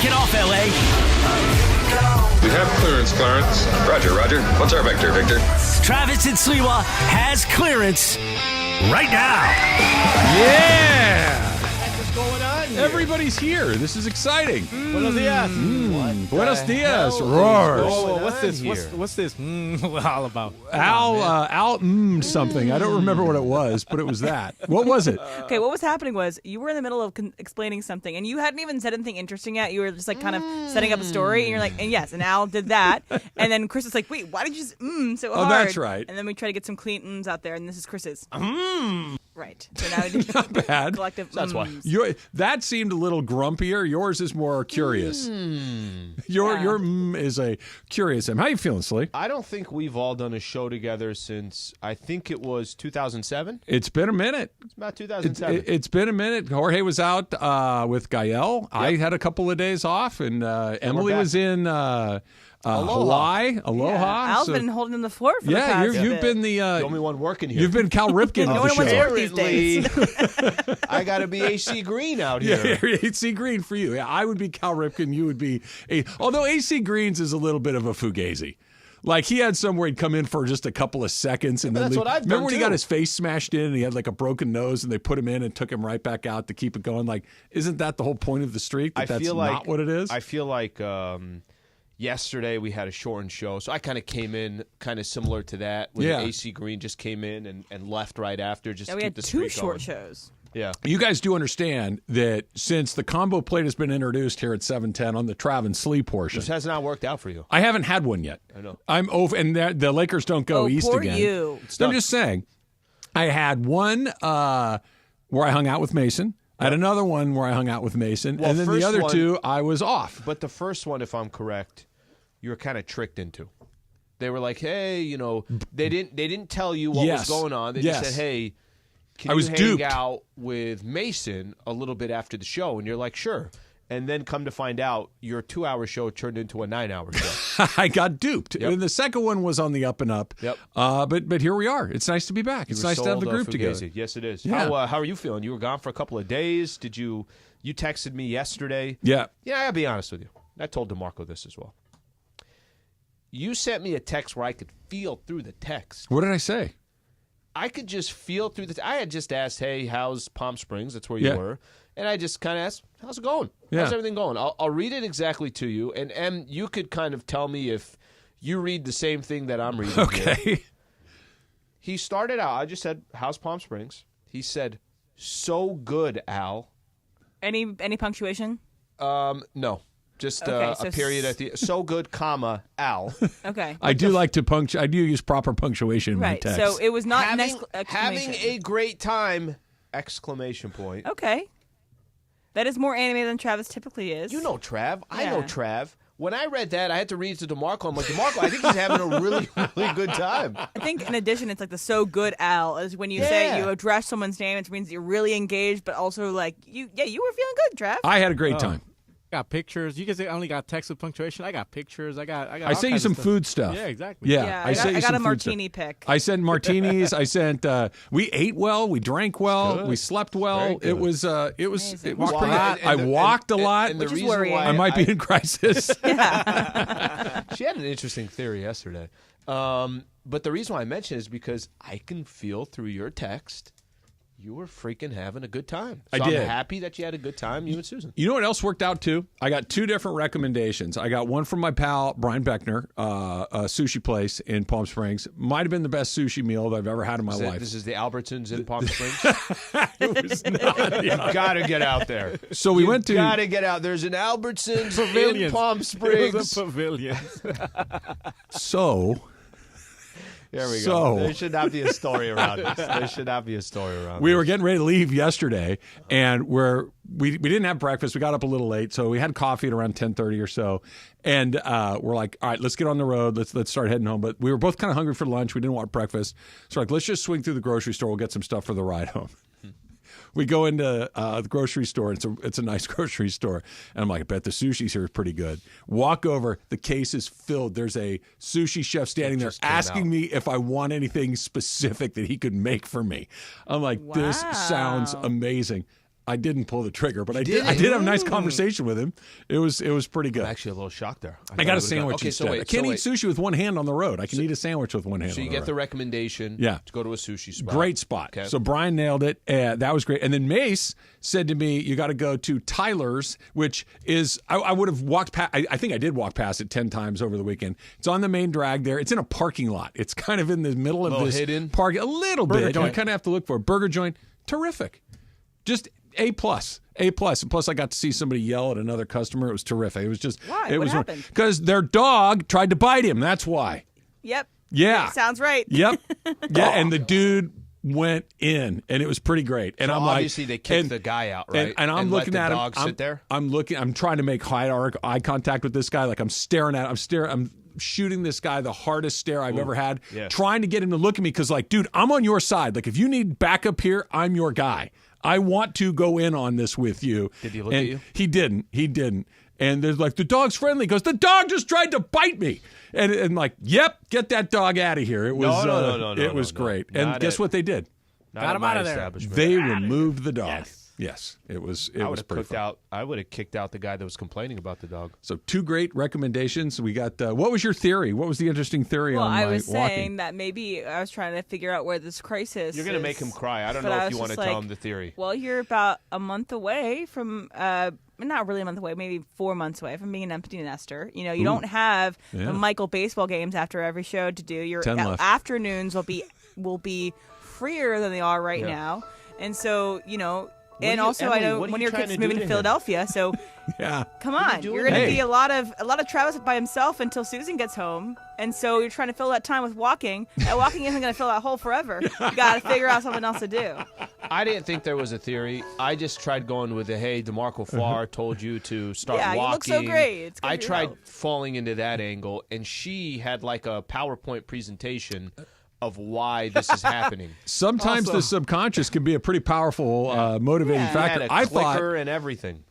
Kick it off, L.A. We have clearance, Clarence. Roger. What's our vector, Victor? Travis and Sliwa has clearance right now. Yeah! What's going on here? Everybody's here. This is exciting. Buenos dias. Buenos dias. hell Roars. is Whoa, what's on this? here? What's this all about? Al something. I don't remember what it was, but it was that. What was it? Okay, what was happening was you were in the middle of explaining something, and you hadn't even said anything interesting yet. You were just like kind of setting up a story, and you're like, and yes, and Al did that, and then Chris is like, wait, why did you so hard? Oh, that's right. And then we try to get some clean out there, and this is Chris's. Right. So now we do Not bad. collective. That's why. That seemed a little grumpier. Yours is more curious. Your is a curious. How you feeling, Slee? I don't think we've all done a show together since, I think it was 2007. It's been a minute. It's about 2007. It's been a minute. Jorge was out with Gael. I had a couple of days off, and Emily back. was in Hawaii. Aloha. Al's been holding the floor for the Yeah, past you've bit. been the only one working here. You've been Cal Ripken No of one the wants to show. work these days. I got to be AC Green out here. Yeah, AC Green for you. Yeah, I would be Cal Ripken. You would be although AC Green's is a little bit of a fugazi. Like he had somewhere he'd come in for just a couple of seconds and then that's leave. what I've Remember done, when he too. got his face smashed in and he had like a broken nose and they put him in and took him right back out to keep it going? Like, isn't that the whole point of the streak? That's not what it is? I feel like yesterday we had a shortened show, so I kind of came in kind of similar to that. When AC Green just came in and left right after just Yeah, to we keep had the two streak short going. shows. Yeah. You guys do understand that since the combo plate has been introduced here at 710 on the Trav and Slee portion, This has not worked out for you. I haven't had one yet. I know. I'm over, and the Lakers don't go east poor again. you. So I'm just saying, I had one where I hung out with Mason. I had another one where I hung out with Mason, Well, and then the first other one- two I was off. But the first one, if I'm correct, you were kind of tricked into. They were like, "Hey, they didn't tell you what was going on. They just said, "Hey, can I was you duped. hang out with Mason a little bit after the show?" And you're like, "Sure." And then come to find out, your 2-hour show turned into a 9-hour show. I got duped. Yep. And the second one was on the up and up. Yep. But here we are. It's nice to be back. It's You were nice to have the sold, group together. Fugazi. Yes, it is. Yeah. How are you feeling? You were gone for a couple of days. Did you texted me yesterday? Yeah. Yeah, I'll be honest with you. I told DeMarco this as well. You sent me a text where I could feel through the text. What did I say? I could just feel through the I had just asked, hey, how's Palm Springs? That's where you were. And I just kind of asked, how's it going? Yeah. How's everything going? I'll read it exactly to you. And Em, you could kind of tell me if you read the same thing that I'm reading. Okay. Here. He started out, I just said, how's Palm Springs? He said, so good, Al. Any punctuation? No. Just Okay, so a period at the so good, comma, Al. Okay. I do like to I do use proper punctuation in my Right. text. So it was not having, an having exclamation. a great time! Exclamation point. Okay. That is more anime than Travis typically is. You know Trav. I Yeah. know Trav. When I read that, I had to read it to DeMarco. I'm like, DeMarco, I think he's having a really, really good time. I think in addition, it's like the so good Al is when you say you address someone's name, it means you're really engaged, but also like you were feeling good, Trav. I had a great time. Got pictures. You guys only got text with punctuation. I got pictures. I got. I sent you some food stuff. Yeah, exactly. Yeah, I sent you got some a food martini stuff. pick. I sent martinis. I sent. We ate well. We drank well. Good. We slept well. Very good. It was. It was. Amazing. It was Well, pretty. I walked a lot. And the Which is reason worrying. why I might be in crisis. She had an interesting theory yesterday. But the reason why I mention it is because I can feel through your text you were freaking having a good time. So I did. I'm happy that you had a good time, you and Susan. You know what else worked out too? I got two different recommendations. I got one from my pal Brian Beckner, a sushi place in Palm Springs. Might have been the best sushi meal that I've ever had in my life. This is the Albertsons in Palm Springs. It was not. You gotta get out there. So we went to. Gotta get out. There's an Albertsons in Pavilions. Palm It was Springs. a pavilion. So. There we So- go. There should not be a story around this. There should not be a story around We this. were getting ready to leave yesterday, and we didn't have breakfast. We got up a little late, so we had coffee at around 10:30 or so, and we're like, all right, let's get on the road. Let's start heading home. But we were both kind of hungry for lunch. We didn't want breakfast, so we're like, let's just swing through the grocery store. We'll get some stuff for the ride home. We go into the grocery store. It's a nice grocery store. And I'm like, I bet the sushi's here is pretty good. Walk over. The case is filled. There's a sushi chef standing there asking me if I want anything specific that he could make for me. I'm like, this sounds amazing. I didn't pull the trigger, but I did have a nice conversation with him. It was pretty good. I'm actually a little shocked there. I got a sandwich instead. I can't eat sushi with one hand on the road. I can eat a sandwich with one hand on the road. So you get the recommendation to go to a sushi spot. Great spot. Okay. So Brian nailed it. That was great. And then Mace said to me, you got to go to Tyler's, which is, I would have walked past, I think I did walk past it 10 times over the weekend. It's on the main drag there. It's in a parking lot. It's kind of in the middle of this hidden park. A little bit. Joint. You kind of have to look for a burger joint. Terrific. Just A+. A+. And plus, I got to see somebody yell at another customer. It was terrific. It was just. Why? It What was happened? Because their dog tried to bite him. That's why. Yep. Yeah. Sounds right. Yep. Yeah. And the dude went in, and it was pretty great. And So I'm obviously like, they kicked the guy out, right? And I'm looking let at the him. dog sit there. I'm trying to make eye contact with this guy. Like I'm staring at. I'm shooting this guy the hardest stare I've ever had. Yeah. Trying to get him to look at me because, like, dude, I'm on your side. Like, if you need backup here, I'm your guy. I want to go in on this with you. Did he look at you? He didn't. And there's like, the dog's friendly. He goes, the dog just tried to bite me. And like, yep, get that dog out of here. It was No, it was great. And Not guess what they did? Not Got at him my out of there. establishment. They removed the dog. Yes. It was I would was have pretty cooked fun. out. I would have kicked out the guy that was complaining about the dog. So 2 great recommendations. We got. What was your theory? What was the interesting theory Well, on I my was walking? saying that maybe I was trying to figure out where this crisis. You're going to is. make him cry. I don't But know I if was you want to just tell like, him the theory. Well, you're about a month away from, not really a month away, maybe 4 months away from being an empty nester. You know, you don't have the Michael baseball games after every show to do. Your 10 left. afternoons will be freer than they are right now, and so And also, Emily, I know what are when you your trying kid's to do moving to to him? Philadelphia, so Yeah. come on, doing you're going to Hey. be a lot of Travis by himself until Susan gets home, and so you're trying to fill that time with walking. That walking isn't going to fill that hole forever. You got to figure out something else to do. I didn't think there was a theory. I just tried going with the, hey, DeMarco Farr told you to start Yeah, walking. you look so great. It's good I for your tried health. falling into that angle, and she had like a PowerPoint presentation of why this is happening. Sometimes the subconscious can be a pretty powerful motivating He factor. had a I thought clicker and everything.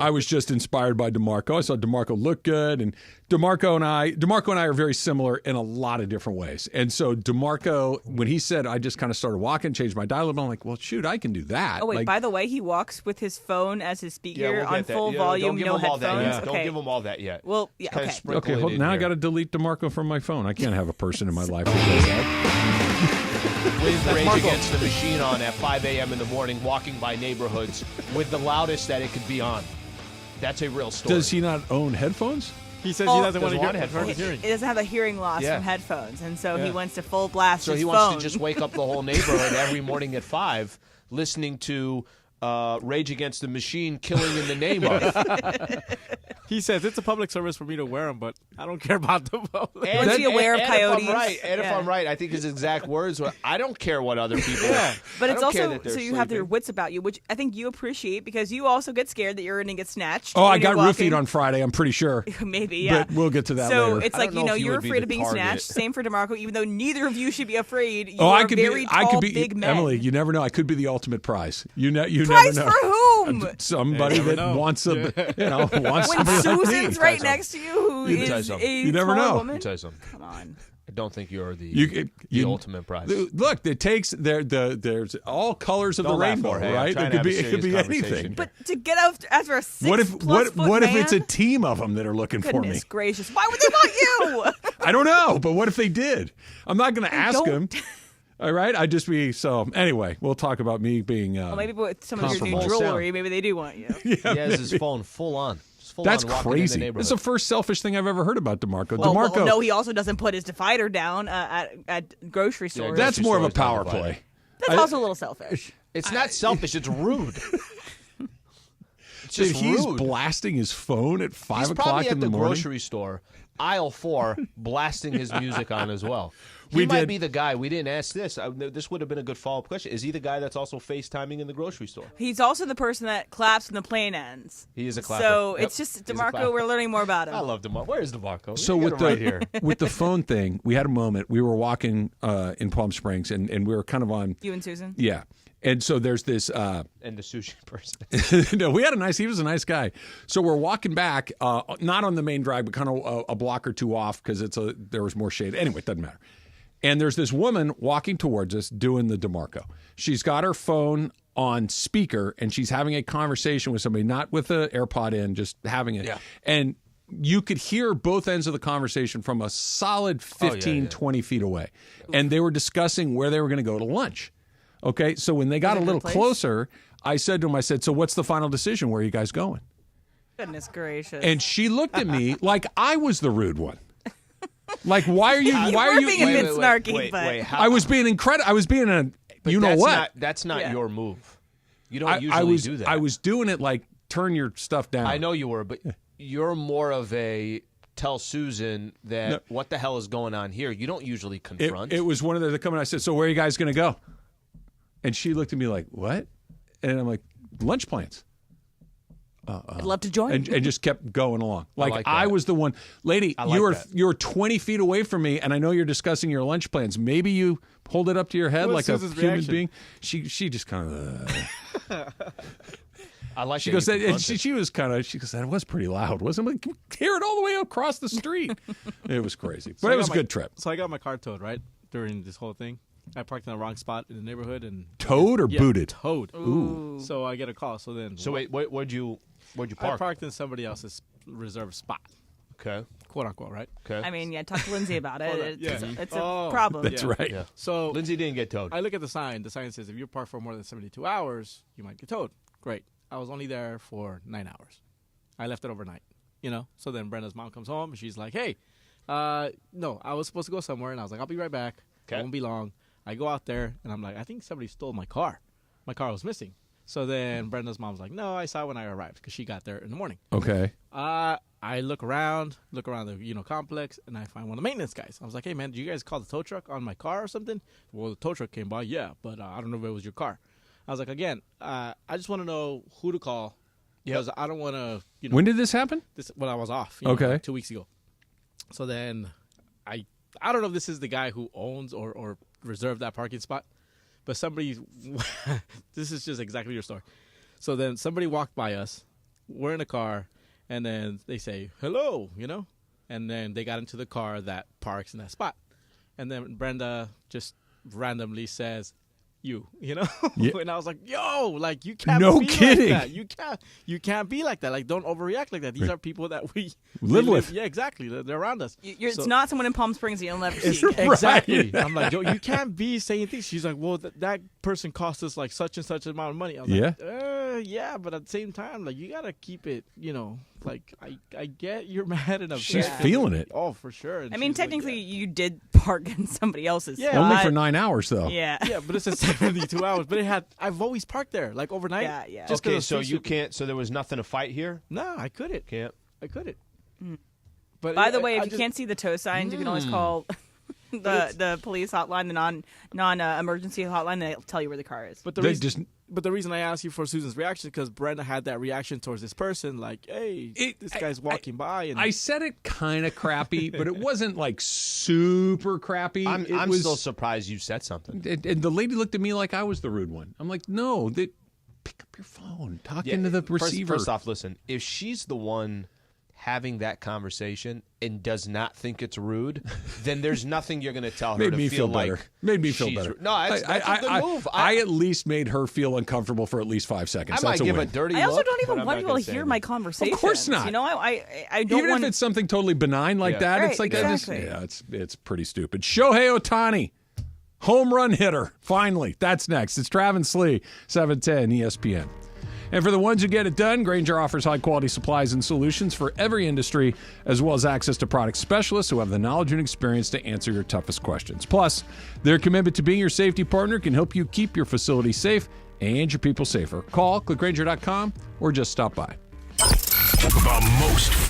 I was just inspired by DeMarco. I saw DeMarco look good, and DeMarco and I are very similar in a lot of different ways. And so DeMarco, when he said I just kind of started walking, changed my dial a little, I'm like, well, shoot, I can do that. Oh wait, Like, by the way, he walks with his phone as his speaker we'll on get that. full Yeah, volume, don't give no him all that headphones. yet. Okay. Don't give him all that yet. Well, yeah, Kind of okay. sprinkle okay, it hold, in now I here. got to delete DeMarco from my phone. I can't have a person in my life who does that. With Rage Against the Machine on at 5 a.m. in the morning, walking by neighborhoods with the loudest that it could be on. That's a real story. Does he not own headphones? He says Oh, he doesn't want to doesn't want hear headphones. his hearing. It doesn't have a hearing loss Yeah. from headphones, and so he Yeah. wants to full blast So his he phone. wants to just wake up the whole neighborhood every morning at 5, listening to Rage Against the Machine, Killing in the Name of. He says it's a public service for me to wear them, but I don't care about the public. Wants to be aware of coyotes. If I'm right, and if Yeah. I'm right, I think his exact words were, I don't care what other people But I it's don't care also that they're so you have your sleeping. wits about you, which I think you appreciate because you also get scared that you're going to get snatched. Oh, I when you're got walking. roofied on Friday, I'm pretty sure. Maybe, yeah. But we'll get to that so later. it's I like don't know if you you're would be afraid the of being target. snatched. Same for DeMarco, even though neither of you should be afraid. You Oh, are I could very be. tall, I could be. big men. Emily, you never know. I could be the ultimate prize. You Prize never know. for whom? Somebody You never that know. wants wants When somebody like me. Susan's right next to you, who You tell is something. a You never tall know. woman. Let me tell you something. Come on. I don't think you're the You ultimate prize. Look, it takes there's all colors of Don't the laugh, rainbow, Jorge. I'm right? trying It to could have be a it could be serious anything. conversation. But to get after a 6 What if plus foot what if man, it's a team of them that are looking for me? goodness gracious, why would they want you? I don't know, but what if they did? I'm not going to ask don't. them. All right, I'd just be so. Anyway, we'll talk about me being. Well, maybe with some of your new Compromise. jewelry, maybe they do want you. He has his phone full on. Just full That's on walking in the crazy. neighborhood. This is the first selfish thing I've ever heard about DeMarco. Well, DeMarco, no, he also doesn't put his divider down at grocery stores. that's more of a Grocery store power is not play. That's also a little selfish. It's not selfish. It's rude. It's Dude, just he's rude. blasting his phone at 5 He's o'clock probably in at the the morning. grocery store, aisle 4, blasting his music on as well. He We might did- be the guy. We didn't ask this. This would have been a good follow-up question. Is he the guy that's also FaceTiming in the grocery store? He's also the person that claps when the plane ends. He is a clapper. So Yep. it's just He's a DeMarco. clapper. We're learning more about him. I love DeMarco. Where's DeMarco? So We with got the him right here. with the phone thing, we had a moment. We were walking in Palm Springs, and we were kind of on. You and Susan. Yeah, and so there's this. And the sushi person. No, we had a nice. He was a nice guy. So we're walking back, not on the main drag, but kind of a block or two off because there was more shade. Anyway, it doesn't matter. And there's this woman walking towards us doing the DeMarco. She's got her phone on speaker, and she's having a conversation with somebody, not with the AirPod in, just having it. Yeah. And you could hear both ends of the conversation from a solid 15, 20 feet away. And they were discussing where they were going to go to lunch. Okay, so when they got a little closer, I said to him, so what's the final decision? Where are you guys going? Goodness gracious. And she looked at me like I was the rude one. Like, why are you being a bit snarky, but I was being incredible. I was being That's not your move. You don't usually I was, do that. I was doing it like, turn your stuff down. I know you were, but you're more of a tell Susan that what the hell is going on here. You don't usually confront. It was one of the come and I said, so where are you guys going to go? And she looked at me like, what? And I'm like, lunch plans. I'd love to join. And just kept going along. Like I was the one. Lady, you were 20 feet away from me, and I know you're discussing your lunch plans. Maybe you hold it up to your head like a human being. She just kind of. I like. She goes. She was kind of. She goes. That was pretty loud, wasn't it? Hear it all the way across the street. It was crazy, but it was a good trip. So I got my car towed right during this whole thing. I parked in the wrong spot in the neighborhood and towed or booted. Towed. Ooh. So I get a call. So then. So wait, where'd you park? I parked in somebody else's reserved spot. Okay. Quote unquote, right? Okay. I mean, talk to Lindsay about it. It's a Oh. problem. That's right. Yeah. So Lindsay didn't get towed. I look at the sign. The sign says if you park for more than 72 hours, you might get towed. Great. I was only there for 9 hours. I left it overnight. So then Brenda's mom comes home and she's like, hey, no, I was supposed to go somewhere. And I was like, I'll be right back. Okay. It won't be long. I go out there and I'm like, I think somebody stole my car. My car was missing. So then Brenda's mom's like, no, I saw it when I arrived because she got there in the morning. Okay. I look around the complex, and I find one of the maintenance guys. I was like, hey, man, did you guys call the tow truck on my car or something? Well, the tow truck came by, yeah, but I don't know if it was your car. I was like, again, I just want to know who to call because I don't want to, When did this happen? When I was off. Okay. Like 2 weeks ago. So then I don't know if this is the guy who owns or reserved that parking spot, but somebody, this is just exactly your story. So then somebody walked by us. We're in a car, and then they say, hello, and then they got into the car that parks in that spot. And then Brenda just randomly says, you know? Yeah. And I was like, yo, like, you can't No be kidding. like that. You can't be like that. Like, don't overreact like that. These are people that we Live with. Yeah, exactly. They're around us. It's not someone in Palm Springs that you'll never see again. Exactly. I'm like, yo, you can't be saying things. She's like, well, that person cost us like such and such amount of money. I was like, yeah, but at the same time, like, you gotta keep it, like, I get you're mad and upset. She's feeling it. Oh, for sure. And I mean, she's like, technically, you did park in somebody else's spot. Only for 9 hours, though. Yeah. yeah, but it says 72 hours. But I've always parked there, like, overnight. Yeah. Just Okay, 'cause so it's you can't. So there was nothing to fight here. No, I couldn't. Can't. I couldn't. But By the way, I if you can't see the tow signs, you can always call the police hotline, the non-emergency hotline. They'll tell you where the car is. But the They reason, just but the reason I asked you for Susan's reaction is because Brenda had that reaction towards this person, like, hey, this guy's walking by. And I said it kind of crappy, but it wasn't like super crappy. I'm still surprised you said something. And the lady looked at me like I was the rude one. I'm like, no, pick up your phone, talk into the receiver. First off, listen, if she's the one having that conversation and does not think it's rude, then there's nothing you're going to tell her Made to me feel like better. Made me feel she's better. rude. No, that's a good move. I at least made her feel uncomfortable for at least 5 seconds. I might That's a give win. a dirty I also look, don't but even I'm want not people gonna to say hear anything. my conversations. Of course not. I don't Even want. if it's something totally benign like that, Right, it's like exactly. it's pretty stupid. Shohei Ohtani, home run hitter. Finally, that's next. It's Travis and Sliwa, 710 ESPN. And for the ones who get it done, Grainger offers high-quality supplies and solutions for every industry, as well as access to product specialists who have the knowledge and experience to answer your toughest questions. Plus, their commitment to being your safety partner can help you keep your facility safe and your people safer. Call, click Grainger.com, or just stop by. The most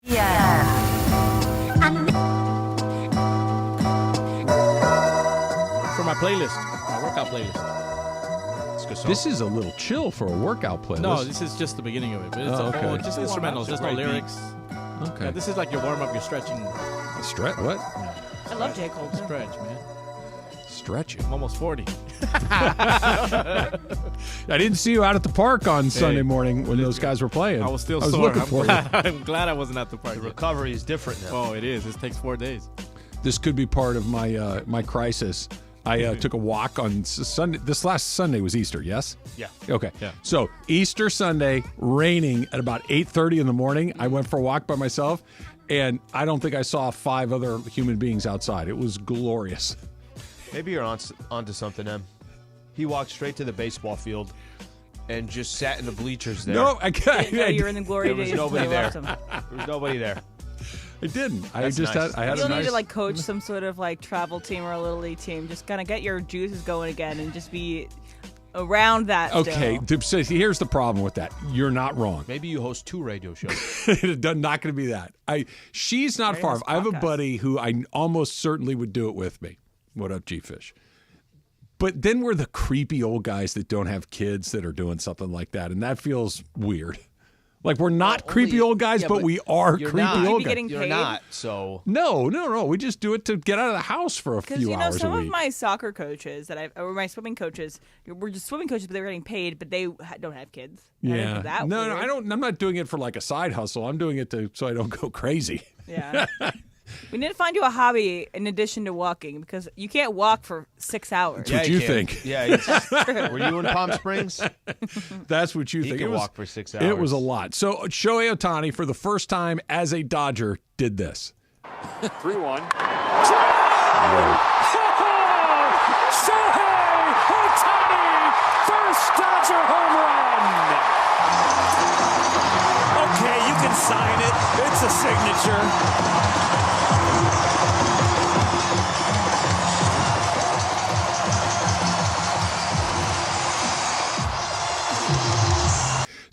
For my playlist, my workout playlist. This is a little chill for a workout playlist. No, this is just the beginning of it. But it's okay. just instrumentals. There's no lyrics. Okay. Yeah, this is like your warm up, your stretching. Stretch? What? I love J. Cole. Too. Stretch, man. Stretching. I'm almost 40. I didn't see you out at the park on Sunday morning when those guys were playing. I was still I was sore. looking for you. I'm glad I wasn't at the park. The recovery is different now. Oh, it is. It takes 4 days. This could be part of my my crisis. I took a walk on Sunday. This last Sunday was Easter, yes? Yeah. Okay. Yeah. So Easter Sunday, raining at about 8:30 in the morning. I went for a walk by myself, and I don't think I saw 5 other human beings outside. It was glorious. Maybe you're onto something, Em. He walked straight to the baseball field and just sat in the bleachers there. No, I can't. No, you're in the glory There was days. nobody I there. loved him. There was nobody there. I didn't. I That's just nice. had. I had You'll a need nice. to like coach some sort of like travel team or a little league team. Just kind of get your juices going again and just be around that. Okay. Still. So here's the problem with that. You're not wrong. Maybe you host 2 radio shows. It's not going to be that. She's not Very far. nice I have a podcast. buddy who I almost certainly would do it with me. What up, G-Fish? But then we're the creepy old guys that don't have kids that are doing something like that, and that feels weird. Like we're not creepy old guys, yeah, but but we are you're creepy not. old You'd be guys. getting You're paid? not, so... No. We just do it to get out of the house for a Because few you know hours some a of week. my soccer coaches or my swimming coaches were just swimming coaches, but they were getting paid, but they don't have kids. I didn't Yeah. think that No, weird. I don't. I'm not doing it for like a side hustle. I'm doing it so I don't go crazy. Yeah. We need to find you a hobby in addition to walking because you can't walk for 6 hours. What he you can. think. Yeah. Were you in Palm Springs? That's what you He think. can It was, walk for 6 It was a hours. lot. So Shohei Ohtani, for the first time as a Dodger, did this. 3-1. Shohei Ohtani, first Dodger home run. Okay, you can sign it. It's a signature.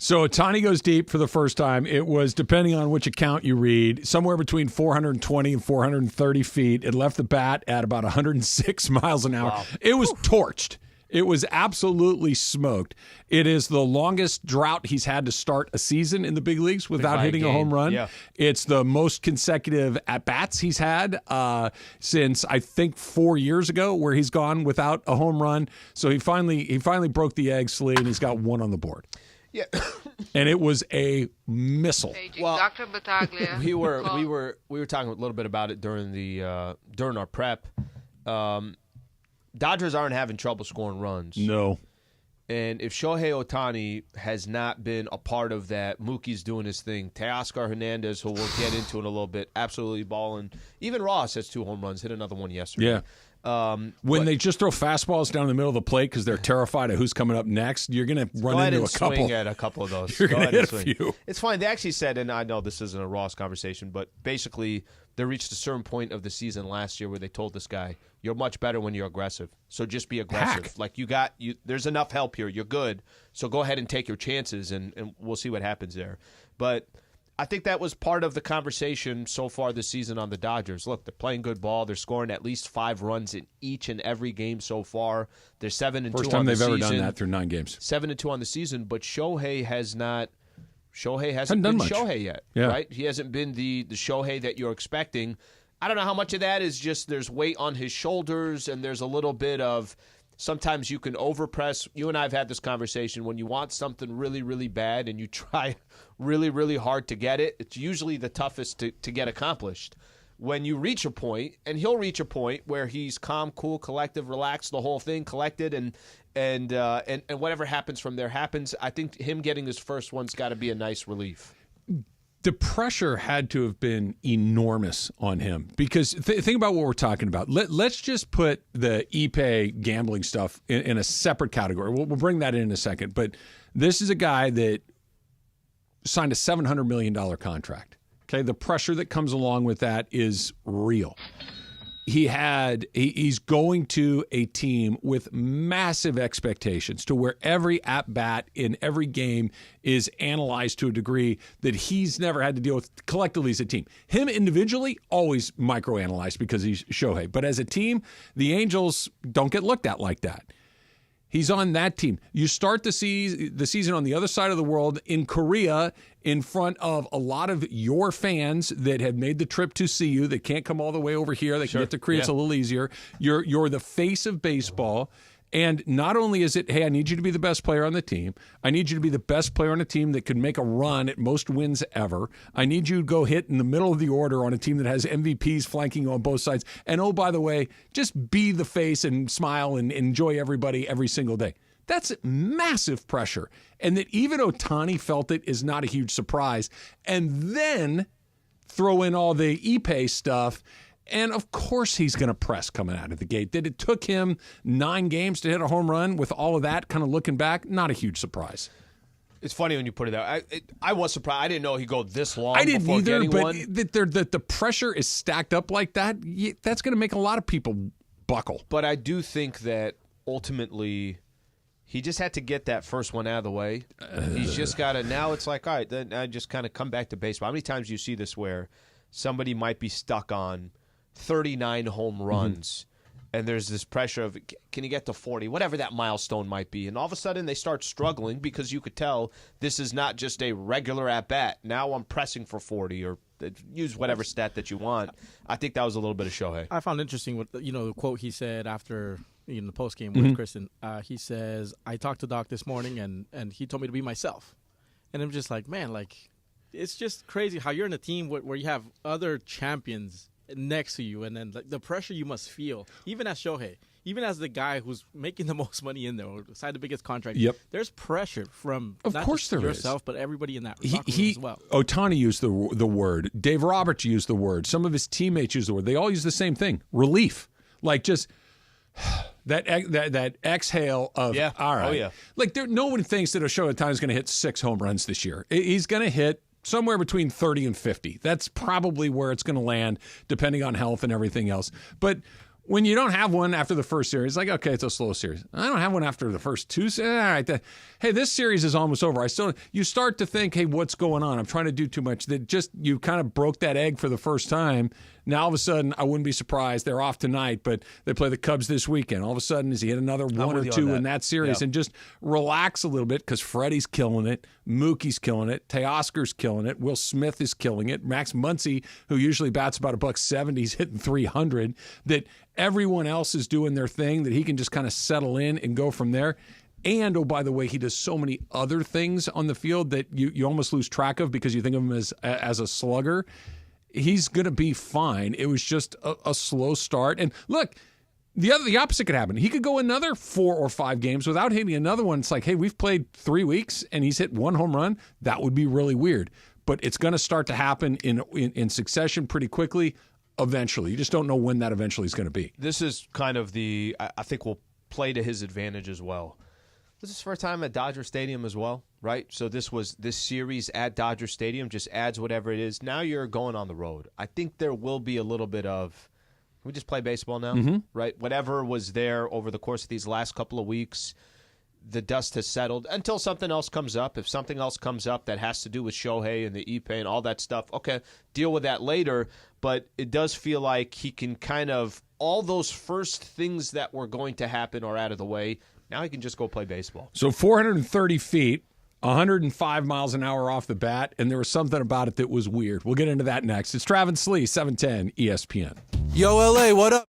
So Ohtani goes deep for the first time. It was, depending on which account you read, somewhere between 420 and 430 feet. It left the bat at about 106 miles an hour. Wow. It was torched. It was absolutely smoked. It is the longest drought he's had to start a season in the big leagues without by a hitting a game. home run. Yeah. It's the most consecutive at-bats he's had since, I think, 4 years ago, where he's gone without a home run. So he finally broke the egg, Slee, and he's got one on the board. Yeah. And it was a missile. Well, Dr. Battaglia. we were talking a little bit about it during our prep. Dodgers aren't having trouble scoring runs. No. And if Shohei Ohtani has not been a part of that, Mookie's doing his thing. Teoscar Hernandez, who we'll get into in a little bit, absolutely balling. Even Ross has 2 home runs, hit another one yesterday. Yeah. When they just throw fastballs down the middle of the plate because they're terrified of who's coming up next, you're going to Go run ahead into and a couple. swing at a couple of those. You're Go gonna ahead and hit a swing. few. It's fine. They actually said, and I know this isn't a Ross conversation, but basically they reached a certain point of the season last year where they told this guy, "You're much better when you're aggressive. So just be aggressive. Hack. Like there's enough help here. You're good. So go ahead and take your chances, and we'll see what happens there." But I think that was part of the conversation so far this season on the Dodgers. Look, they're playing good ball. They're scoring at least 5 runs in each and every game so far. They're 7-2 First on time the they've ever season. done that through 9 games. 7-2 on the season, but Shohei hasn't Hadn't done been much. Shohei yet, Yeah. right? He hasn't been the Shohei that you're expecting. I don't know how much of that is just there's weight on his shoulders and there's a little bit of sometimes you can overpress. You and I have had this conversation. When you want something really, really bad and you try really, really hard to get it, it's usually the toughest to get accomplished. When you reach a point, and he'll reach a point where he's calm, cool, collective, relaxed, the whole thing, collected, and whatever happens from there happens. I think him getting his first one's got to be a nice relief. The pressure had to have been enormous on him because think about what we're talking about. Let's just put the Ipe gambling stuff in a separate category. We'll bring that in a second. But this is a guy that signed a $700 million contract. Okay, the pressure that comes along with that is real. he's going to a team with massive expectations to where every at bat in every game is analyzed to a degree that he's never had to deal with collectively as a team. Him individually, always microanalyzed because he's Shohei. But as a team, the Angels don't get looked at like that. He's on that team. You start the season on the other side of the world in Korea in front of a lot of your fans that have made the trip to see you, that can't come all the way over here. They can get to Korea. It's a little easier. You're the face of baseball. And not only is it, hey, I need you to be the best player on the team. I need you to be the best player on a team that can make a run at most wins ever. I need you to go hit in the middle of the order on a team that has MVPs flanking on both sides. And oh, by the way, just be the face and smile and enjoy everybody every single day. That's massive pressure. And that even Ohtani felt it is not a huge surprise. And then throw in all the Ippei stuff. And, of course, he's going to press coming out of the gate. That it took him 9 games to hit a home run with all of that kind of looking back, not a huge surprise. It's funny when you put it out. I was surprised. I didn't know he'd go this long I didn't before either, getting but one. that the pressure is stacked up like that, that's going to make a lot of people buckle. But I do think that ultimately he just had to get that first one out of the way. He's just got to – now it's like, all right, then I just kind of come back to baseball. How many times do you see this where somebody might be stuck on 39 home runs, and there's this pressure of, can you get to 40, whatever that milestone might be, and all of a sudden they start struggling because you could tell this is not just a regular at-bat. Now I'm pressing for 40, or use whatever stat that you want. I think that was a little bit of Shohei. I found interesting what the quote he said after the post game with Kristen. He says, "I talked to Doc this morning, and he told me to be myself." And I'm just like, man, like it's just crazy how you're in a team where you have other champions next to you, and then the pressure you must feel, even as Shohei, even as the guy who's making the most money in there, or signed the biggest contract. Yep. There's pressure from of not course just there yourself, is. but everybody in that locker room as well. Ohtani used the word. Dave Roberts used the word. Some of his teammates used the word. They all use the same thing: relief. Like just that exhale of all right. Oh yeah. Like no one thinks that Ohtani is going to hit 6 home runs this year. He's going to hit somewhere between 30 and 50. That's probably where it's going to land, depending on health and everything else. But when you don't have one after the first series, like, okay, it's a slow series. I don't have one after the first 2. All right, hey, this series is almost over. You start to think, hey, what's going on? I'm trying to do too much. That just, you kind of broke that egg for the first time. Now, all of a sudden, I wouldn't be surprised. They're off tonight, but they play the Cubs this weekend. All of a sudden, is he hit another 1 or 2 in that series? Yep. And just relax a little bit, because Freddie's killing it. Mookie's killing it. Teoscar's killing it. Will Smith is killing it. Max Muncy, who usually bats about $170, is hitting 300. That everyone else is doing their thing, that he can just kind of settle in and go from there. And, oh, by the way, he does so many other things on the field that you almost lose track of because you think of him as a slugger. He's going to be fine. It was just a slow start. And look, the opposite could happen. He could go another 4 or 5 games without hitting another one. It's like, hey, we've played 3 weeks and he's hit 1 home run. That would be really weird. But it's going to start to happen in succession pretty quickly eventually. You just don't know when that eventually is going to be. This is kind of I think will play to his advantage as well. This is his first time at Dodger Stadium as well, right? So this series at Dodger Stadium just adds whatever it is. Now you're going on the road. I think there will be a little bit of, can we just play baseball now, right? Whatever was there over the course of these last couple of weeks, the dust has settled until something else comes up. If something else comes up that has to do with Shohei and the Ippei and all that stuff, okay, deal with that later. But it does feel like he can kind of, all those first things that were going to happen are out of the way. Now he can just go play baseball. So 430 feet, 105 miles an hour off the bat, and there was something about it that was weird. We'll get into that next. It's Travis and Sliwa, 710 ESPN. Yo, LA, what up?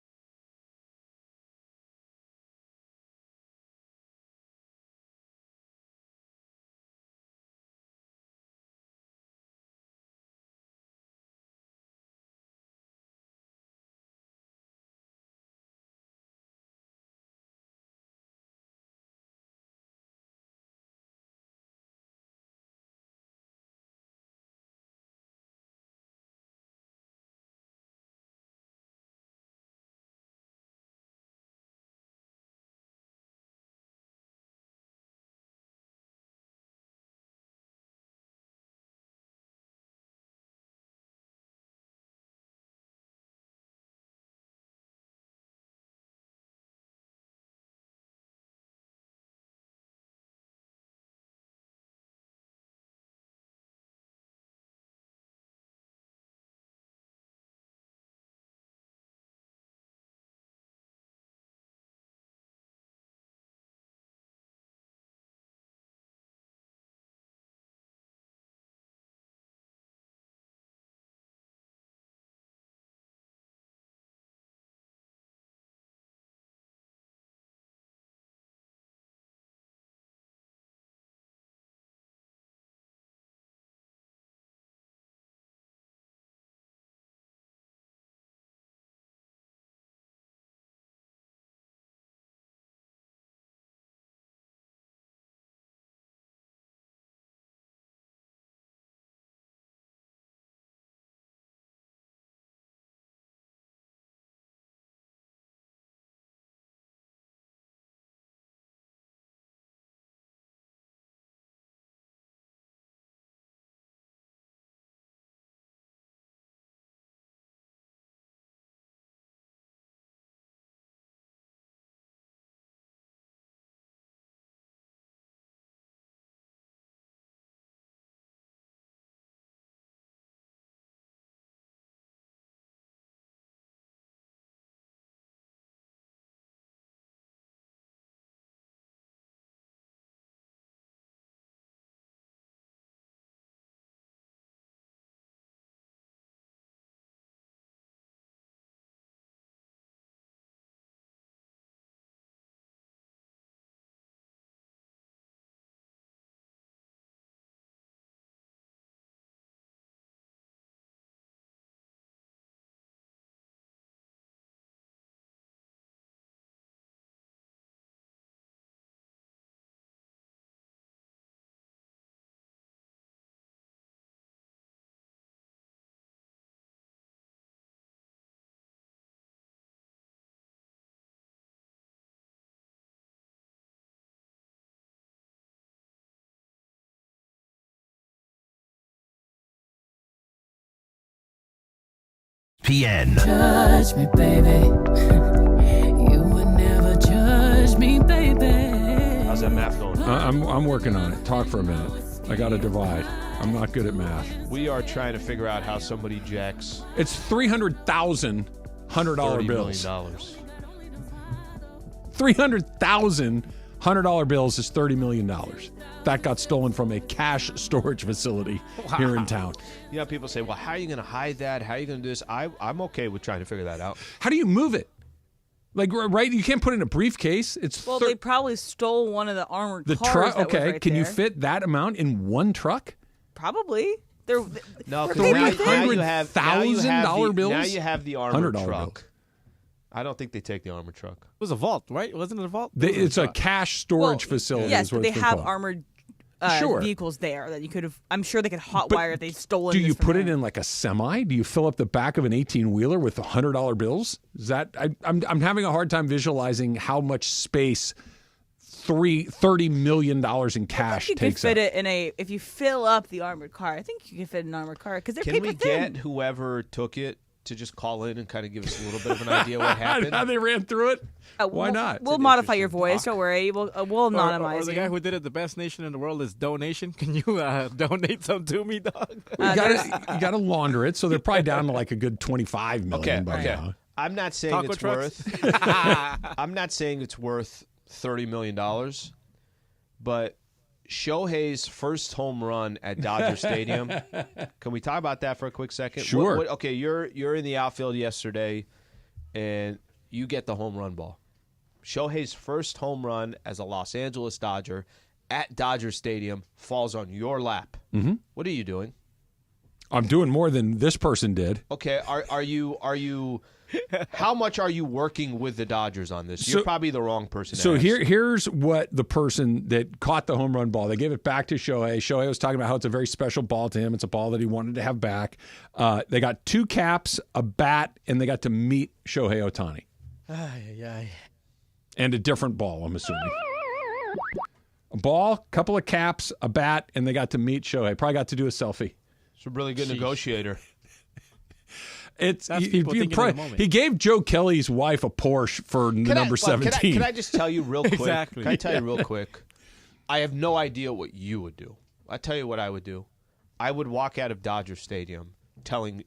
ESPN. Judge me, baby. You would never judge me, baby. How's that math going? I'm working on it. Talk for a minute. I got to divide. I'm not good at math. We are trying to figure out how somebody jacks It's 300,000 $100 $30 bills. million. 300,000 $100 bills is $30 million. That got stolen from a cash storage facility here in town. You know, people say, well, how are you going to hide that? How are you going to do this? I'm okay with trying to figure that out. How do you move it? Like, right? You can't put it in a briefcase. It's Well, they probably stole one of the armored the cars. truck. That was Okay, right can you there. fit that amount in one truck? Probably. They're No, they're because paper now thin. you have $100,000 bills? Now you have the armored $100 truck. bill. I don't think they take the armored truck. It was a vault, right? Wasn't it a vault? It's a cash storage facility. Yes, is what but they it's been have called. armored Sure. vehicles there that you could have. I'm sure they could hotwire But if they stolen. Do you this from put it there. in like a semi? Do you fill up the back of an 18-wheeler with $100 bills? Is that I'm having a hard time visualizing how much space $30 million in cash You could takes fit up. it in a. If you fill up the armored car, I think you could fit an armored car because they're Can paper we thin. get whoever took it to just call in and kind of give us a little bit of an idea what happened? How they ran through it? Why not? We'll modify your voice. Don't worry. We'll anonymize or the you. guy who did it, the best nation in the world is donation. Can you donate some to me, dog? You got to launder it, so they're probably down to like a good 25 million by now. I'm not saying Taco it's trucks? worth. I'm not saying it's worth $30 million, but Shohei's first home run at Dodger Stadium. Can we talk about that for a quick second? Sure. Okay, you're in the outfield yesterday, and you get the home run ball. Shohei's first home run as a Los Angeles Dodger at Dodger Stadium falls on your lap. Mm-hmm. What are you doing? I'm doing more than this person did. Okay, are you? How much are you working with the Dodgers on this? You're probably the wrong person. So to ask. here's what the person that caught the home run ball, they gave it back to Shohei. Shohei was talking about how it's a very special ball to him. It's a ball that he wanted to have back. They got 2 caps, a bat, and they got to meet Shohei Ohtani. And a different ball, I'm assuming. A ball, couple of caps, a bat, and they got to meet Shohei. Probably got to do a selfie. It's a really good negotiator. That's people thinking in the moment. He gave Joe Kelly's wife a Porsche for the number 17. Can I just tell you real quick? Exactly. Can I tell you real quick? I have no idea what you would do. I tell you what I would do. I would walk out of Dodger Stadium telling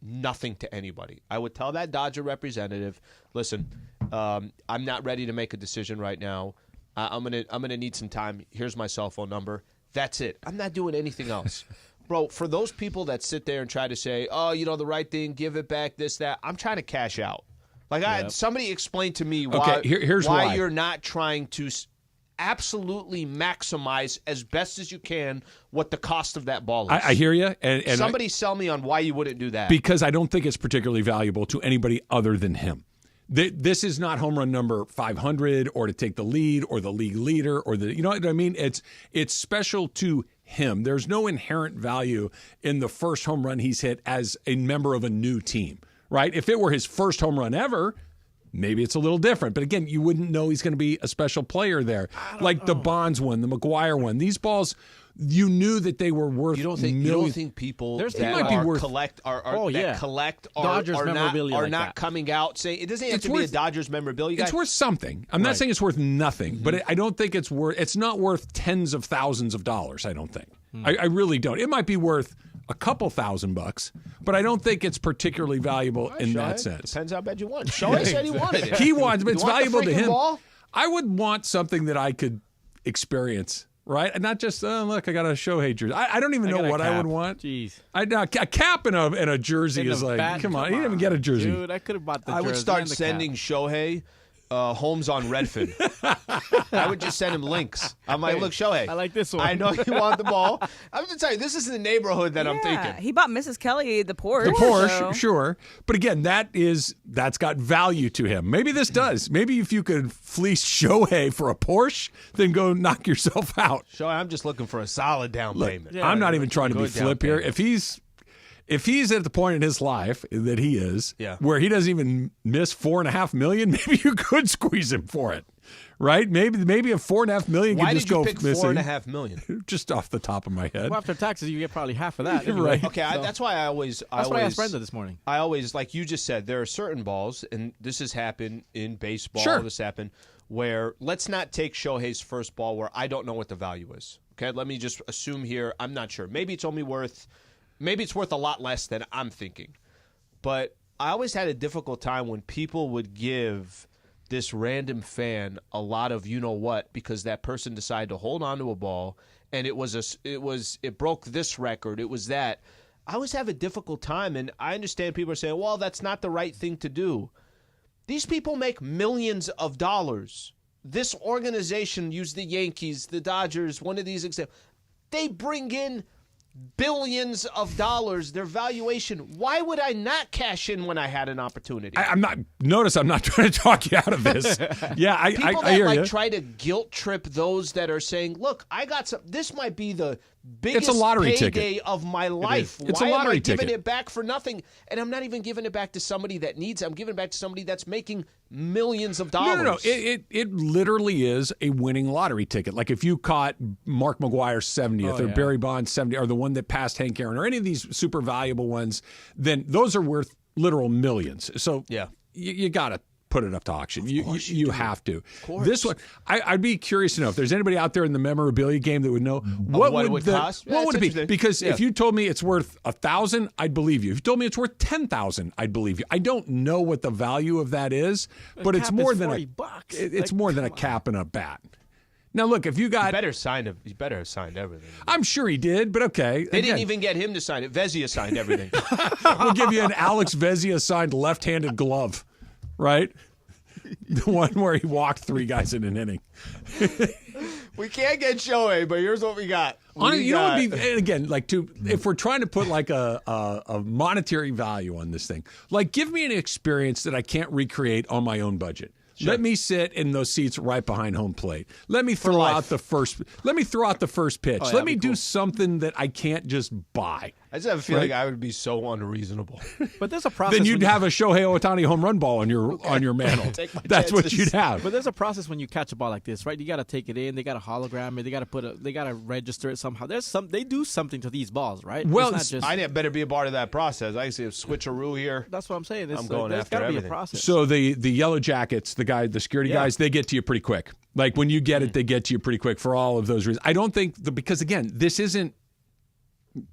nothing to anybody. I would tell that Dodger representative, listen, I'm not ready to make a decision right now. I'm gonna need some time. Here's my cell phone number. That's it. I'm not doing anything else. Bro, for those people that sit there and try to say, oh, you know, the right thing, give it back, this, that, I'm trying to cash out. Like, somebody explain to me why, here's why you're not trying to absolutely maximize as best as you can what the cost of that ball is. I hear you. And somebody sell me on why you wouldn't do that. Because I don't think it's particularly valuable to anybody other than him. This is not home run number 500 or to take the lead or the league leader or you know what I mean? It's special to him. There's no inherent value in the first home run he's hit as a member of a new team, right? If it were his first home run ever, maybe it's a little different. But again, you wouldn't know he's going to be a special player there. Like the Bonds one, the McGuire one. These balls, you knew that they were worth You don't think people There's- that might be are worth- collect are Oh, that yeah. collect Dodgers are not memorabilia are like not that. coming out saying it doesn't have It's to be a worth- Dodgers memorabilia. It's worth something. I'm not saying it's worth nothing, but I don't think it's not worth tens of thousands of dollars, I don't think. I really don't. It might be worth a couple $1,000, but I don't think it's particularly valuable in that sense. Depends how bad you want. Shohei said he wanted it. He wants, but it's You want the valuable to freaking him. ball? I would want something that I could experience, right? And not just, look, I got a Shohei jersey. I don't even know got a what I would cap. want. Jeez. A cap and a jersey And is a like, bat? come on. He didn't even get a jersey. Dude, I could have bought the I jersey would and start the sending cap. Shohei homes on Redfin. I would just send him links. I'm like, look, Shohei. I like this one. I know you want the ball. I'm just telling you, this is the neighborhood that I'm thinking. He bought Mrs. Kelly the Porsche. The Porsche, so- sure. But again, that's got value to him. Maybe this does. Maybe if you could fleece Shohei for a Porsche, then go knock yourself out. Shohei, I'm just looking for a solid down payment. Yeah, I'm not even trying to be good down flip here. payment. If he's at the point in his life that he is, Yeah. where he doesn't even miss $4.5 million, maybe you could squeeze him for it. right? Maybe a $4.5 million Why could just did you go pick missing. $4.5 million? Just off the top of my head. Well, after taxes, you get probably half of that. Right. Anyway. Okay, that's why I always. That's what I asked Brenda this morning. I always, like you just said, there are certain balls, and this has happened in baseball. Sure. This happened where let's not take Shohei's first ball where I don't know what the value is. Okay, let me just assume here. I'm not sure. Maybe it's worth a lot less than I'm thinking. But I always had a difficult time when people would give this random fan a lot of you know what because that person decided to hold on to a ball and it broke this record. It was that. I always have a difficult time, and I understand people are saying, well, that's not the right thing to do. These people make millions of dollars. This organization, use the Yankees, the Dodgers, one of these examples. They bring in billions of dollars, their valuation. Why would I not cash in when I had an opportunity? I'm not trying to talk you out of this. Yeah, I People hear that you. try to guilt trip those that are saying, look, I got some. This might be the biggest It's a lottery payday ticket. of my life. It's Why a lottery am I giving ticket. it back for nothing? And I'm not even giving it back to somebody that needs it. I'm giving it back to somebody that's making millions of dollars. No. It literally is a winning lottery ticket. Like if you caught Mark McGuire's 70th or Barry Bonds' 70th or the one that passed Hank Aaron or any of these super valuable ones, then those are worth literal millions. So yeah, you got to put it up to auction. You have to. Of course. This one, I'd be curious to know if there's anybody out there in the memorabilia game that would know what it would cost? Yeah, What would it be? interesting. Because Yeah. if you told me it's worth $1,000, I'd believe you. If you told me it's worth $10,000, I'd believe you. I don't know what the value of that is, but it's cap more is than $40. it's Like, more than a come on. cap and a bat. Now look, if you got, He better have signed everything. I'm sure he did, but okay. They Again, didn't even get him to sign it. Vezina signed everything. we'll give you an Alex Vezina signed left-handed glove, right? The one where he walked 3 guys in an inning. We can't get Shohei, but here's what we got. You know what would be, and again, like if we're trying to put like a monetary value on this thing, like give me an experience that I can't recreate on my own budget. Sure. Let me sit in those seats right behind home plate. Let me throw out the first pitch. Let me do something that I can't just buy. I just have a feeling I would be so unreasonable. But there's a process. Then you'd have a Shohei Ohtani home run ball on your mantle. That's what chances. you'd have. But there's a process when you catch a ball like this, right? You got to take it in. They got to hologram it. They got to register it somehow. They do something to these balls, right? Well, it's not just, I better be a part of that process. I see a switcheroo here. that's what I'm saying. I'm going there's after gotta be a everything. process. So the Yellow Jackets, the security guys, they get to you pretty quick. Like when you get it, they get to you pretty quick for all of those reasons. I don't think because again, this isn't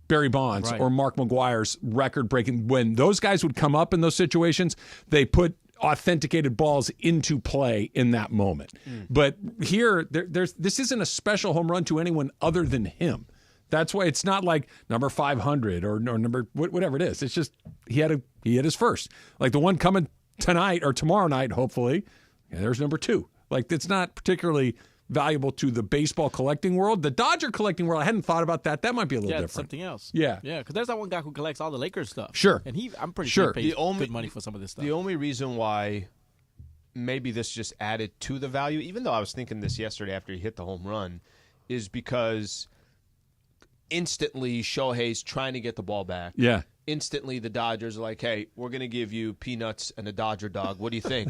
Barry Bonds or Mark McGuire's record-breaking. When those guys would come up in those situations, they put authenticated balls into play in that moment. But here, this isn't a special home run to anyone other than him. That's why it's not like number 500 or number whatever it is. It's just he hit his first. Like the one coming tonight or tomorrow night, hopefully. Yeah, there's number 2. Like it's not particularly valuable to the baseball collecting world. The Dodger collecting world, I hadn't thought about that. That might be a little it's different. something else. Yeah. Because there's that one guy who collects all the Lakers stuff. Sure. And I'm pretty Sure. sure he pays The only- good money for some of this stuff. The only reason why maybe this just added to the value, even though I was thinking this yesterday after he hit the home run, is because instantly Shohei's trying to get the ball back. Yeah. Instantly the Dodgers are like, hey, we're going to give you peanuts and a Dodger dog. What do you think?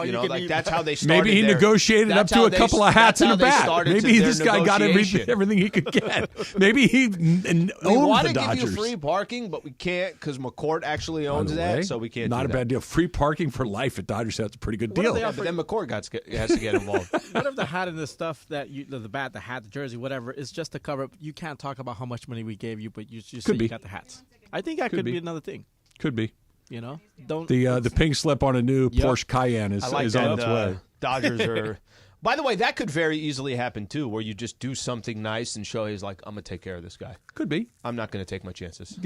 you can eat- that's how they started. Maybe he negotiated up to a couple of hats and a bat. Maybe this guy got everything he could get. Maybe he owned We want the to give Dodgers. you free parking, but we can't because McCourt actually owns By the that, way, so we can't. Not do a that. bad deal. Free parking for life at Dodgers. That's a pretty good What deal. are they Yeah, but then McCourt has to get involved. What if the hat and the stuff that the bat, the hat, the jersey, whatever, is just to cover up? You can't talk about how much money we gave you, but you just say be. you got the hats. I think that could be. be another thing. Could be. You know, don't The pink slip on a new Yep. Porsche Cayenne is I like on that. its way. Dodgers are. By the way, that could very easily happen too, where you just do something nice and Shohei's like, "I'm gonna take care of this guy. Could be. I'm not gonna take my chances."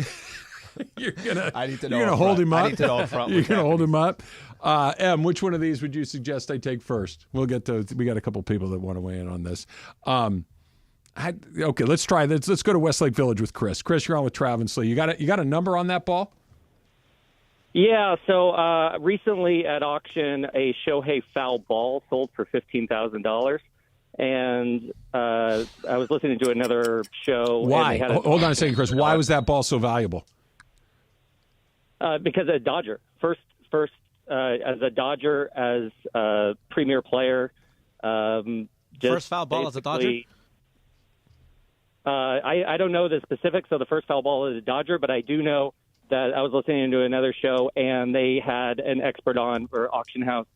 You're gonna. I need to know You're gonna up hold front. him up. I need to know up front You're what's gonna hold happening. him up. Em, which one of these would you suggest I take first? We'll get to. We got a couple people that want to weigh in on this. Okay, let's try this. Let's go to Westlake Village with Chris. Chris, you're on with Travis and Sliwa. You got a number on that ball? Yeah, so recently at auction, a Shohei foul ball sold for $15,000. And I was listening to another show. Why? And they had Hold on a second, Chris. Why was that ball so valuable? because a Dodger. First, as a Dodger, as a premier player, First foul ball as a Dodger? I don't know the specifics of the first foul ball as a Dodger, but I do know that I was listening to another show, and they had an expert on for Auction House,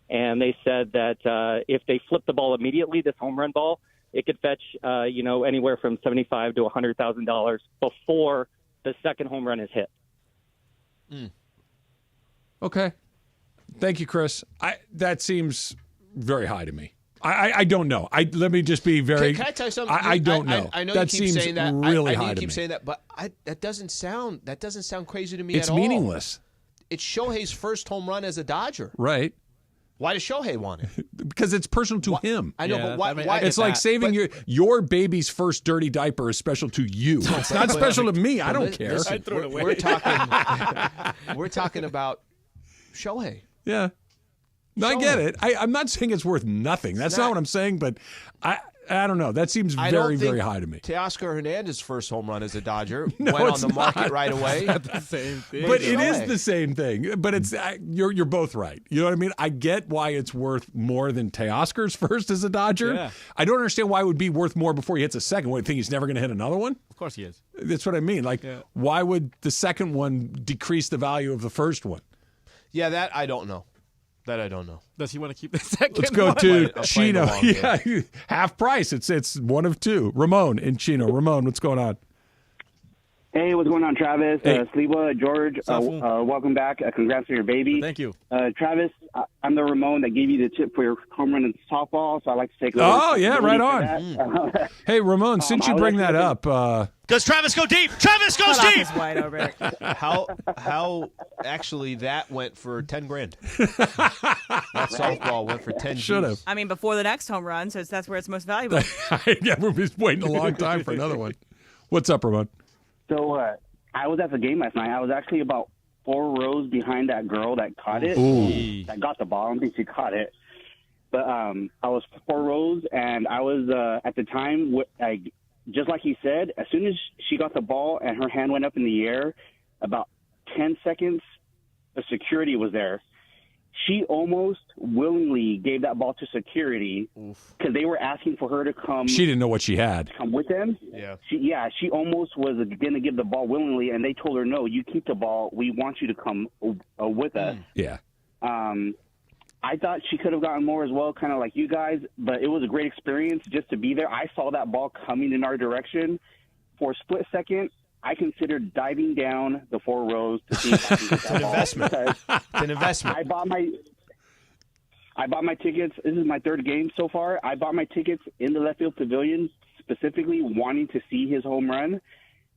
and they said that if they flip the ball immediately, this home run ball, it could fetch anywhere from $75,000 to $100,000 before the second home run is hit. Okay. Thank you, Chris. That seems very high to me. I don't know. Let me just be very. Can I tell you something? I don't know. I know that you keep seems saying that. really I know high you to keep me. saying that, but that doesn't sound crazy to me It's at all. meaningless. It's Shohei's first home run as a Dodger. Right. Why does Shohei want it? Because it's personal to him. I know, Yeah, but why? I mean, why I It's like saving your baby's first dirty diaper is special to you. It's not special to me. I don't care. Listen, I'd throw it away. We're talking about Shohei. Yeah. No, I get it. I'm not saying it's worth nothing. That's not what I'm saying, but I don't know. That seems very, very high to me. Teoscar Hernandez's first home run as a Dodger No, went on it's the market not. right away. The same thing. But it Shohei. is the same thing. But it's you're both right. You know what I mean? I get why it's worth more than Teoscar's first as a Dodger. Yeah. I don't understand why it would be worth more before he hits a second one. You think he's never going to hit another one? Of course he is. That's what I mean. Like, why would the second one decrease the value of the first one? Yeah, that I don't know. That I don't know. Does he want to keep the second Let's go one? to I'm playing the Chino. long Yeah, half price. It's one of two. Ramon in Chino. Ramon, what's going on? Hey, what's going on, Travis? Hey. Sliwa, George, welcome back. Congrats on your baby. Thank you. Travis, I'm the Ramon that gave you the tip for your home run in softball, so I'd like to take a little Oh, yeah, right on. that. Hey, Ramon, since you I was bring that actually up, Does Travis go deep? Travis goes Cut off deep. his wide over. How actually that went for $10,000. That softball went for 10. should have. I mean, before the next home run, so that's where it's most valuable. Yeah, we've been waiting a long time for another one. What's up, Ramon? So I was at the game last night. I was actually about 4 rows behind that girl that caught it. Ooh. That got the ball. I don't think she caught it. But I was 4 rows, and I was, at the time, just like he said, as soon as she got the ball and her hand went up in the air, about 10 seconds, the security was there. She almost willingly gave that ball to security because they were asking for her to come. She didn't know what she had. Come with them. Yeah. She almost was going to give the ball willingly, and they told her, no, you keep the ball. We want you to come with us. Yeah. I thought she could have gotten more as well, kind of like you guys, but it was a great experience just to be there. I saw that ball coming in our direction. For a split second, I considered diving down the 4 rows to see if I can get that ball. investment. Because It's an investment. I bought my tickets. This is my 3rd game so far. I bought my tickets in the left field pavilion, specifically wanting to see his home run,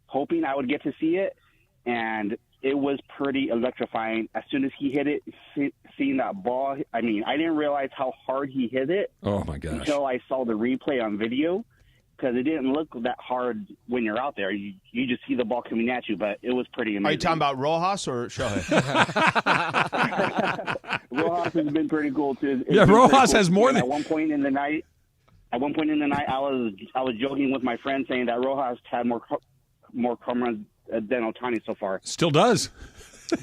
hoping I would get to see it, and it was pretty electrifying. As soon as he hit it, seeing that ball, I mean, I didn't realize how hard he hit it Oh, my gosh. until I saw the replay on video, because it didn't look that hard when you're out there. You just see the ball coming at you, but it was pretty amazing. Are you talking about Rojas or Shohei? Rojas has been pretty cool too. Yeah, Rojas has more And than- At one point in the night, I was joking with my friend saying that Rojas had more home runs than Ohtani so far. Still does.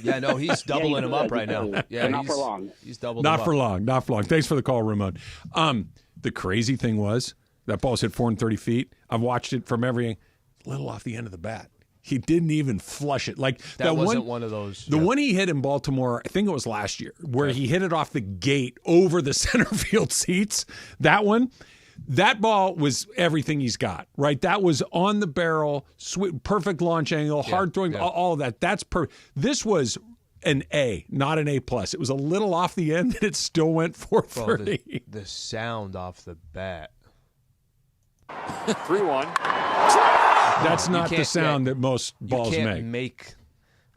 Yeah, no, he's doubling he him up does. right now. But Yeah, not for long. He's doubling Not him for up. long. Not for long. Thanks for the call, Ramon. The crazy thing was that ball's hit 430 feet. I've watched it from every little off the end of the bat. He didn't even flush it. Like That wasn't one of those. The one he hit in Baltimore, I think it was last year, where he hit it off the gate over the center field seats. That one, that ball was everything he's got, right? That was on the barrel, perfect launch angle, hard throwing, all of that. That's This was an A, not an A+. It was a little off the end, and it still went 430. The sound off the bat. 3-1. That's not the sound that most balls you can't make.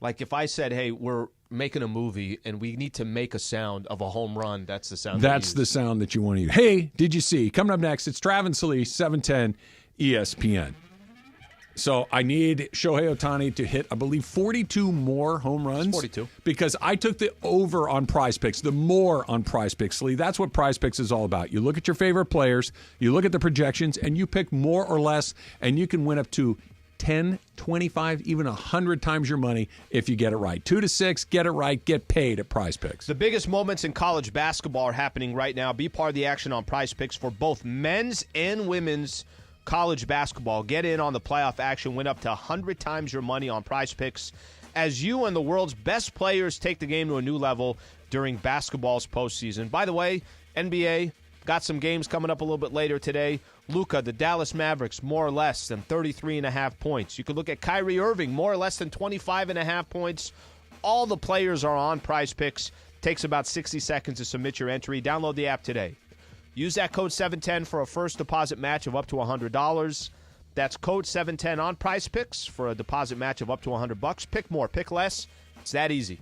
Like if I said, hey, we're making a movie and we need to make a sound of a home run, that's the sound. That's the sound that you want to use. Hey, did you see? Coming up next, it's Travis and Sliwa, 710 ESPN. So I need Shohei Ohtani to hit, I believe, 42 more home runs. 42. Because I took the over on Prize Picks, the more on Prize Picks. Lee, that's what Prize Picks is all about. You look at your favorite players, you look at the projections, and you pick more or less, and you can win up to 10, 25, even 100 times your money if you get it right. 2 to 6, get it right, get paid at Prize Picks. The biggest moments in college basketball are happening right now. Be part of the action on Prize Picks for both men's and women's college basketball. Get in on the playoff action. Win up to 100 times your money on Prize Picks as you and the world's best players take the game to a new level during basketball's postseason. By the way, NBA got some games coming up a little bit later today. Luka, the Dallas Mavericks, more or less than 33.5 points. You could look at Kyrie Irving, more or less than 25.5 points. All the players are on Prize Picks. Takes about 60 seconds to submit your entry. Download the app today. Use that code 710 for a first deposit match of up to $100. That's code 710 on Prize Picks for a deposit match of up to $100. Pick more, pick less. It's that easy.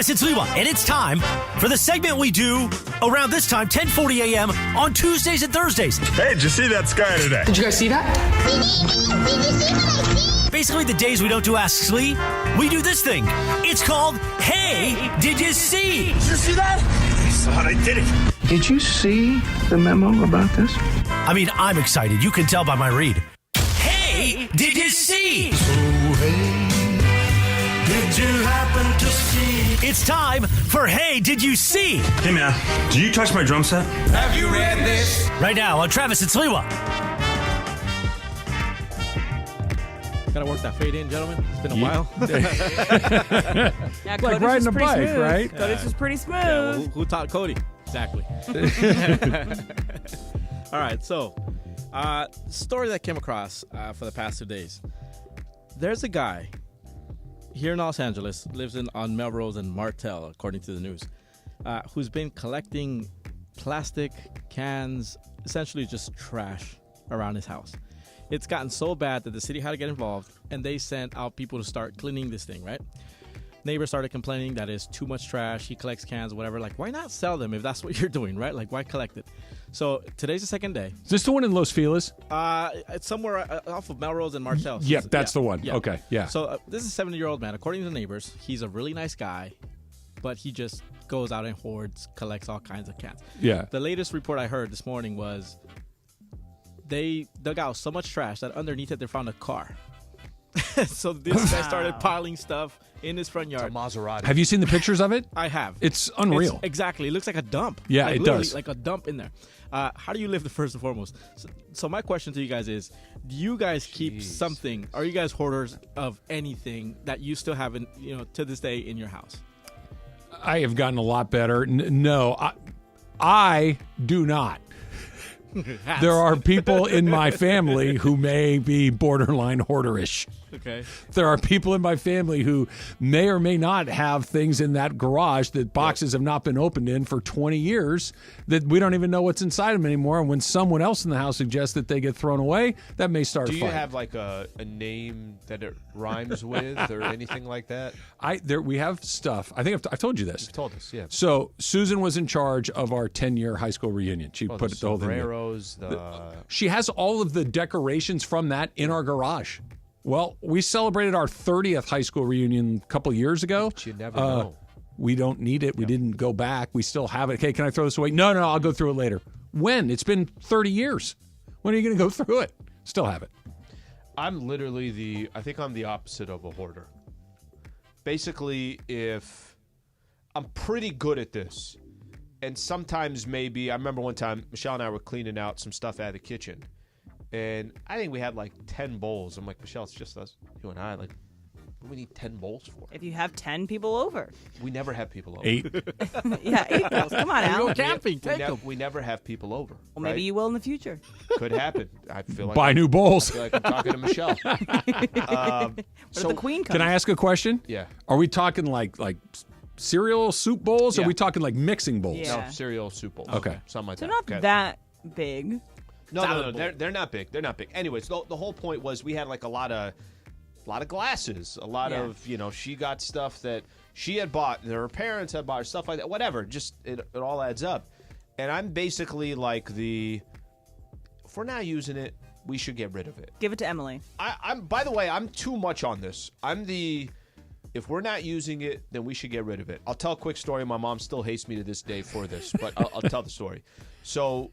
Travis and Sliwa, and it's time for the segment we do around this time, 10:40 a.m. on Tuesdays and Thursdays. Hey, did you see that sky today? Did you guys see that? Basically, the days we don't do Ask Slee, we do this thing. It's called Hey, Did You See? Did you see that? I saw it. I did it. Did you see the memo about this? I mean, I'm excited. You can tell by my read. Hey, did you see? So, hey, did you happen to see? It's time for Hey, Did You See? Hey, man, did you touch my drum set? Have you read this? Right now on Travis and Sliwa. Gotta work that fade in, gentlemen. It's been a while. Yeah, Like Cody's riding was a pretty bike, smooth. right? Cody's was pretty smooth. Yeah, well, who taught Cody? Exactly. All right, so story that came across for the past 2 days. There's a guy here in Los Angeles, lives on Melrose and Martel, according to the news, who's been collecting plastic cans, essentially just trash around his house. It's gotten so bad that the city had to get involved, and they sent out people to start cleaning this thing, right? Neighbors started complaining that it's too much trash. He collects cans, whatever. Like, why not sell them if that's what you're doing, right? Like, why collect it? So today's the second day. Is this the one in Los Feliz? It's somewhere off of Melrose and Martel. Yeah, that's the one. Yeah. Okay, yeah. So this is a 70-year-old man. According to the neighbors, he's a really nice guy, but he just goes out and hoards, collects all kinds of cans. Yeah. The latest report I heard this morning was they dug out so much trash that underneath it they found a car. So this guy started piling stuff in his front yard. It's a Maserati. Have you seen the pictures of it? I have. It's unreal. Exactly. It looks like a dump. Yeah, like, it literally does. Like a dump in there. How do you live, first and foremost? So my question to you guys is, do you guys keep something? Are you guys hoarders of anything that you still have, to this day in your house? I have gotten a lot better. No, I do not. There are people in my family who may be borderline hoarderish. Okay. There are people in my family who may or may not have things in that garage that boxes have not been opened in for 20 years that we don't even know what's inside them anymore. And when someone else in the house suggests that they get thrown away, that may start a fight. Do you have like a name that it rhymes with or anything like that? We have stuff. I think I've told you this. You've told us, yeah. So Susan was in charge of our 10-year high school reunion. She put the whole thing together. She has all of the decorations from that in our garage. Well, we celebrated our 30th high school reunion a couple years ago. But you never know. We don't need it. We didn't go back. We still have it. Okay, can I throw this away? No, I'll go through it later. When? It's been 30 years. When are you going to go through it? Still have it. I'm literally I think I'm the opposite of a hoarder. Basically, if I'm pretty good at this, and sometimes maybe, I remember one time Michelle and I were cleaning out some stuff out of the kitchen. And I think we had like 10 bowls. I'm like, Michelle, it's just us, you and I. Like, what do we need 10 bowls for? If you have 10 people over. We never have people over. 8. Yeah, 8 bowls. Come on, Al. Go camping. Take them. We never have people over. Well, maybe you will in the future. Could happen. I feel like Buy new bowls. I feel like I'm talking to Michelle. So the queen comes. Can I ask a question? Yeah. Are we talking like cereal soup bowls? Or are we talking like mixing bowls? Yeah. No, cereal soup bowls. Okay. Something like So that. not Okay. that big. No. They're not big. They're not big. Anyways, the whole point was we had like a lot of glasses, a lot of she got stuff that she had bought, and her parents had bought, stuff like that. Whatever, just it all adds up. And I'm basically like if we're not using it, we should get rid of it. Give it to Emily. I'm by the way, I'm too much on this. If we're not using it, then we should get rid of it. I'll tell a quick story. My mom still hates me to this day for this, but I'll tell the story. So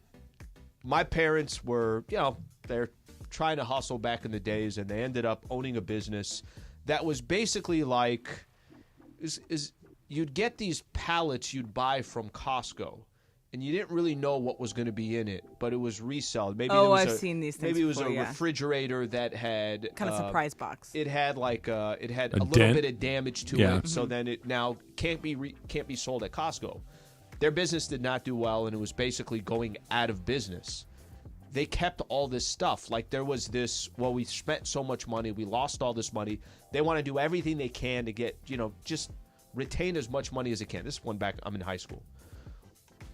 my parents were, they're trying to hustle back in the days, and they ended up owning a business that was basically like, you'd get these pallets you'd buy from Costco, and you didn't really know what was going to be in it, but it was reselled. Maybe I've seen these things. Maybe it was before, a refrigerator that had kind of surprise box. It had like a little dent? bit of damage to it, so then it now can't be sold at Costco. Their business did not do well, and it was basically going out of business. They kept all this stuff. Like there was this, we spent so much money, we lost all this money. They want to do everything they can to get, just retain as much money as they can. This is one back, I'm in high school.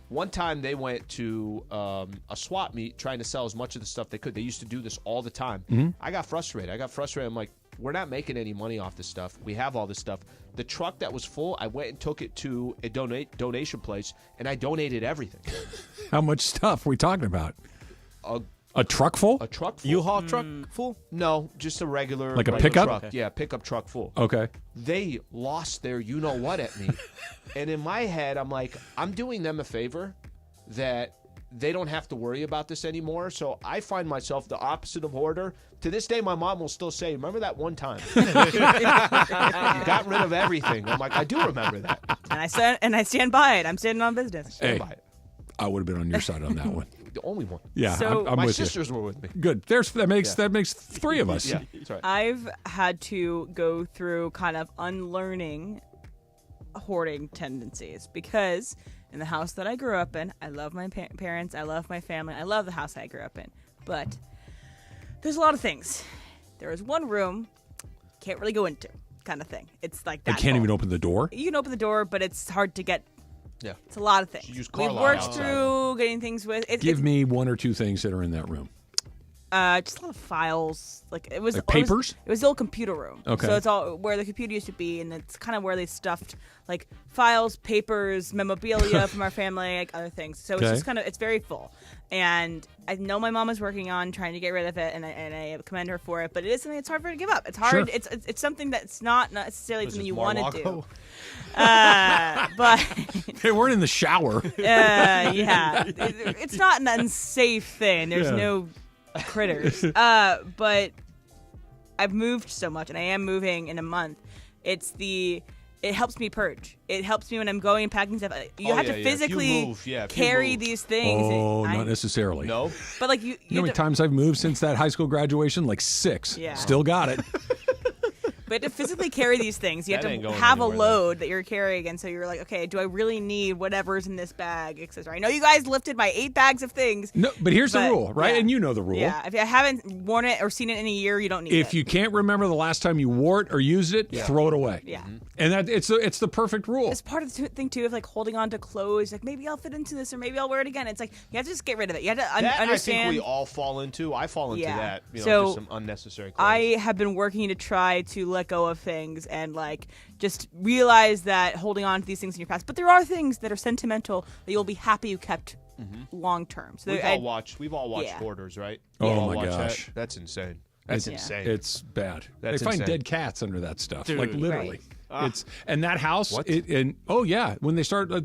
One time they went to a swap meet trying to sell as much of the stuff they could. They used to do this all the time. I got frustrated. I'm like, we're not making any money off this stuff. We have all this stuff. The truck that was full, I went and took it to a donation place, and I donated everything. How much stuff are we talking about? A truck full? A truck full. U-Haul truck full? No, just a regular Like a regular pickup? truck. Okay. Yeah, pickup truck full. Okay. They lost their you-know-what at me. And in my head, I'm like, I'm doing them a favor that they don't have to worry about this anymore. So I find myself the opposite of hoarder. To this day, my mom will still say, remember that one time? You got rid of everything. I'm like, I do remember that. And I stand by it. I'm standing on business. Stand by it. I would have been on your side on that one. The only one. Yeah, So- I'm My with you. sisters were with me. Good. That makes three of us. Yeah, that's right. I've had to go through kind of unlearning hoarding tendencies because in the house that I grew up in, I love my parents, I love my family, I love the house I grew up in. But there's a lot of things. There is one room can't really go into kind of thing. It's like that. I can't full. even open the door. You can open the door, but it's hard to get. Yeah. It's a lot of things. You use We've Carlisle worked outside. through getting things with. Give me one or two things that are in that room. Just a lot of files. Like it was Like papers? It was the old computer room. Okay. So it's all where the computer used to be, and it's kind of where they stuffed like files, papers, memorabilia from our family, like other things. So it's Okay. just kind of it's very full. And I know my mom is working on trying to get rid of it, and I commend her for it. But it is something it's hard for her to give up. It's hard. Sure. It's something that's not necessarily Was something this you want to do. Mar-a-Lago? But They weren't in the shower. yeah, it's not an unsafe thing. There's Yeah. no critters. But I've moved so much, and I am moving in a month. It helps me purge. It helps me when I'm going and packing stuff. You have to If you physically move, if you carry move. these things. Oh, I- not necessarily. No? But like you You know how many times I've moved since that high school graduation? Like 6. Yeah. Still got it. But to physically carry these things, you That have ain't to going have a anywhere, load that you're carrying, and so you're like, okay, do I really need whatever's in this bag, etc. I know you guys lifted my 8 bags of things. No, but here's the But, rule, right? yeah. And you know the rule. Yeah, if I haven't worn it or seen it in a year, you don't need it. If you can't remember the last time you wore it or used it, throw it away. Yeah. And that it's the perfect rule. It's part of the thing too of like holding on to clothes. Like maybe I'll fit into this, or maybe I'll wear it again. It's like you have to just get rid of it. You have to That understand. I think we all fall into. I fall into Yeah. that. You know, So, just some unnecessary clothes. I have been working to try to let go of things and like just realize that holding on to these things in your past. But there are things that are sentimental that you'll be happy you kept long term. So We've all watched Yeah. Hoarders, right? Oh, We've all my watched gosh. That? That's insane. That's insane. It's bad. That's they find insane. dead cats under that stuff, Dude. like literally. Right. It's and that house. What? Oh yeah, when they start. Yeah,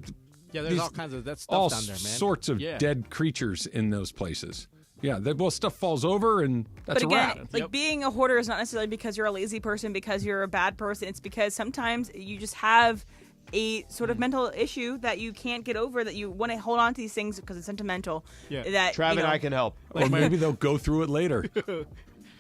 there's these- all kinds of that all stuff down there, man. sorts of Yeah. dead creatures in those places. Yeah, stuff falls over and that's But a again, wrap. like being a hoarder is not necessarily because you're a lazy person, because you're a bad person. It's because sometimes you just have a sort of mental issue that you can't get over, that you want to hold on to these things because it's sentimental. Yeah. That Trav you know, and I can help. Or maybe they'll go through it later.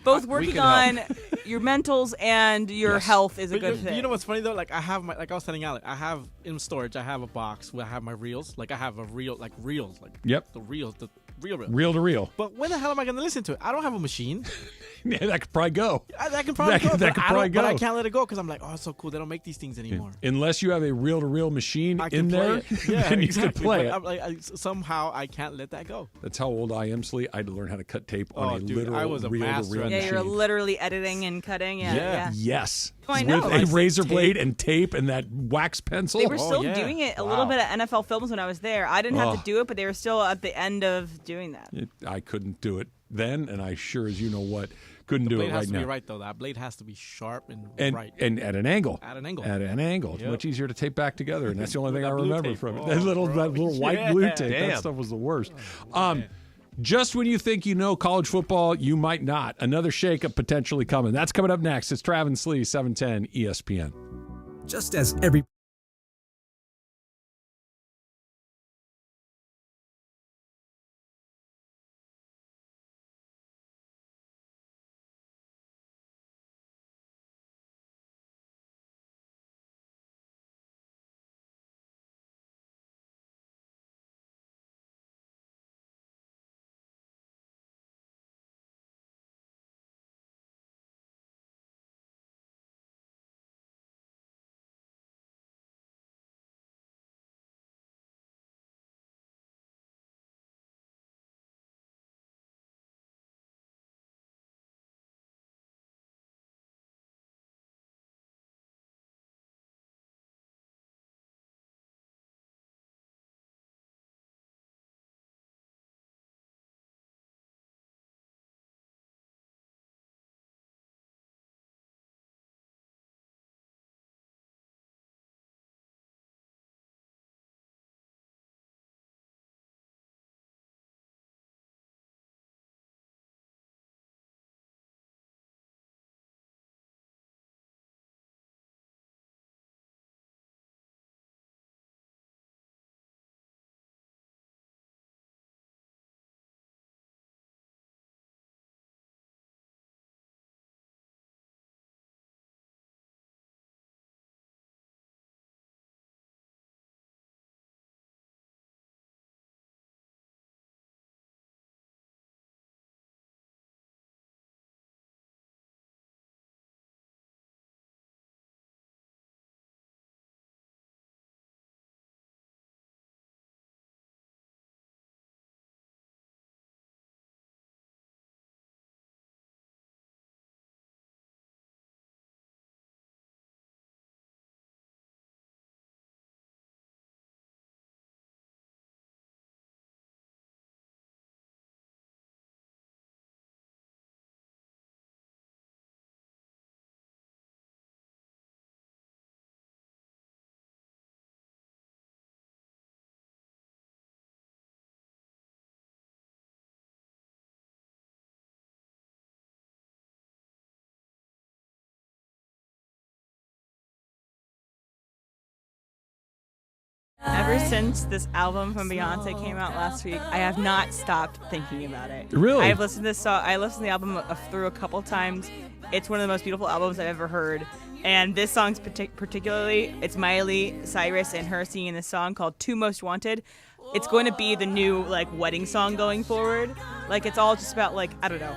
both working can on help. your mentals and your Yes. health is a But good you, thing. you know what's funny though? Like I have my, like I was telling Alec, I have in storage, I have a box where I have my reels. Like I have a reel, like reels, like Yep. the reels, the real. Reel to reel. But when the hell am I going to listen to it? I don't have a machine. Yeah, that could probably go. I can probably That go, could- that but could I probably don't- But I go. can't let it go because I'm like, oh, it's so cool. They don't make these things anymore. Unless you have a reel to reel machine I in can play there, it. Yeah, then you exactly. can play But it. I'm like, somehow I can't let that go. That's how old I am, Slee. I had to learn how to cut tape on Oh, a dude, literal I was a reel master to reel at yeah, that. you're machine. literally editing and cutting. Yeah. Yes. Oh, I With know. a Like razor tape. blade and tape and that wax pencil. They were still yeah. doing it a little bit at NFL Films when I was there. I didn't have to do it, but they were still at the end of doing that. I couldn't do it then, and I sure as you know what couldn't do Blade it has right to now. be right though. That blade has to be sharp and, And right. and at an angle. At an angle. At an angle. It's Yep. much easier to tape back together, and that's the only thing I That blue remember tape. from it. Oh, That little white Yeah. blue tape. That Damn. stuff was the worst. Just when you think you know college football, you might not. Another shakeup potentially coming. That's coming up next. It's Travis and Sliwa, 710 ESPN. Just as every Ever since this album from Beyonce came out last week, I have not stopped thinking about it. Really? I've listened to this song. I listened to the album through a couple times. It's one of the most beautiful albums I've ever heard. And this song's particularly, it's Miley Cyrus and her singing this song called Two Most Wanted. It's going to be the new wedding song going forward. It's all just about I don't know.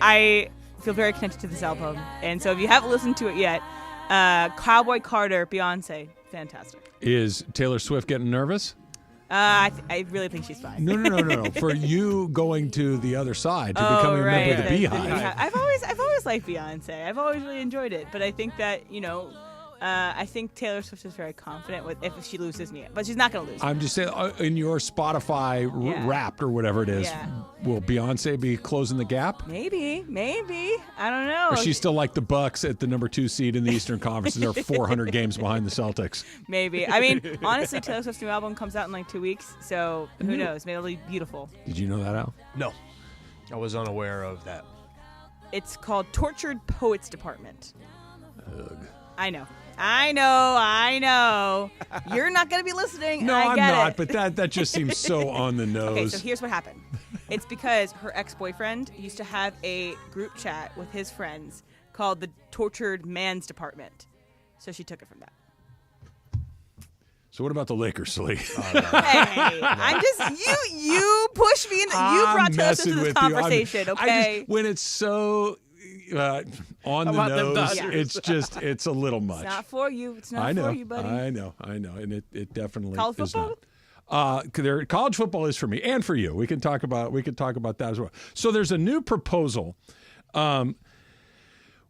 I feel very connected to this album. And so if you haven't listened to it yet, Cowboy Carter, Beyonce, fantastic. Is Taylor Swift getting nervous? I really think she's fine. No. For you going to the other side to becoming a member of the Beehive. I've always liked Beyonce. I've always really enjoyed it. But I think that I think Taylor Swift is very confident with if she loses Nia, but she's not going to lose. I'm just saying, in your Spotify Wrapped or whatever it is, will Beyonce be closing the gap? Maybe. I don't know. Or she's still like the Bucks at the number 2 seed in the Eastern Conference, and they're 400 games behind the Celtics. Maybe. I mean, honestly, Taylor Swift's new album comes out in 2 weeks, so who knows? Maybe it'll be beautiful. Did you know that, Al? No, I was unaware of that. It's called Tortured Poets Department. Ugh. I know. You're not going to be listening. No, I'm not. But that just seems so on the nose. Okay, so here's what happened. It's because her ex-boyfriend used to have a group chat with his friends called the Tortured Man's Department. So she took it from that. So what about the Lakers, Slee? Hey, I'm just you pushed me into you brought us into this conversation. Okay, when it's so on the nose, it's a little much. It's not for you. It's not for you, buddy. I know, and it definitely college is football. Not. College football is for me and for you. We could talk about that as well. So there's a new proposal.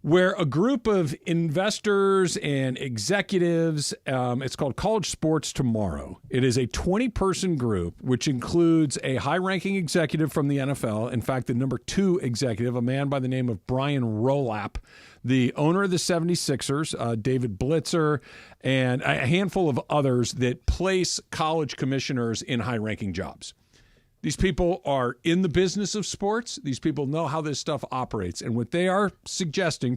Where a group of investors and executives, it's called College Sports Tomorrow. It is a 20-person group, which includes a high-ranking executive from the NFL. In fact, the number 2 executive, a man by the name of Brian Rolap, the owner of the 76ers, David Blitzer, and a handful of others that place college commissioners in high-ranking jobs. These people are in the business of sports. These people know how this stuff operates. And what they are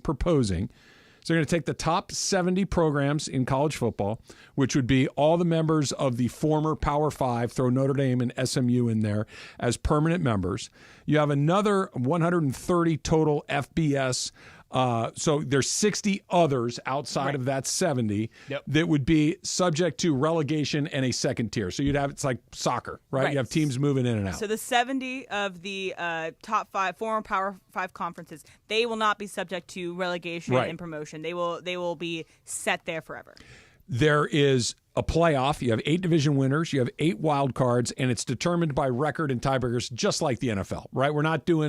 proposing, is they're going to take the top 70 programs in college football, which would be all the members of the former Power 5, throw Notre Dame and SMU in there as permanent members. You have another 130 total FBS. So there's 60 others outside of that 70 that would be subject to relegation and a second tier. So it's like soccer, right? You have teams moving in and out. So the 70 of the top 5 former Power 5 conferences, they will not be subject to relegation and promotion. They will be set there forever. There is a playoff. You have 8 division winners. You have 8 wild cards, and it's determined by record and tiebreakers, just like the NFL, right?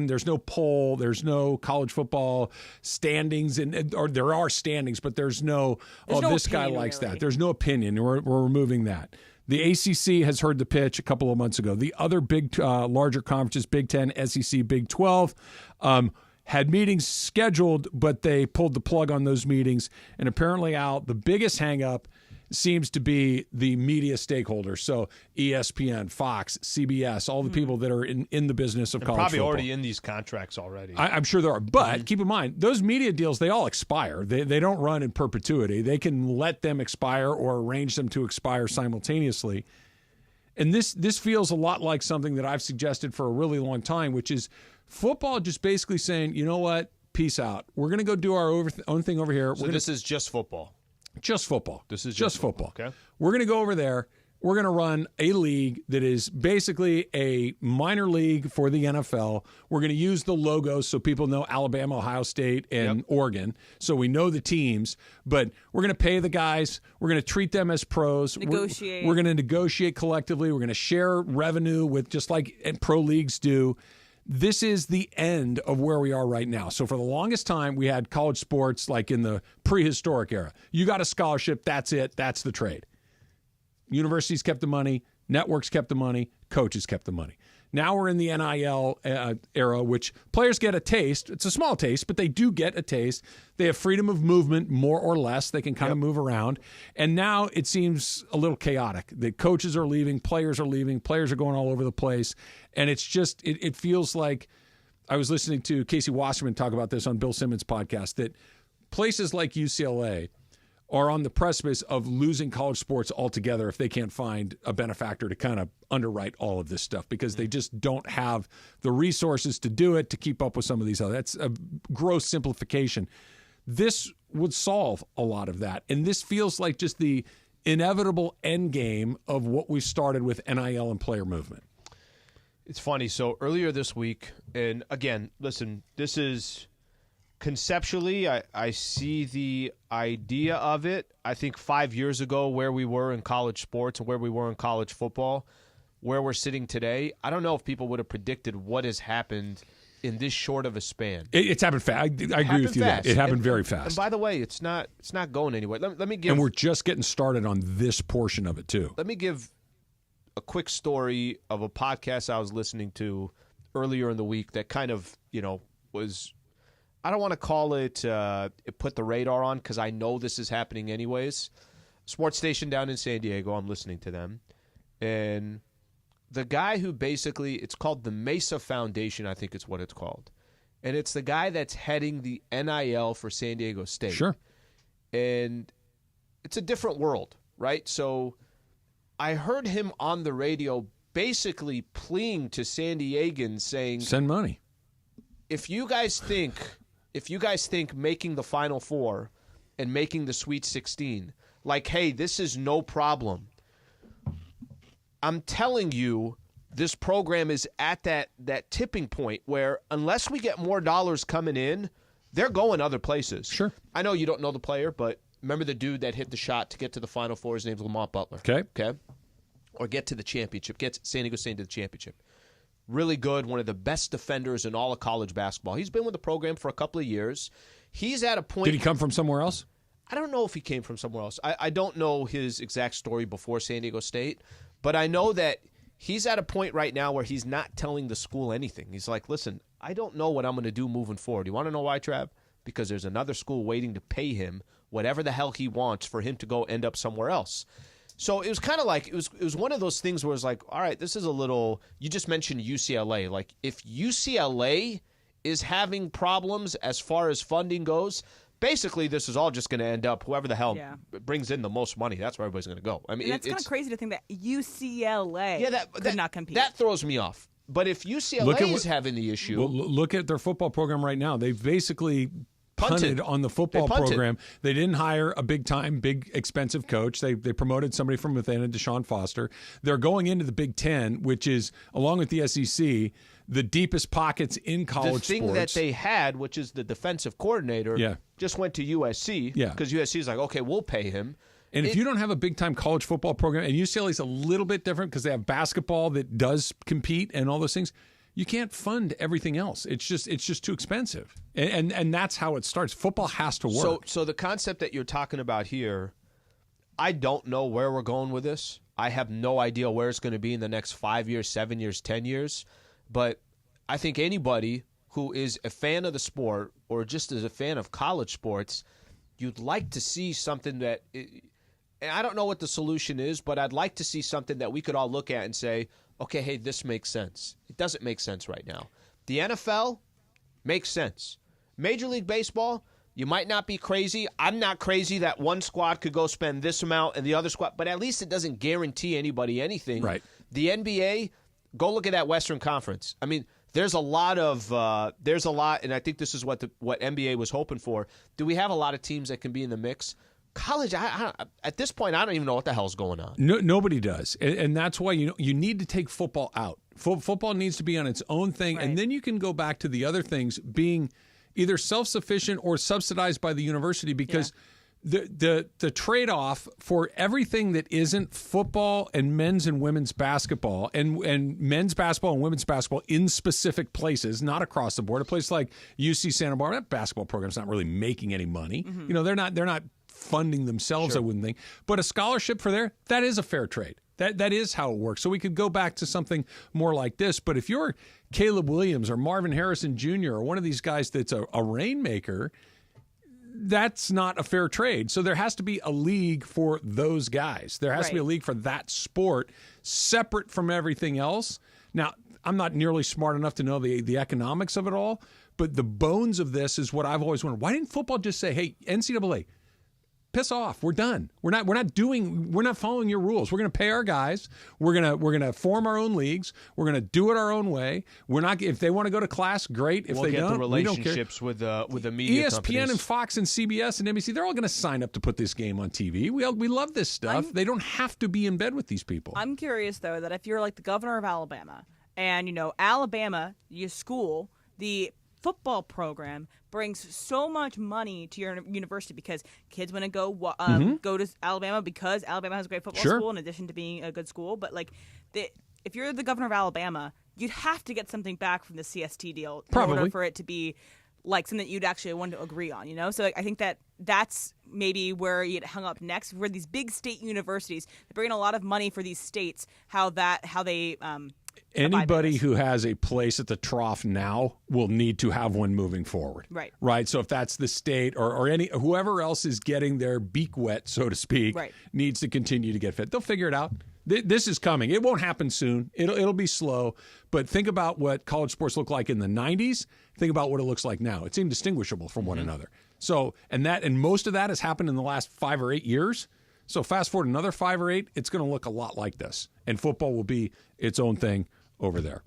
There's no poll. There's no college football standings, or there are standings, but there's no this guy likes that. There's no opinion. We're removing that. The ACC has heard the pitch a couple of months ago. The other big, larger conferences, Big 10, SEC, Big 12, had meetings scheduled, but they pulled the plug on those meetings. And apparently, the biggest hang-up seems to be the media stakeholders. So ESPN, Fox, CBS, all the people that are in the business of college probably football. Already in these contracts already. I'm sure there are. But keep in mind, those media deals, they all expire. They don't run in perpetuity. They can let them expire or arrange them to expire simultaneously. And this feels a lot like something that I've suggested for a really long time, which is football just basically saying, you know what, peace out. We're going to go do our own thing over here. So this is just football. Just football. This is just football. Okay. We're going to go over there. We're going to run a league that is basically a minor league for the NFL. We're going to use the logos so people know Alabama, Ohio State, and Oregon, so we know the teams. But we're going to pay the guys. We're going to treat them as pros. Negotiate. We're going to negotiate collectively. We're going to share revenue with just like pro leagues do. This is the end of where we are right now. So for the longest time, we had college sports like in the prehistoric era. You got a scholarship, that's it, that's the trade. Universities kept the money, networks kept the money, coaches kept the money. Now we're in the NIL era, which players get a taste. It's a small taste, but they do get a taste. They have freedom of movement, more or less. They can kind of move around. And now it seems a little chaotic. The coaches are leaving, players are going all over the place. And it's just, it feels like, I was listening to Casey Wasserman talk about this on Bill Simmons' podcast, that places like UCLA are on the precipice of losing college sports altogether if they can't find a benefactor to kind of underwrite all of this stuff, because they just don't have the resources to do it, to keep up with some of these other. That's a gross simplification. This would solve a lot of that. And this feels like just the inevitable end game of what we started with NIL and player movement. It's funny. So earlier this week, and again, listen, this is conceptually, I see the idea of it. I think 5 years ago, where we were in college sports and where we were in college football, where we're sitting today, I don't know if people would have predicted what has happened in this short of a span. It's happened fast. I agree with you that it happened very fast. And by the way, it's not going anywhere. Let me give. And we're just getting started on this portion of it too. Let me give a quick story of a podcast I was listening to earlier in the week that kind of, was, I don't want to call it, it put the radar on, because I know this is happening anyways. Sports station down in San Diego, I'm listening to them. And the guy who basically, it's called the Mesa Foundation, I think it's what it's called. And it's the guy that's heading the NIL for San Diego State. Sure. And it's a different world, right? So I heard him on the radio basically pleading to San Diegans saying, send money. If you guys think making the Final Four and making the Sweet 16, like, hey, this is no problem, I'm telling you, this program is at that tipping point where unless we get more dollars coming in, they're going other places. Sure. I know you don't know the player, but remember the dude that hit the shot to get to the Final Four? His name's Lamont Butler. Okay. Or get to the championship. Get San Diego State to the championship. Really good, one of the best defenders in all of college basketball. He's been with the program for a couple of years. He's at a point. Did he come from somewhere else? I don't know if he came from somewhere else. I don't know his exact story before San Diego State, but I know that he's at a point right now where he's not telling the school anything. He's like, listen, I don't know what I'm going to do moving forward. You want to know why, Trav? Because there's another school waiting to pay him whatever the hell he wants for him to go end up somewhere else. So it was kind of like, it was one of those things where it's like, all right, this is a little, you just mentioned UCLA. Like, if UCLA is having problems as far as funding goes, basically this is all just going to end up, whoever the hell brings in the most money, that's where everybody's going to go. I mean, and that's kind of crazy to think that UCLA could not compete. That throws me off. But if UCLA is having the issue. Well, look at their football program right now. They've basically punted on the football program. They didn't hire a big expensive coach. They promoted somebody from within, Deshaun Foster. They're going into the Big Ten, which is, along with the SEC, the deepest pockets in college sports. The thing that they had, which is the defensive coordinator, just went to USC. Because USC is like, okay, we'll pay him. And if you don't have a big-time college football program, and UCLA's a little bit different because they have basketball that does compete and all those things, you can't fund everything else. It's just too expensive. And that's how it starts. Football has to work. So the concept that you're talking about here, I don't know where we're going with this. I have no idea where it's going to be in the next 5 years, 7 years, 10 years. But I think anybody who is a fan of the sport or just is a fan of college sports, you'd like to see something that and I don't know what the solution is, but I'd like to see something that we could all look at and say, okay, hey, this makes sense. It doesn't make sense right now. The NFL makes sense. Major League Baseball, you might not be crazy. I'm not crazy that one squad could go spend this amount and the other squad, but at least it doesn't guarantee anybody anything. Right. The NBA, go look at that Western Conference. I mean, there's a lot, and I think this is what NBA was hoping for. Do we have a lot of teams that can be in the mix? College, at this point, I don't even know what the hell's going on. No, nobody does, and that's why you need to take football out. Football needs to be on its own thing, and then you can go back to the other things being either self-sufficient or subsidized by the university, because the trade-off for everything that isn't football and men's and women's basketball and men's basketball and women's basketball in specific places, not across the board. A place like UC Santa Barbara, that basketball program's not really making any money. Mm-hmm. You know, they're not funding themselves, I wouldn't think. But a scholarship for there, that is a fair trade. That is how it works. So we could go back to something more like this. But if you're Caleb Williams or Marvin Harrison Jr. or one of these guys that's a rainmaker, that's not a fair trade. So there has to be a league for those guys. There has to be a league for that sport separate from everything else. Now, I'm not nearly smart enough to know the economics of it all, but the bones of this is what I've always wondered. Why didn't football just say, hey, NCAA, piss off. We're done. We're not following your rules. We're going to pay our guys. We're going to form our own leagues. We're going to do it our own way. We're not, if they want to go to class, great. If we'll they get don't, the relationships with the media ESPN companies. and Fox and CBS and NBC, they're all going to sign up to put this game on TV. We love this stuff. They don't have to be in bed with these people. I'm curious, though, that if you're like the governor of Alabama and, Alabama, your school, the football program brings so much money to your university because kids want to go to Alabama because Alabama has a great football school in addition to being a good school. But if you're the governor of Alabama, you'd have to get something back from the CST deal in order for it to be like something that you'd actually want to agree on. So I think that's maybe where you get hung up next. Where these big state universities, they bring in a lot of money for these states. How they anybody who has a place at the trough now will need to have one moving forward. Right. So if that's the state or whoever else is getting their beak wet, so to speak, needs to continue to get fit. They'll figure it out. This is coming. It won't happen soon. It'll be slow. But think about what college sports looked like in the 90s. Think about what it looks like now. It's indistinguishable from one another. So and most of that has happened in the last 5 or 8 years. So fast forward another 5 or 8, it's going to look a lot like this, and football will be its own thing over there.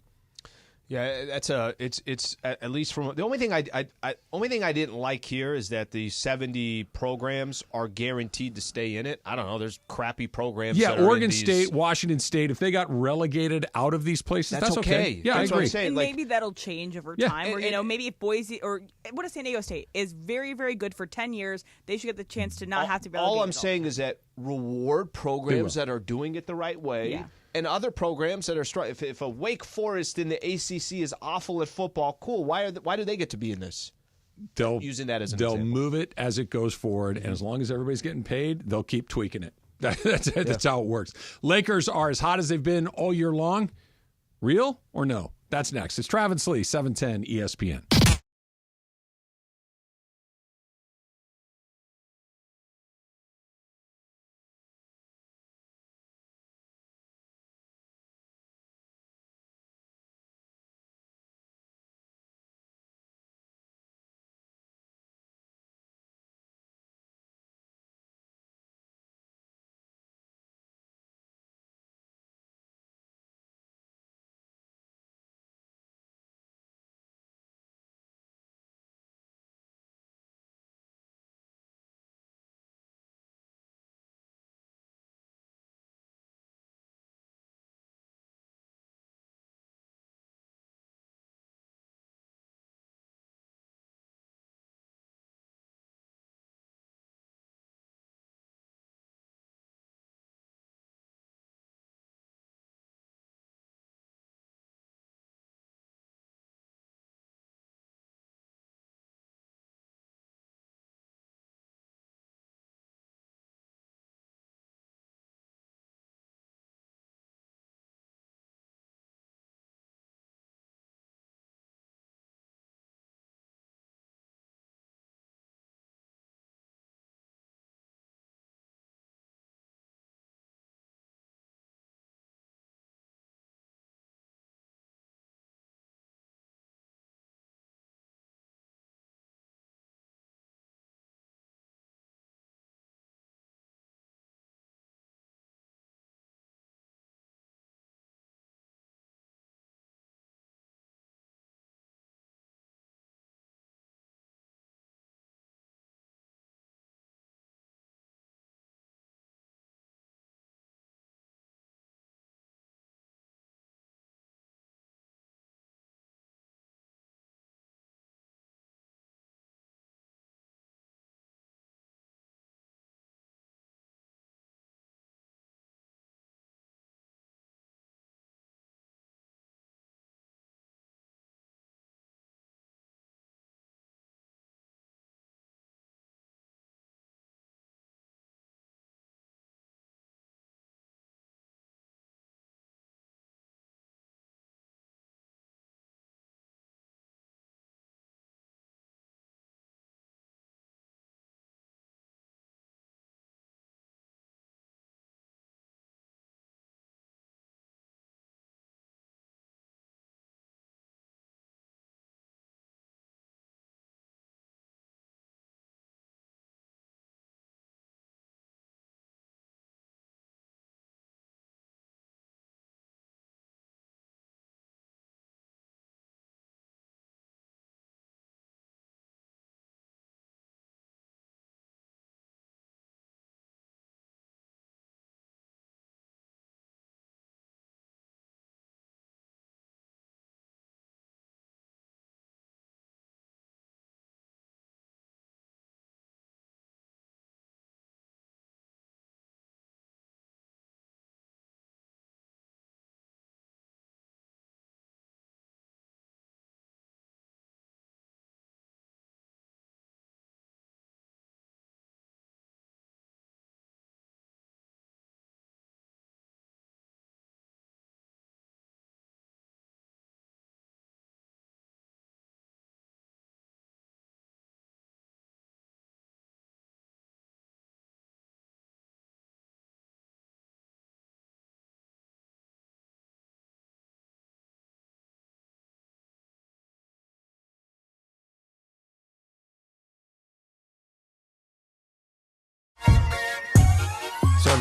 Yeah, it's at least from the only thing I didn't like here is that the 70 programs are guaranteed to stay in it. I don't know. There's crappy programs. Yeah, that are Oregon in State, Washington State. If they got relegated out of these places, that's okay. Yeah, that's I agree. What I'm saying. And maybe that'll change over time. Or maybe if Boise or what if San Diego State is very, very good for 10 years, they should get the chance to not have to be relegated. All I'm saying is that reward programs that are doing it the right way. Yeah. And other programs that are if a Wake Forest in the ACC is awful at football, cool. Why do they get to be in this? Using that as an example. Move it as it goes forward, and as long as everybody's getting paid, they'll keep tweaking it. That's how it works. Lakers are as hot as they've been all year long. Real or no? That's next. It's Travis and Sliwa, 710 ESPN.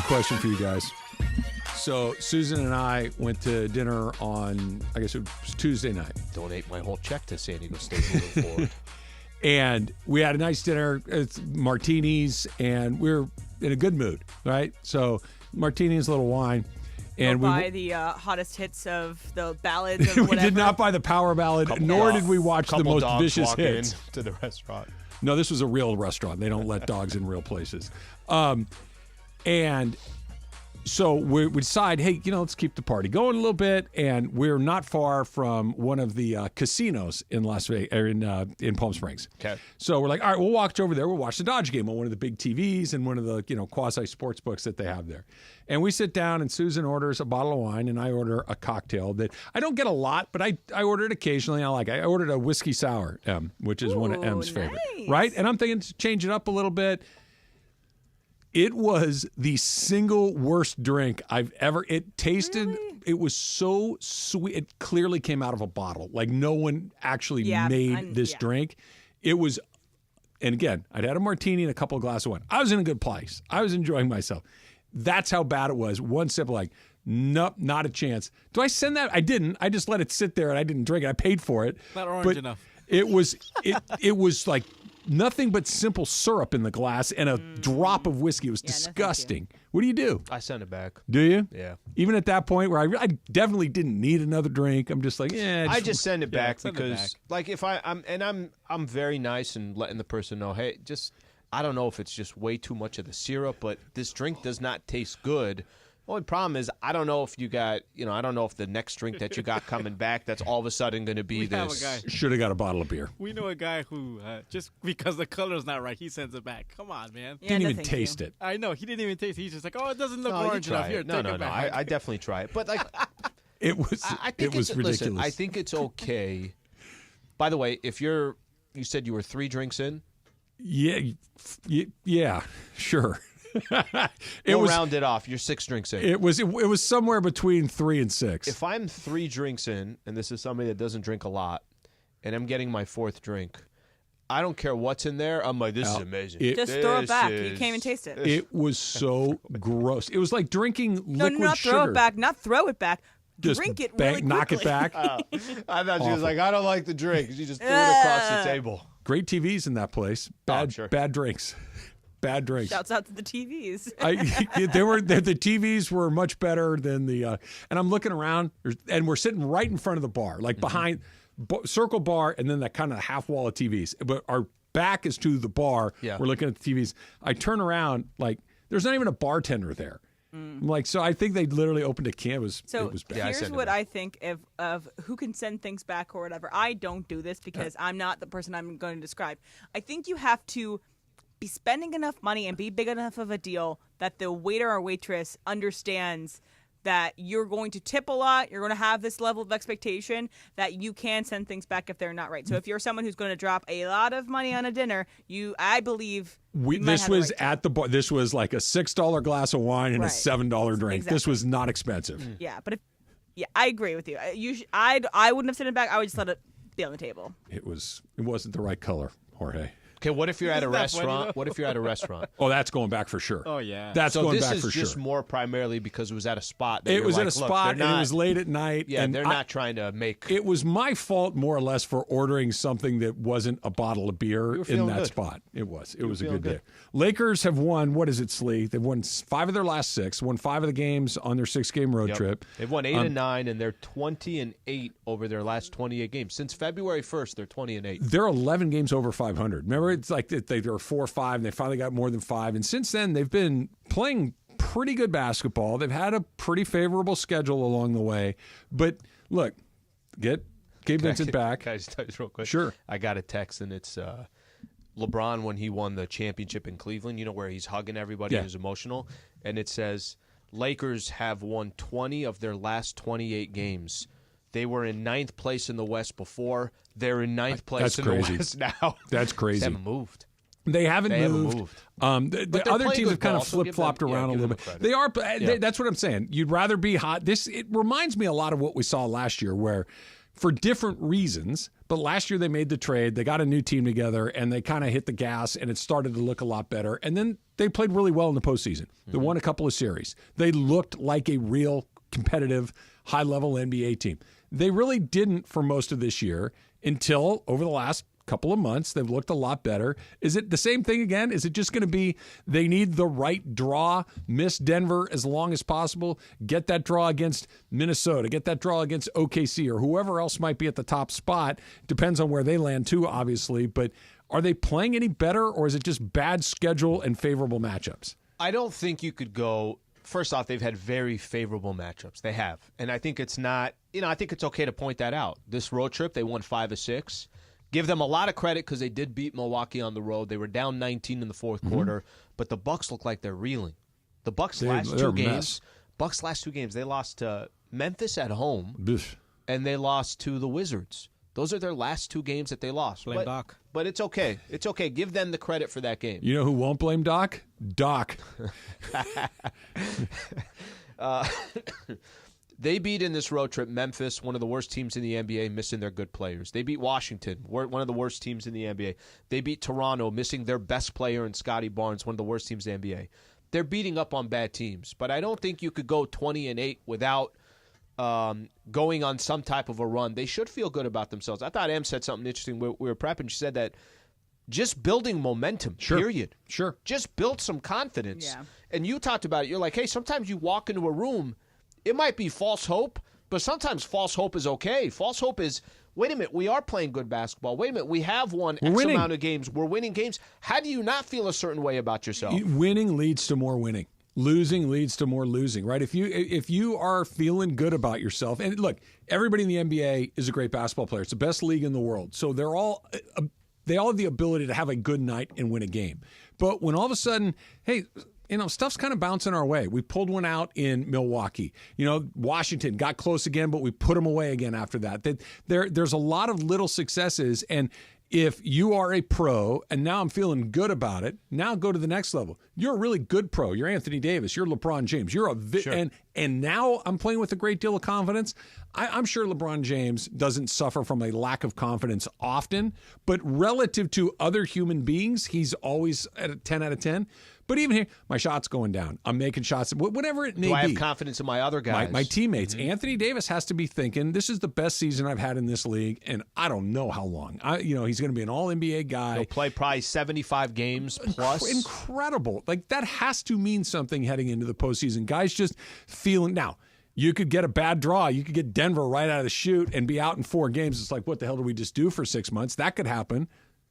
question for you guys. So Susan and I went to dinner on, I guess it was Tuesday night. Donate my whole check to San Diego State moving forward. And we had a nice dinner, it's martinis, and we were in a good mood, right? So martinis, a little wine. And we buy the hottest hits of the ballads of we did not buy the power ballad, nor did we watch the most vicious hits. To the restaurant. No, this was a real restaurant. They don't let dogs in real places. And so we decide, hey, let's keep the party going a little bit. And we're not far from one of the casinos in Las Vegas, or in Palm Springs. Okay. So we're like, all right, we'll walk over there. We'll watch the Dodge game on one of the big TVs and one of the quasi sports books that they have there. And we sit down, and Susan orders a bottle of wine, and I order a cocktail that I don't get a lot, but I order it occasionally. I like it. I ordered a whiskey sour, which is one of M's favorite, right? And I'm thinking to change it up a little bit. It was the single worst drink I've ever. It tasted. It was so sweet. It clearly came out of a bottle. Like no one actually made this drink. It was. And again, I'd had a martini and a couple of glasses of wine. I was in a good place. I was enjoying myself. That's how bad it was. One sip, like, nope, not a chance. Do I send that? I didn't. I just let it sit there, and I didn't drink it. I paid for it. Not orange enough. It was. It was like nothing but simple syrup in the glass and a drop of whiskey. It was disgusting. What do you do? I send it back. Do you? Yeah. Even at that point where I definitely didn't need another drink. I'm just like, I just send it back because, like, if I'm very nice and letting the person know, hey, I don't know if it's just way too much of the syrup, but this drink does not taste good. The only problem is I don't know if you got, I don't know if the next drink that you got coming back, that's all of a sudden going to be this. Should have got a bottle of beer. We know a guy who, just because the color's not right, he sends it back. Come on, man. Didn't even taste it. I know. He didn't even taste it. He's just like, oh, it doesn't look orange enough. Here, take it back. I definitely try it. But, like, it was ridiculous. Listen, I think it's okay. By the way, you said you were 3 drinks in? Yeah, sure. We'll round it off. You're 6 drinks in. It was somewhere between 3 and 6. If I'm 3 drinks in, and this is somebody that doesn't drink a lot, and I'm getting my 4th drink, I don't care what's in there. I'm like, this is amazing. Just throw it back. You can't even taste it. It was so gross. It was like drinking liquid not sugar. Throw it back. Not throw it back. Just drink it really quickly. Knock it back. I thought she was like, I don't like the drink. She just threw it across the table. Great TVs in that place. Bad drinks. Bad drinks. Shouts out to the TVs. The TVs were much better than the. And I'm looking around, and we're sitting right in front of the bar, like behind circle bar, and then that kind of half wall of TVs. But our back is to the bar. Yeah. We're looking at the TVs. I turn around, like there's not even a bartender there. I'm like, so I think they literally opened a can. It was bad. Here's what I think of who can send things back or whatever. I don't do this because I'm not the person I'm going to describe. I think you have to be spending enough money and be big enough of a deal that the waiter or waitress understands that you're going to tip a lot, you're going to have this level of expectation that you can send things back if they're not right. So if you're someone who's going to drop a lot of money on a dinner, I believe this was at the bar. This was like a $6 glass of wine and a $7 drink. Exactly. This was not expensive. Yeah, but I agree with you. I wouldn't have sent it back. I would just let it be on the table. It wasn't the right color, Jorge. Okay, what if you're at a restaurant? What if you're at a restaurant? Oh, that's going back for sure. Oh, yeah. That's going back for sure. So this is just more primarily because it was at a spot. It was at a spot, and it was late at night. Yeah, and they're not trying to make... It was my fault, more or less, for ordering something that wasn't a bottle of beer in that spot. It was. It was a good day. Lakers have won, what is it, Slee? They've won 5 of their last 6, won 5 of the games on their 6-game road trip. They've won 8 and 9, and they're 20-8 over their last 28 games. Since February 1st, they're 20-8. They're 11 games over 500. Remember, it's like they were 4 or 5, and they finally got more than 5. And since then, they've been playing pretty good basketball. They've had a pretty favorable schedule along the way. But look, get Gabe Vincent back. Can I just tell you real quick? Sure. I got a text, and it's LeBron when he won the championship in Cleveland, where he's hugging everybody and is emotional. And it says, Lakers have won 20 of their last 28 games. They were in 9th place in the West before. They're in 9th place in the West now. That's crazy. They haven't moved. They haven't moved. The other teams have kind of flip-flopped around a little bit. They are. That's what I'm saying. You'd rather be hot. It reminds me a lot of what we saw last year where for different reasons. But last year they made the trade. They got a new team together, and they kind of hit the gas, and it started to look a lot better. And then they played really well in the postseason. They won a couple of series. They looked like a real competitive, high-level NBA team. They really didn't for most of this year until over the last couple of months. They've looked a lot better. Is it the same thing again? Is it just going to be they need the right draw, miss Denver as long as possible, get that draw against Minnesota, get that draw against OKC or whoever else might be at the top spot? Depends on where they land too, obviously. But are they playing any better, or is it just bad schedule and favorable matchups? I don't think you could go. First off, they've had very favorable matchups. They have. And I think it's not, I think it's okay to point that out. This road trip, they won 5 of 6. Give them a lot of credit because they did beat Milwaukee on the road. They were down 19 in the fourth quarter, but the Bucks look like they're reeling. The Bucks last two games, they lost to Memphis at home, and they lost to the Wizards. Those are their last 2 games that they lost. Blame Doc. But it's okay. It's okay. Give them the credit for that game. You know who won't blame Doc? Doc. They beat in this road trip Memphis, one of the worst teams in the NBA, missing their good players. They beat Washington, one of the worst teams in the NBA. They beat Toronto, missing their best player in Scotty Barnes, one of the worst teams in the NBA. They're beating up on bad teams, but I don't think you could go 20-8 without going on some type of a run. They should feel good about themselves. I thought Em said something interesting. We were prepping. She said that just building momentum, period. Sure. Just build some confidence. Yeah. And you talked about it. You're like, hey, sometimes you walk into a room, it might be false hope, but sometimes false hope is okay. False hope is, wait a minute, we are playing good basketball. Wait a minute, we have won X amount of games. We're winning games. How do you not feel a certain way about yourself? Winning leads to more winning. Losing leads to more losing, right? If you are feeling good about yourself, and look, everybody in the NBA is a great basketball player. It's the best league in the world. So they all have the ability to have a good night and win a game. But when all of a sudden, hey, stuff's kind of bouncing our way. We pulled one out in Milwaukee. Washington got close again, but we put them away again after that. There's a lot of little successes, and if you are a pro, and now I'm feeling good about it, now go to the next level. You're a really good pro. You're Anthony Davis. You're LeBron James. You're and now I'm playing with a great deal of confidence. I'm sure LeBron James doesn't suffer from a lack of confidence often, but relative to other human beings, he's always at a 10 out of 10. But even here, my shot's going down. I'm making shots, whatever it may be. Do I have confidence in my other guys? My teammates. Mm-hmm. Anthony Davis has to be thinking, this is the best season I've had in this league, and I don't know how long. He's going to be an all-NBA guy. He'll play probably 75 games plus. Incredible. Like, that has to mean something heading into the postseason. Guys just feeling. Now, you could get a bad draw. You could get Denver right out of the chute and be out in 4 games. It's like, what the hell did we just do for 6 months? That could happen.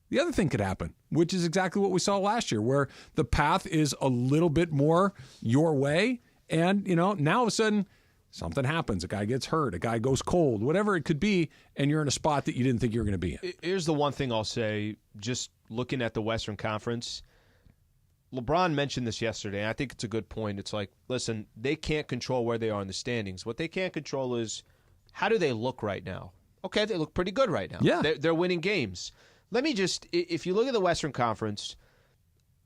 The other thing could happen, which is exactly what we saw last year, where the path is a little bit more your way. And, now all of a sudden, something happens. A guy gets hurt. A guy goes cold, whatever it could be, and you're in a spot that you didn't think you were going to be in. Here's the one thing I'll say, just looking at the Western Conference. LeBron mentioned this yesterday, and I think it's a good point. It's like, listen, they can't control where they are in the standings. What they can't control is, how do they look right now? Okay, they look pretty good right now. Yeah. They're winning games. Let me just, if you look at the Western Conference,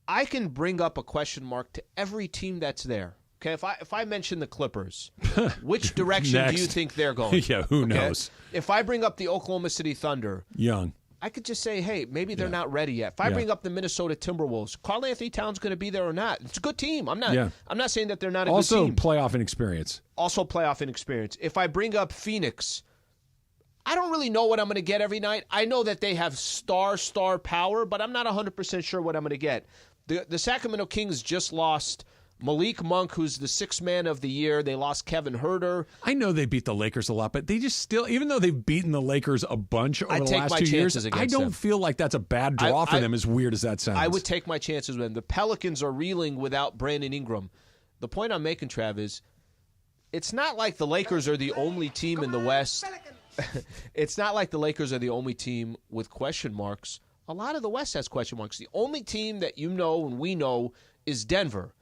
I can bring up a question mark to every team that's there. Okay, if I mention the Clippers, which direction do you think they're going? Yeah, who knows? If I bring up the Oklahoma City Thunder, young, I could just say, hey, maybe they're not ready yet. If I bring up the Minnesota Timberwolves, Karl Anthony Towns going to be there or not? It's a good team. I'm not saying that they're not a good team. Also playoff inexperience. If I bring up Phoenix, I don't really know what I'm going to get every night. I know that they have star power, but I'm not 100% sure what I'm going to get. The Sacramento Kings just lost Malik Monk, who's the 6th man of the year. They lost Kevin Huerter. I know they beat the Lakers a lot, but they just still, even though they've beaten the Lakers a bunch over the last 2 years, I don't feel like that's a bad draw for them, as weird as that sounds. I would take my chances with them. The Pelicans are reeling without Brandon Ingram. The point I'm making, Trav, is it's not like the Lakers are the only team in the West. It's not like the Lakers are the only team with question marks. A lot of the West has question marks. The only team that you know and we know is Denver.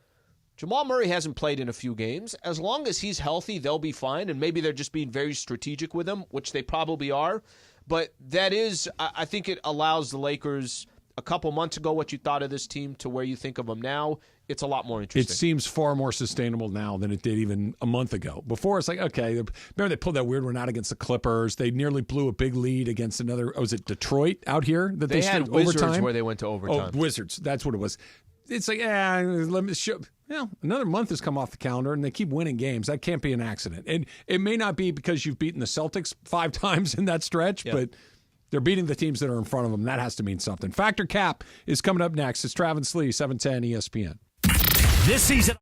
Jamal Murray hasn't played in a few games. As long as he's healthy, they'll be fine, and maybe they're just being very strategic with him, which they probably are. But that is, I think it allows the Lakers a couple months ago what you thought of this team to where you think of them now, it's a lot more interesting. It seems far more sustainable now than it did even a month ago. Before, it's like, okay, remember they pulled that weird one out against the Clippers. They nearly blew a big lead against another, was it Detroit out here? That they had Wizards overtime? where they went to overtime. Oh, Wizards. That's what it was. It's like, let me show. Well, another month has come off the calendar, and they keep winning games. That can't be an accident. And it may not be because you've beaten the Celtics 5 times in that stretch, but they're beating the teams that are in front of them. That has to mean something. Factor Cap is coming up next. It's Travis and Sliwa, 710 ESPN. This season.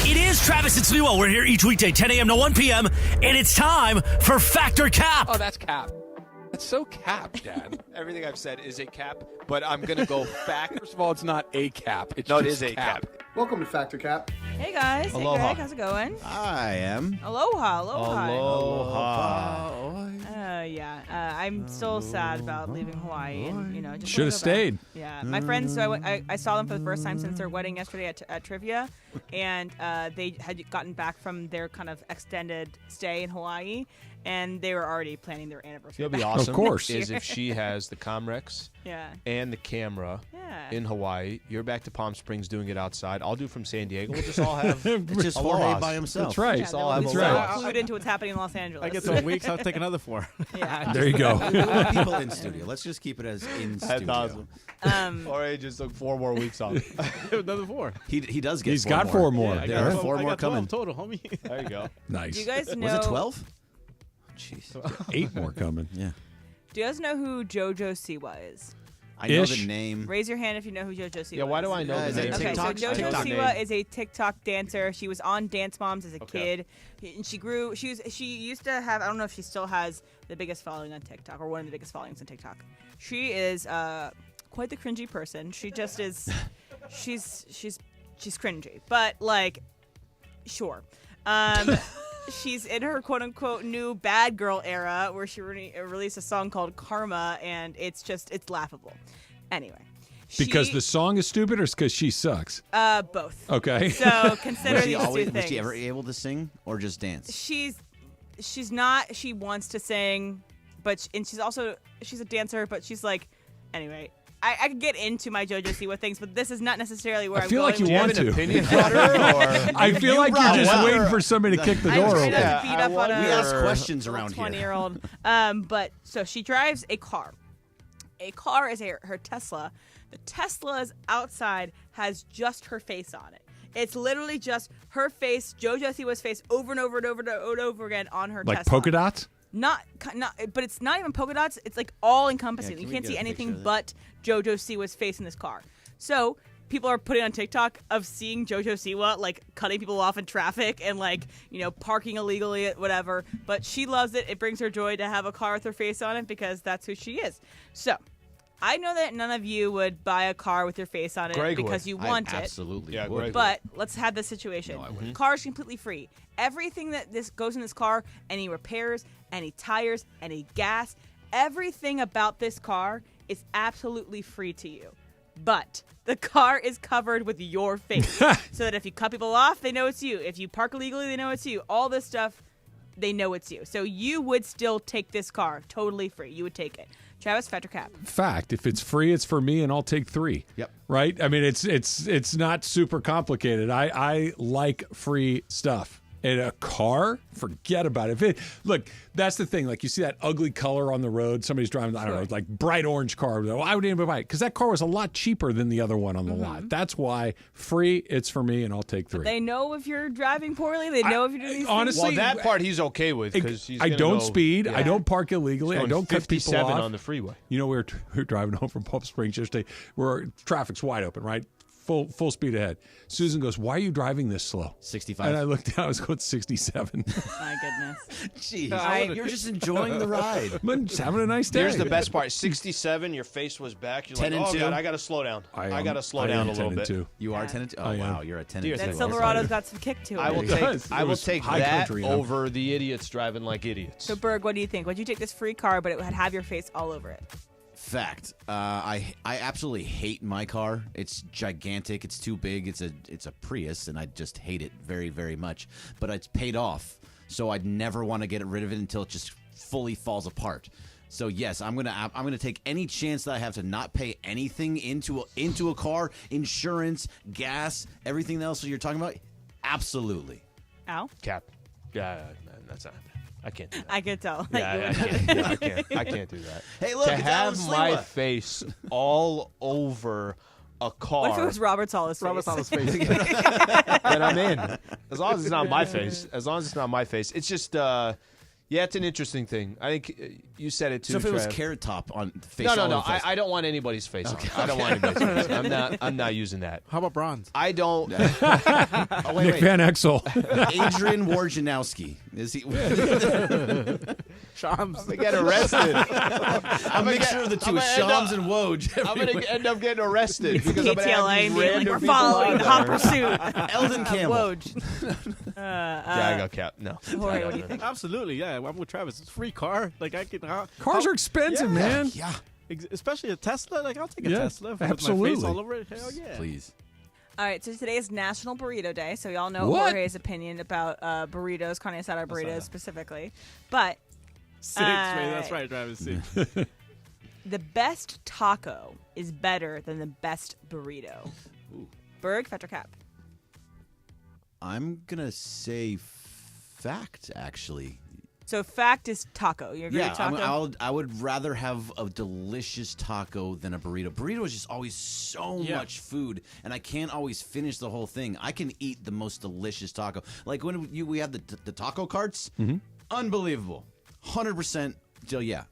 It is Travis and Sliwa. We're here each weekday, 10 a.m. to 1 p.m., and it's time for Factor Cap. Oh, that's Cap. That's so cap, Dad. Everything I've said is a cap, but I'm going to go back. First of all, it's not a cap. It's No, it just is a cap. Welcome to Factor Cap. Hey guys. Aloha. Hey Greg, how's it going? I am. Aloha. Aloha. I'm still sad about leaving Hawaii, and just Should have stayed. Yeah, my friends. So I saw them for the first time since their wedding yesterday at trivia, and they had gotten back from their kind of extended stay in Hawaii, and they were already planning their anniversary. It'll be back awesome. Of course. Is if she has the Comrex and the camera in Hawaii. You're back to Palm Springs doing it outside. I'll do from San Diego. We'll just all have It's just Jorge by himself. That's right. Just all have That's aloha. clued into what's happening in Los Angeles. I get some weeks. I'll take another 4. Yeah. There you go. We want people in studio. Let's just keep it as in studio. That's awesome. Jorge just took 4 more weeks off. Another 4. He does get He's 4 got more. 4 more. Yeah, I There got are 12 4 I more got 12 coming. total, homie. There you go. Nice. Do you guys know? Was it 12? Jeez. 8 more coming. Yeah. Do you guys know who JoJo Siwa is? I know Ish. the name. Raise your hand if you know who JoJo Siwa is. Yeah, why do I know Is the it name? Okay, TikTok? so JoJo TikTok Siwa name. is a TikTok dancer. She was on Dance Moms as a kid, and she grew. She used to have. I don't know if she still has the biggest following on TikTok or one of the biggest followings on TikTok. She is quite the cringy person. She just is. She's cringy, but like, sure. She's in her quote-unquote new bad girl era where she released a song called Karma, and it's laughable. Anyway. Because the song is stupid or because she sucks? Both. Okay. So consider these two things. Was she ever able to sing or just dance? She's not. She wants to sing, but she's a dancer, but she's like, anyway. I could get into my JoJo Siwa things, but this is not necessarily where I feel like you Do you have want an to. opinion about her, or I feel like you're just brought waiting for somebody to kick the door I'm trying open. not to beat up on We a ask questions around here. 20-year-old. But so she drives a car. A car is her Tesla. The Tesla's outside has just her face on it. It's literally just her face, JoJo Siwa's face, over and over and over and over again on her Like Tesla. polka dots? Not, but it's not even polka dots. It's like all encompassing. Yeah, you can we can't get see a anything picture of but JoJo Siwa's face in this car. So people are putting on TikTok of seeing JoJo Siwa like cutting people off in traffic and like parking illegally at whatever. But she loves it. It brings her joy to have a car with her face on it because that's who she is. So I know that none of you would buy a car with your face on it Greg because would. you want it. Absolutely. Yeah, would. Greg. But let's have this situation. No, I wouldn't. Car is completely free. Everything that this goes in this car, any repairs, any tires, any gas, everything about this car is absolutely free to you. But the car is covered with your face. So that if you cut people off, they know it's you. If you park illegally, they know it's you. All this stuff, they know it's you. So you would still take this car totally free. You would take it. Travis, fact or cap? Fact. If it's free, it's for me, and I'll take 3. Yep. Right? I mean, it's not super complicated. I like free stuff. And a car, forget about it. Look, that's the thing. Like, you see that ugly color on the road. Somebody's driving, I don't know, like bright orange car. Why would anybody buy it? Because that car was a lot cheaper than the other one on the lot. That's why free, it's for me, and I'll take 3. They know if you're driving poorly. They know if you're doing these honestly, things. Well, that part he's okay with because I don't speed. Yeah. I don't park illegally. I don't cut people 57 off. on the freeway. You know, we were driving home from Palm Springs yesterday. Traffic's wide open, right? Full speed ahead. Susan goes, "Why are you driving this slow?" 65. And I looked down. I was going 67. My goodness. Jeez. You're just enjoying the ride. I'm just having a nice day. Here's the best part: 67. Your face was back. You're 10 like, and oh 2. god, I got to slow down. I got to slow down a little bit. You are 10 and 2. Oh I am. wow, you're a 10 Dear and 2. That Silverado's got some kick to it. I will It take. does. I It will was take high that country, you know? over the idiots driving like idiots. So, Berg, what do you think? Would you take this free car, but it would have your face all over it? Fact. I absolutely hate my car. It's gigantic. It's too big. It's a Prius, and I just hate it very, very much. But it's paid off, so I'd never want to get rid of it until it just fully falls apart. So yes, I'm gonna take any chance that I have to not pay anything into a car, insurance, gas, everything else that you're talking about. Absolutely. Al? Cap. Yeah, that's not. I can't do that. I could tell. Yeah, I can't do that. Hey, look, to it's have Alan my Sliwa. face all over a car. What if it was Robert Sala's face? Robert Sala's face. Then I'm in. As long as it's not my face. As long as it's not my face. It's just, it's an interesting thing. I think you said it too. So if it was Trev. Carrot Top on face, No. all over the face. I don't want anybody's face on. I don't want anybody's face. I'm not using that. How about bronze? I don't. Oh, wait, Nick wait. Van Exel. Adrian Wojnarowski. Is he? Shams. I'm gonna get arrested. A mixture of the two, Shams and Woj. I'm gonna end up getting arrested because I'm gonna KTLA have these being like, random we're people following on the there. hot pursuit. Eldon Campbell. Woj. Yeah, I got Cap. No. Jorge, what do you think? Absolutely, yeah. I'm with Travis. It's a free car. Like I can. Cars are expensive, man. Yeah. Especially a Tesla. Like I'll take a Yeah, Tesla. With my absolutely. face all over it. Hell yeah. Please. All right, so today is National Burrito Day, so y'all know What? Jorge's opinion about burritos, carne asada burritos specifically. But Six, man. That's right, Travis. Six. the best taco is better than the best burrito. Berg, Fetch, or Cap? I'm gonna say fact, actually. So fact is taco. You agree Yeah, with taco? I would rather have a delicious taco than a burrito. Burrito is just always so much food, and I can't always finish the whole thing. I can eat the most delicious taco. Like when we have the taco carts, unbelievable. 100%. Yeah,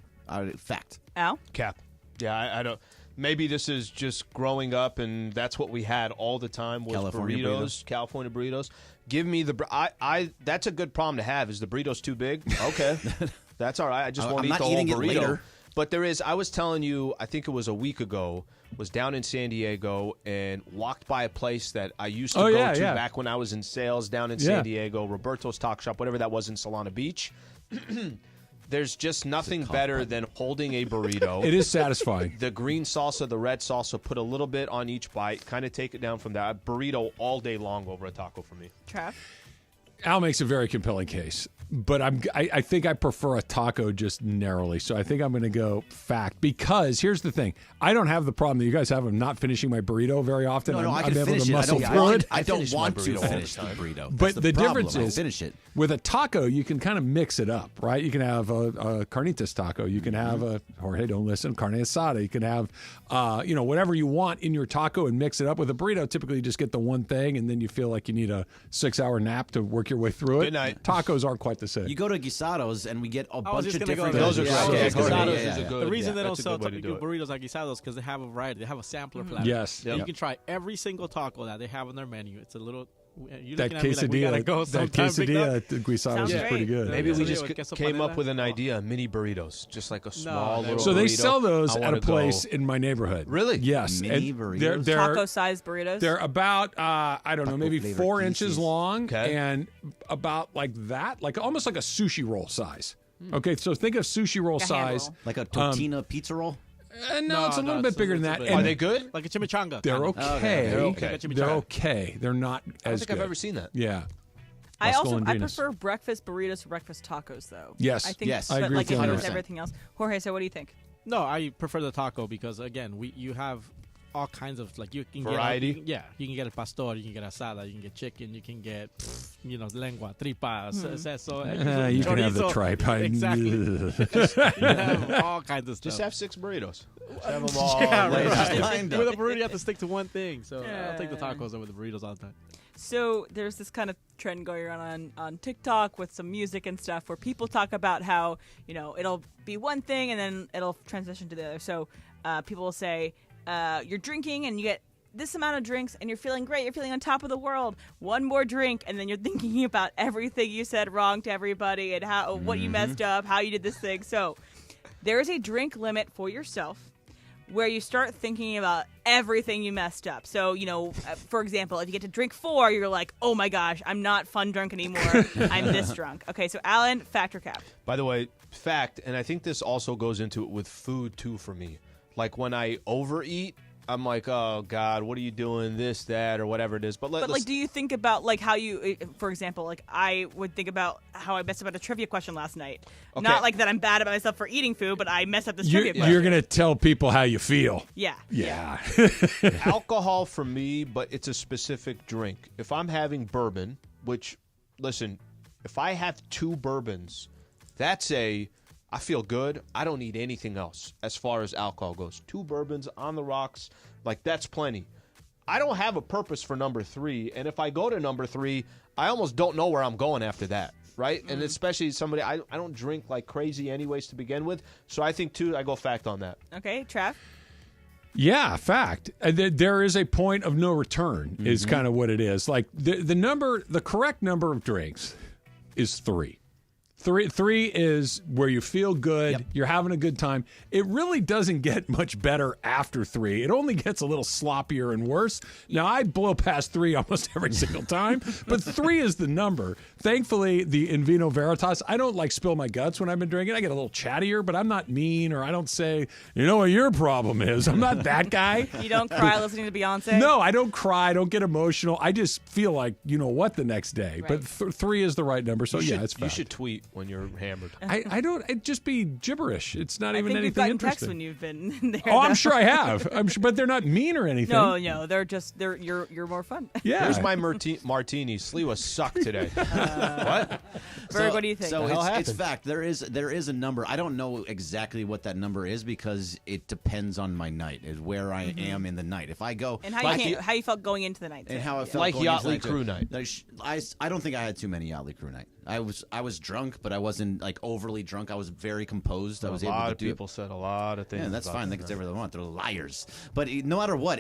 fact. Al? Cap. Yeah, I don't. Maybe this is just growing up, and that's what we had all the time was California burritos, California burritos. Give me the. I. That's a good problem to have. Is the burritos too big? Okay, that's all right. I just won't eat the whole burrito. Later. But there is. I was telling you. I think it was a week ago. Was down in San Diego and walked by a place that I used to go to back when I was in sales down in San Diego. Roberto's Talk Shop, whatever that was in Solana Beach. There's just nothing better than holding a burrito. It is satisfying. The green salsa, the red salsa, put a little bit on each bite, kind of take it down from that. Burrito all day long over a taco for me. Trav? Al makes a very compelling case, but I think I prefer a taco just narrowly. So I think I'm going to go fact, because here's the thing: I don't have the problem that you guys have of not finishing my burrito very often. No, I I'm can able finish to it. muscle through it. I don't finish my want to burrito all finish the the time. burrito. But the problem. difference I is, finish it. with a taco, you can kind of mix it up, right? You can have a carnitas taco. You can have a Jorge, don't listen, carne asada. You can have, whatever you want in your taco and mix it up. With a burrito, typically you just get the one thing, and then you feel like you need a 6-hour nap to work your way through it. Good night. Tacos aren't quite the same. You go to Guisados and we get a bunch of just gonna go different. there. Those are great. Yeah, Guisados yeah, is a good. The reason they don't that's a sell good way to do it. burritos like Guisados because they have a variety. They have a sampler platter. Yes. You Yep. can try every single taco that they have on their menu. It's a little. You're That looking at me like, we gotta quesadilla, go that sometime, big dog. quesadilla at the Guisados Sounds is pretty great. good. Maybe we Yeah. just Queso came up panela. with an idea: mini burritos, just like a small no. little. So they burrito. sell those I at a wanna place go- in my neighborhood. Really? Yes. Mini And burritos? They're Taco-sized burritos? They're about I don't know, maybe flavored 4 inches pieces. long Okay. and about like that, like almost like a sushi roll size. Okay, so think of sushi roll Like a hand size. roll. Like a tortilla pizza roll. No, it's a little bit bigger than that. bit- And Are they good? Like a chimichanga. They're kinda. okay. They're okay. They're okay. They're not I don't as think good. I've ever seen that. Yeah. I Las also Golondrinas. prefer breakfast burritos to breakfast tacos, though. Yes. I think, Yes. I but agree like with you with 100%. everything else. Jorge, so what do you think? No, I prefer the taco because again, you have all kinds of like you can Variety? get you can get a pastor, you can get asada, you can get chicken, you can get lengua, tripa, seso, You can have the chorizo. tripe. Exactly. You can have all kinds of stuff. Just have 6 burritos. Just have them all yeah, laid out. right. With a burrito, you have to stick to one thing. So I'll take the tacos over the burritos all the time. So there's this kind of trend going on TikTok with some music and stuff where people talk about how, it'll be one thing and then it'll transition to the other. So people will say, you're drinking and you get this amount of drinks and you're feeling great. You're feeling on top of the world. One more drink and then you're thinking about everything you said wrong to everybody and how what you messed up, how you did this thing. So there is a drink limit for yourself where you start thinking about everything you messed up. So, for example, if you get to drink 4, you're like, oh my gosh, I'm not fun drunk anymore. I'm this drunk. Okay, so Alan, fact or cap? By the way, fact, and I think this also goes into it with food too for me. Like when I overeat, I'm like, oh God, what are you doing? This, that, or whatever it is. But let's do you think about how you, for example, I would think about how I messed up at a trivia question last night. Okay. Not like that I'm bad at myself for eating food, but I messed up this trivia question. You're going to tell people how you feel. Yeah. Yeah. alcohol for me, but it's a specific drink. If I'm having bourbon, which, listen, if I have 2 bourbons, I feel good. I don't need anything else as far as alcohol goes. 2 bourbons on the rocks, like that's plenty. I don't have a purpose for number 3, and if I go to number 3, I almost don't know where I'm going after that, right? And especially somebody, I don't drink like crazy anyways to begin with, so I think 2, I go fact on that. Okay, Trav? Yeah, fact. There is a point of no return is kind of what it is. Like the correct number of drinks is 3. Three is where you feel good. You're having a good time. It really doesn't get much better after 3. It only gets a little sloppier and worse. Now, I blow past 3 almost every single time, but 3 is the number. Thankfully, the in vino veritas, I don't like spill my guts when I've been drinking. I get a little chattier, but I'm not mean, or I don't say, you know what your problem is. I'm not that guy. You don't cry listening to Beyonce? No, I don't cry. I don't get emotional. I just feel like, you know what, the next day. Right. But 3 is the right number, so it's fine. You should tweet when you're hammered. I don't. It'd just be gibberish. It's not even I think anything you've gotten interesting. texts when you've been there. Oh, I'm sure I have. I'm sure, but they're not mean or anything. No, you're more fun. Yeah. Here's my martini. Sliwa sucked today. What? Berg, what do you think? So hell it's happened? fact. There is a number. I don't know exactly what that number is because it depends on my night, is where I am in the night. If I go And how you felt going into the night. and too. how I felt Like going into Yachtly the Crew night. I don't think I had too many Yachtly Crew night. I was drunk, but I wasn't like overly drunk. I was very composed. I was able to do A lot it. of people said a lot of things. Yeah, that's about fine. They that can say night. whatever they want. They're liars. But no matter what,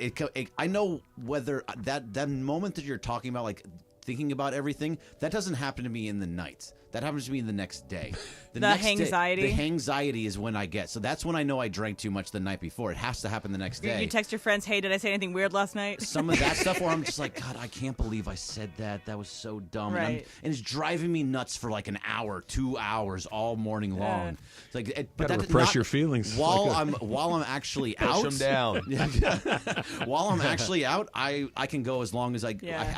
I know whether that moment that you're talking about, like thinking about everything, that doesn't happen to me in the night. That happens to me the next day. The next anxiety? Day, the anxiety is when I get. So that's when I know I drank too much the night before. It has to happen the next day. You text your friends, hey, did I say anything weird last night? Some of that stuff where I'm just like, God, I can't believe I said that. That was so dumb. Right. And it's driving me nuts for like an hour, 2 hours, all morning long. It's like, but Gotta that repress not- your feelings. While Like I'm actually Push out. them down. While I'm actually out, I can go as long as I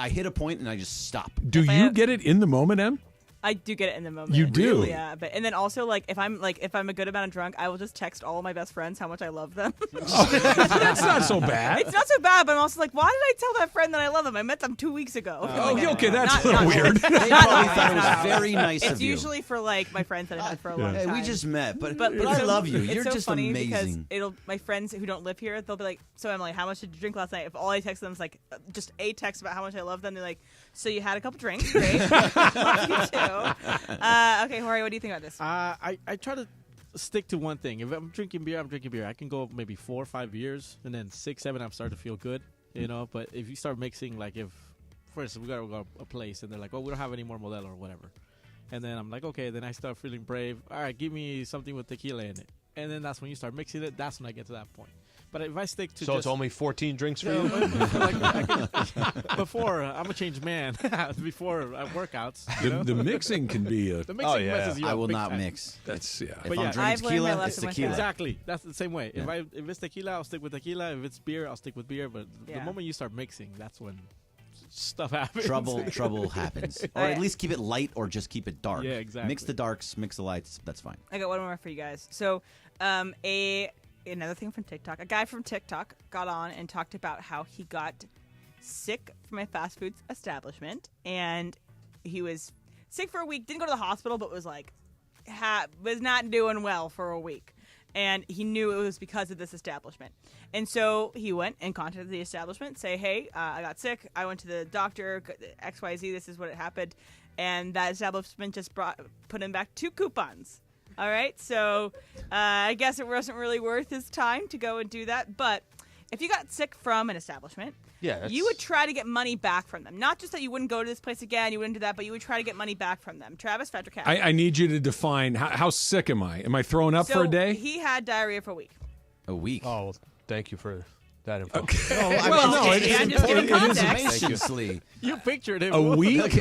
hit a point and I just stop. Do you get it in the moment, Em? I do get it in the moment. You do? Yeah, and then also if I'm a good amount of drunk, I will just text all of my best friends how much I love them. That's not so bad. It's not so bad, but I'm also like, why did I tell that friend that I love them? I met them 2 weeks ago. Okay, that's Not- a little not- weird. They probably thought it was very nice It's of you. usually for like my friends that I've had for a long Hey, time. we just met, but But I so- love you. It's You're so just funny amazing. because my friends who don't live here, they'll be like, so Emily, how much did you drink last night? If all I text them is like just a text about how much I love them, they're like, so you had a couple drinks, great. Love you too. Okay, Jorge, what do you think about this? I try to stick to one thing. If I'm drinking beer, I'm drinking beer. I can go maybe 4 or 5 years, and then 6, 7, I'm starting to feel good, you know. But if you start mixing, like if, for instance, we gotta go to a place, and they're like, "Oh, we don't have any more Modelo or whatever," and then I'm like, "Okay," then I start feeling brave. All right, give me something with tequila in it, and then that's when you start mixing it. That's when I get to that point. But if I stick to So it's only 14 drinks for you? before I'm a changed man. Before workouts, you know? The mixing can be a. The mixing messes you I up will big not time. mix. That's If But I'm yeah, drinking I've learned my tequila, it's lesson with tequila. that. Exactly. That's the same way. If it's tequila, I'll stick with tequila. If it's beer, I'll stick with beer. But the Yeah. moment you start mixing, that's when stuff happens. Trouble happens. Or at least keep it light or just keep it dark. Yeah, exactly. Mix the darks, mix the lights. That's fine. I got one more for you guys. So, another thing from TikTok. A guy from TikTok got on and talked about how he got sick from a fast food establishment, and he was sick for a week. Didn't go to the hospital, but was like, was not doing well for a week, and he knew it was because of this establishment. And so he went and contacted the establishment, say, "Hey, I got sick. I went to the doctor. XYZ. This is what happened." And that establishment just put him back 2 coupons. All right, so I guess it wasn't really worth his time to go and do that. But if you got sick from an establishment, you would try to get money back from them. Not just that you wouldn't go to this place again, you wouldn't do that, but you would try to get money back from them. Travis, Patrick, I need you to define how sick am I? Am I throwing up for a day? He had diarrhea for a week. A week. Oh, well, thank you for that info. Okay. I'm just giving context. Obviously. You pictured him. A week?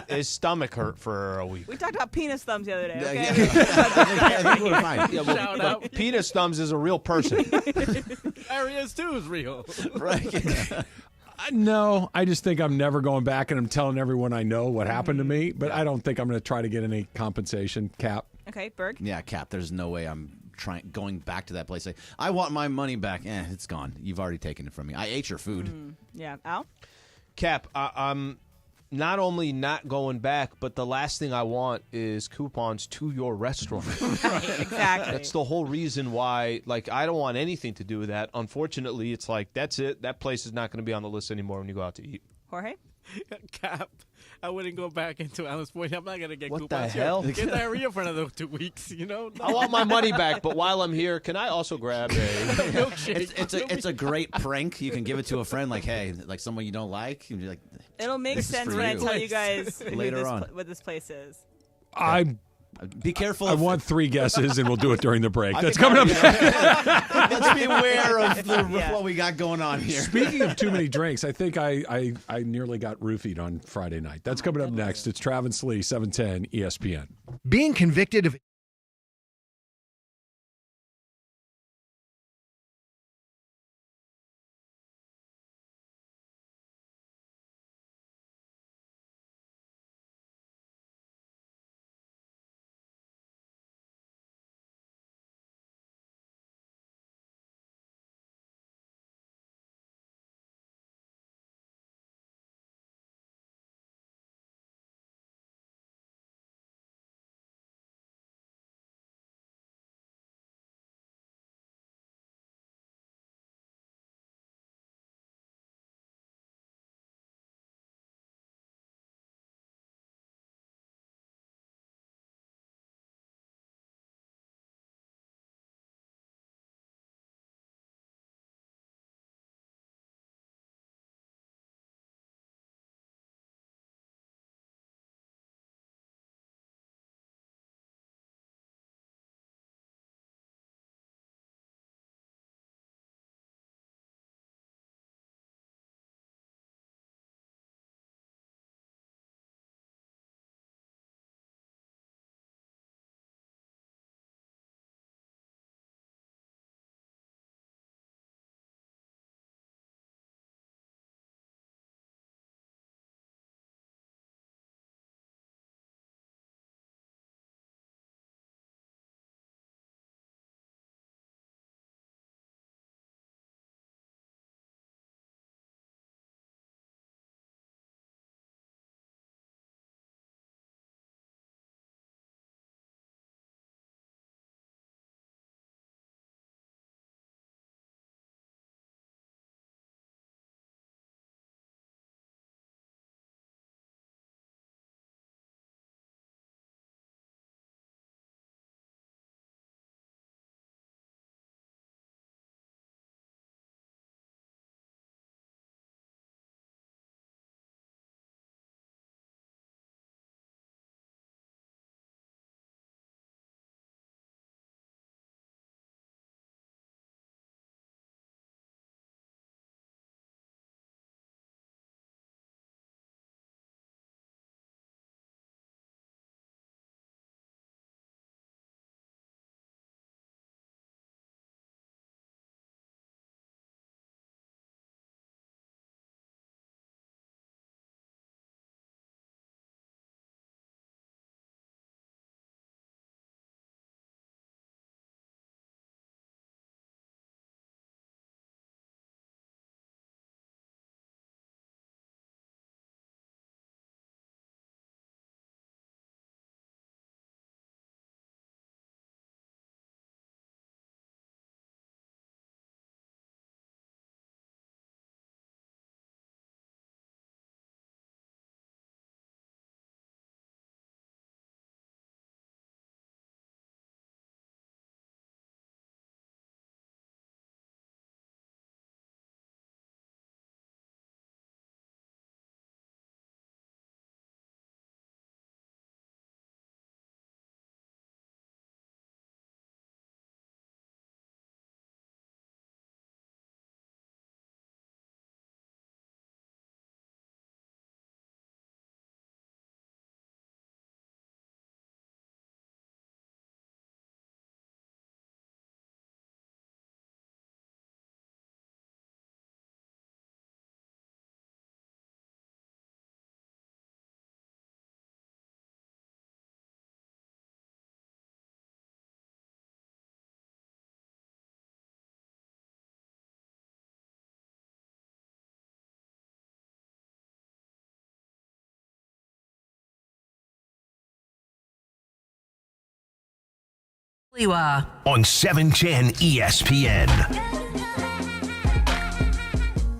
His stomach hurt for a week. We talked about penis thumbs the other day, okay? I think we're fine. Yeah, Shout out. but penis thumbs is a real person. Areas 2 is real. Right. No, I just think I'm never going back and I'm telling everyone I know what happened to me, but I don't think I'm going to try to get any compensation, Cap. Okay, Berg? Yeah, Cap, there's no way I'm going back to that place. Like, I want my money back. It's gone. You've already taken it from me. I ate your food. Yeah. Al? Cap, I'm not only not going back, but the last thing I want is coupons to your restaurant. Right, exactly. That's the whole reason why, like, I don't want anything to do with that. Unfortunately, it's like, that's it. That place is not going to be on the list anymore when you go out to eat. Jorge? Cap. I wouldn't go back into Alan's point. I'm not going to get What coupons the hell? here. Get diarrhea for another 2 weeks, you know? I want my money back, but while I'm here, can I also grab a milkshake. It's a great prank. You can give it to a friend, like, hey, like someone you don't like. You'd be like, It'll make This is sense for when I you. tell you guys Later on. what this place is. Be careful. I want 3 guesses, and we'll do it during the break. That's think coming up. Let's be aware of what we got going on here. Speaking of too many drinks, I think I nearly got roofied on Friday night. That's coming up next. It's Travis and Sliwa, 710 ESPN. Being convicted of Sliwa on 710 ESPN.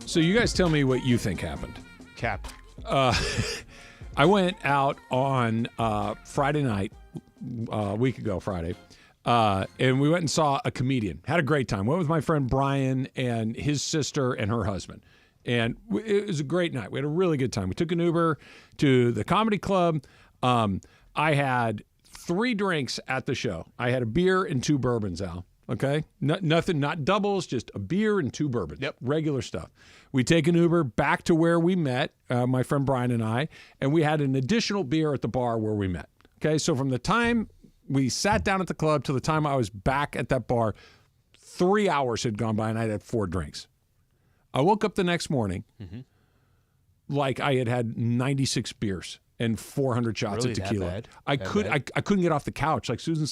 So you guys tell me what you think happened. Cap. I went out on Friday night, a week ago Friday, and we went and saw a comedian. Had a great time. Went with my friend Brian and his sister and her husband. And it was a great night. We had a really good time. We took an Uber to the comedy club. I had 3 drinks at the show. I had a beer and 2 bourbons, Al. Okay? Nothing, not doubles, just a beer and 2 bourbons. Yep. Regular stuff. We take an Uber back to where we met, my friend Brian and I, and we had an additional beer at the bar where we met. Okay? So from the time we sat down at the club to the time I was back at that bar, 3 hours had gone by and I had 4 drinks. I woke up the next morning like I had 96 beers and 400 shots Really of that tequila. bad? I That couldn't get off the couch. Like Susan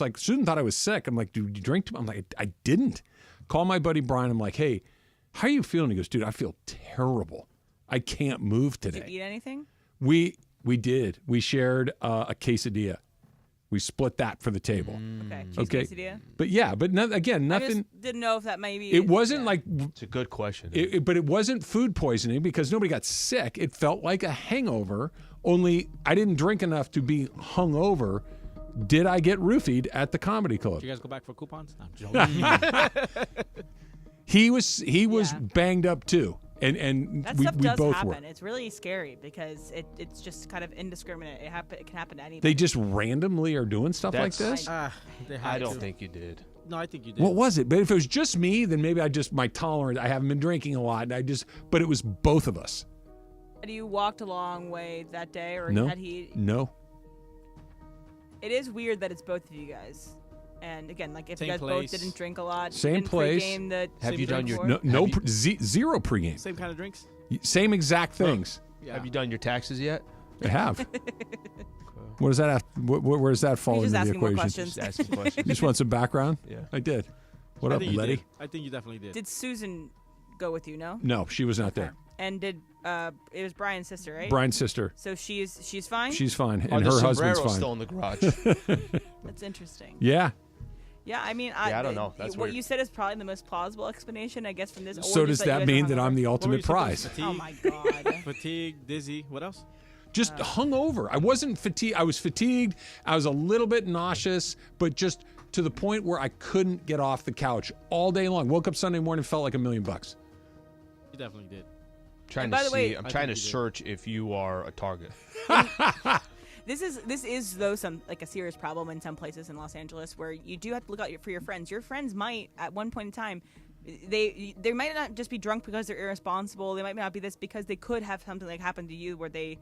thought I was sick. I'm like, dude, you drink too much? I'm like, I didn't. Call my buddy Brian. I'm like, hey, how are you feeling? He goes, dude, I feel terrible. I can't move today. Did you eat anything? We did. We shared a quesadilla. We split that for the table. Okay. Cheese Okay. quesadilla? But yeah, but again, I nothing. just didn't know if that maybe. It wasn't like. It's a good question. But it wasn't food poisoning because nobody got sick. It felt like a hangover, only I didn't drink enough to be hungover. Did I get roofied at the comedy club? Did you guys go back for coupons? No, I'm joking. He was banged up too. And That we stuff does both happen. were. It's really scary because it's just kind of indiscriminate. It can happen to anybody. They just randomly are doing stuff like this? I don't think you did. No, I think you did. What was it? But if it was just me, then maybe my tolerance, I haven't been drinking a lot. But it was both of us. Had you walked a long way that day, or No. had he? No. It is weird that it's both of you guys. And again, like if Same you guys place. both didn't drink a lot, Same didn't place. pregame the Have same you done drink your- before? Zero pregame. Same kind of drinks? Same exact things. Yeah. Have you done your taxes yet? I have. What does that have? Where does that fall He's into just the asking more equation? questions. Just asking questions. You just want some background? Yeah. I did. What I up, think you Letty? did. I think you definitely did. Did Susan go with you? No. No, she was not there. And did it was Brian's sister, right? Brian's sister. So she's fine. She's fine, Oh, and the her husband's sombrero's fine. still in the garage. That's interesting. Yeah. Yeah, I mean, I don't know. That's what weird. you said is probably the most plausible explanation, I guess, from this. So or does just you that guys mean are that I'm hungover. the What were you ultimate supposed prize? to Oh my god. Fatigue, dizzy. What else? Just hungover. I wasn't fatigued. I was fatigued. I was a little bit nauseous, but just to the point where I couldn't get off the couch all day long. Woke up Sunday morning, felt like $1 million. You definitely did. Trying And to by the see. way- I'm I trying think to you did. search if you are a target. This is though some like a serious problem in some places in Los Angeles where you do have to look out for your friends. Your friends might at one point in time they might not just be drunk because they're irresponsible. They might not be this because they could have something like happen to you where they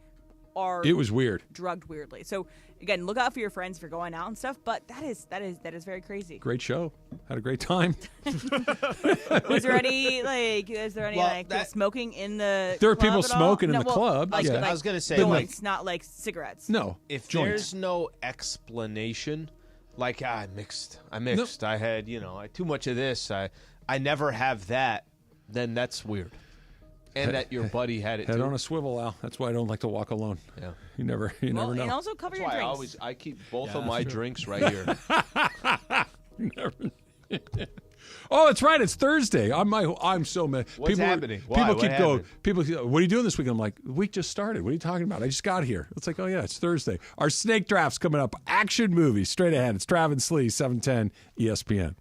are It was weird. drugged weirdly. So again, look out for your friends if you're going out and stuff, but that is very crazy. Great show. Had a great time. Was there any Well, that- smoking in the There were club people at all? smoking in No, the well, club, Like, yeah. like I was gonna say, joints, not like cigarettes. No. If joints. there's no explanation, like I mixed, I had I too much of this, I never have that, then that's weird. And that your buddy had it Head too. on a swivel, Al. That's why I don't like to walk alone. Yeah. You never Well, know. and also cover That's your why drinks. I keep both of my drinks right here. Oh, that's right. It's Thursday. I'm so mad. What's happening? Why? People What keep going. happened? People, what are you doing this week? I'm like, the week just started. What are you talking about? I just got here. It's like, oh yeah, it's Thursday. Our snake draft's coming up. Action movie straight ahead. It's Travis and Sliwa, 710 ESPN.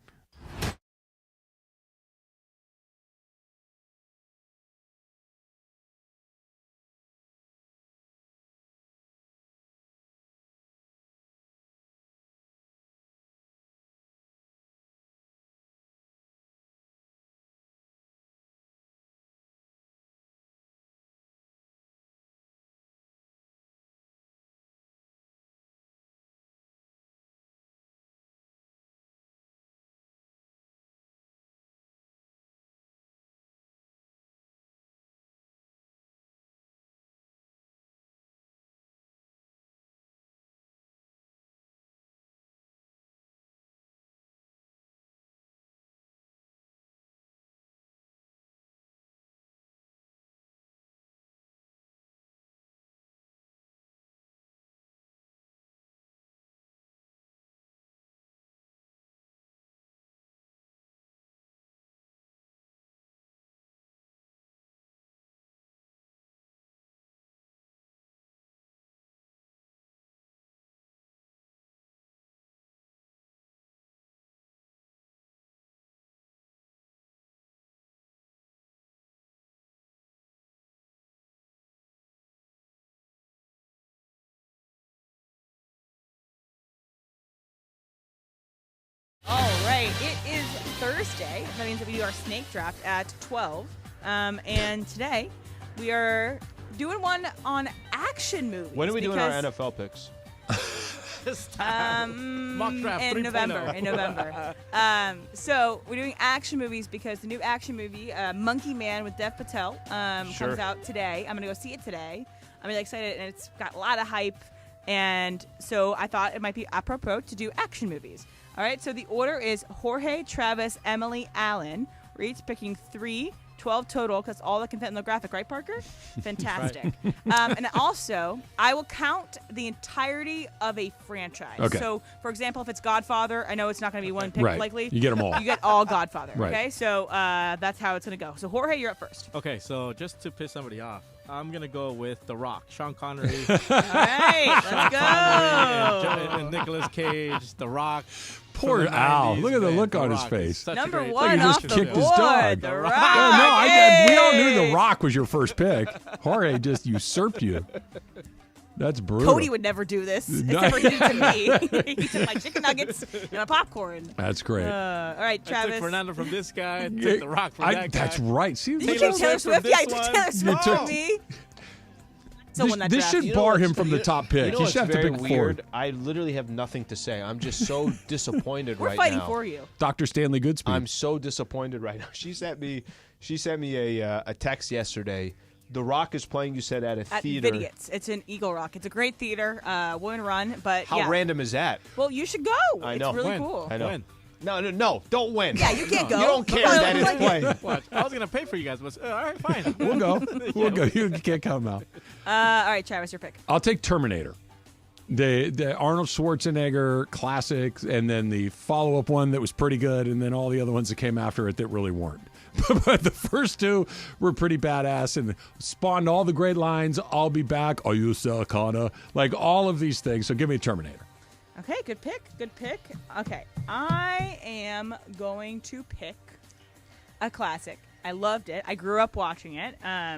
right, it is Thursday. That means that we do our snake draft at 12. And today we are doing one on action movies. When are we doing our NFL picks? Mock draft in 3.0. November. In November. So we're doing action movies because the new action movie, Monkey Man with Dev Patel, comes out today. I'm gonna go see it today. I'm really excited, and it's got a lot of hype. And so I thought it might be apropos to do action movies. All right, so the order is Jorge, Travis, Emily, Allen. We're each picking 12 total, because all that can fit in the graphic, right, Parker? Fantastic. And also, I will count the entirety of a franchise. Okay. So, for example, if it's Godfather, I know it's not going to be one pick Right. likely. You get them all. You get all Godfather. Right. Okay, so that's how it's going to go. So, Jorge, you're up first. Okay, so just to piss somebody off, I'm going to go with The Rock, Sean Connery. All right, let's go. and Nicolas Cage, The Rock. Poor from the Al. 90s, Look at the man. look The on his Rock face. is such a Number great- one Like he off just the kicked his board. dog. The Yeah, Rock. we all knew Yay. The Rock was your first pick. Jorge just usurped you. That's brutal. Cody would never do this, No. except for he to me. He took my chicken nuggets and my popcorn. That's great. All right, I Travis. took Fernando from this guy, took The Rock from that guy. That's right. See, Did you Taylor take Taylor Swift Swift? from Yeah, I this took one. Taylor Swift took- from me. Still won that this draft. should You know bar what's- him from the top pick. You know He what's should have to very pick weird? four. I literally have nothing to say. I'm just so disappointed We're right fighting now. for you. Dr. Stanley Goodspeed. I'm so disappointed right now. She sent me a text yesterday. The Rock is playing, you said, at a At theater. Vidiots. It's in Eagle Rock. It's a great theater. Won't run, but How yeah. random is that? Well, you should go. I know. It's really When? cool. I know. When? No, don't win. Yeah, you can't go. You don't care that it's playing. What? I was going to pay for you guys, but all right, fine. We'll go. We'll go. You can't come out. All right, Travis, your pick. I'll take Terminator. The Arnold Schwarzenegger classics, and then the follow-up one that was pretty good, and then all the other ones that came after it that really weren't. But the first two were pretty badass and spawned all the great lines. I'll be back. Are you Sakana? Like all of these things. So give me Terminator. Okay, good pick. Good pick. Okay, I am going to pick a classic. I loved it. I grew up watching it.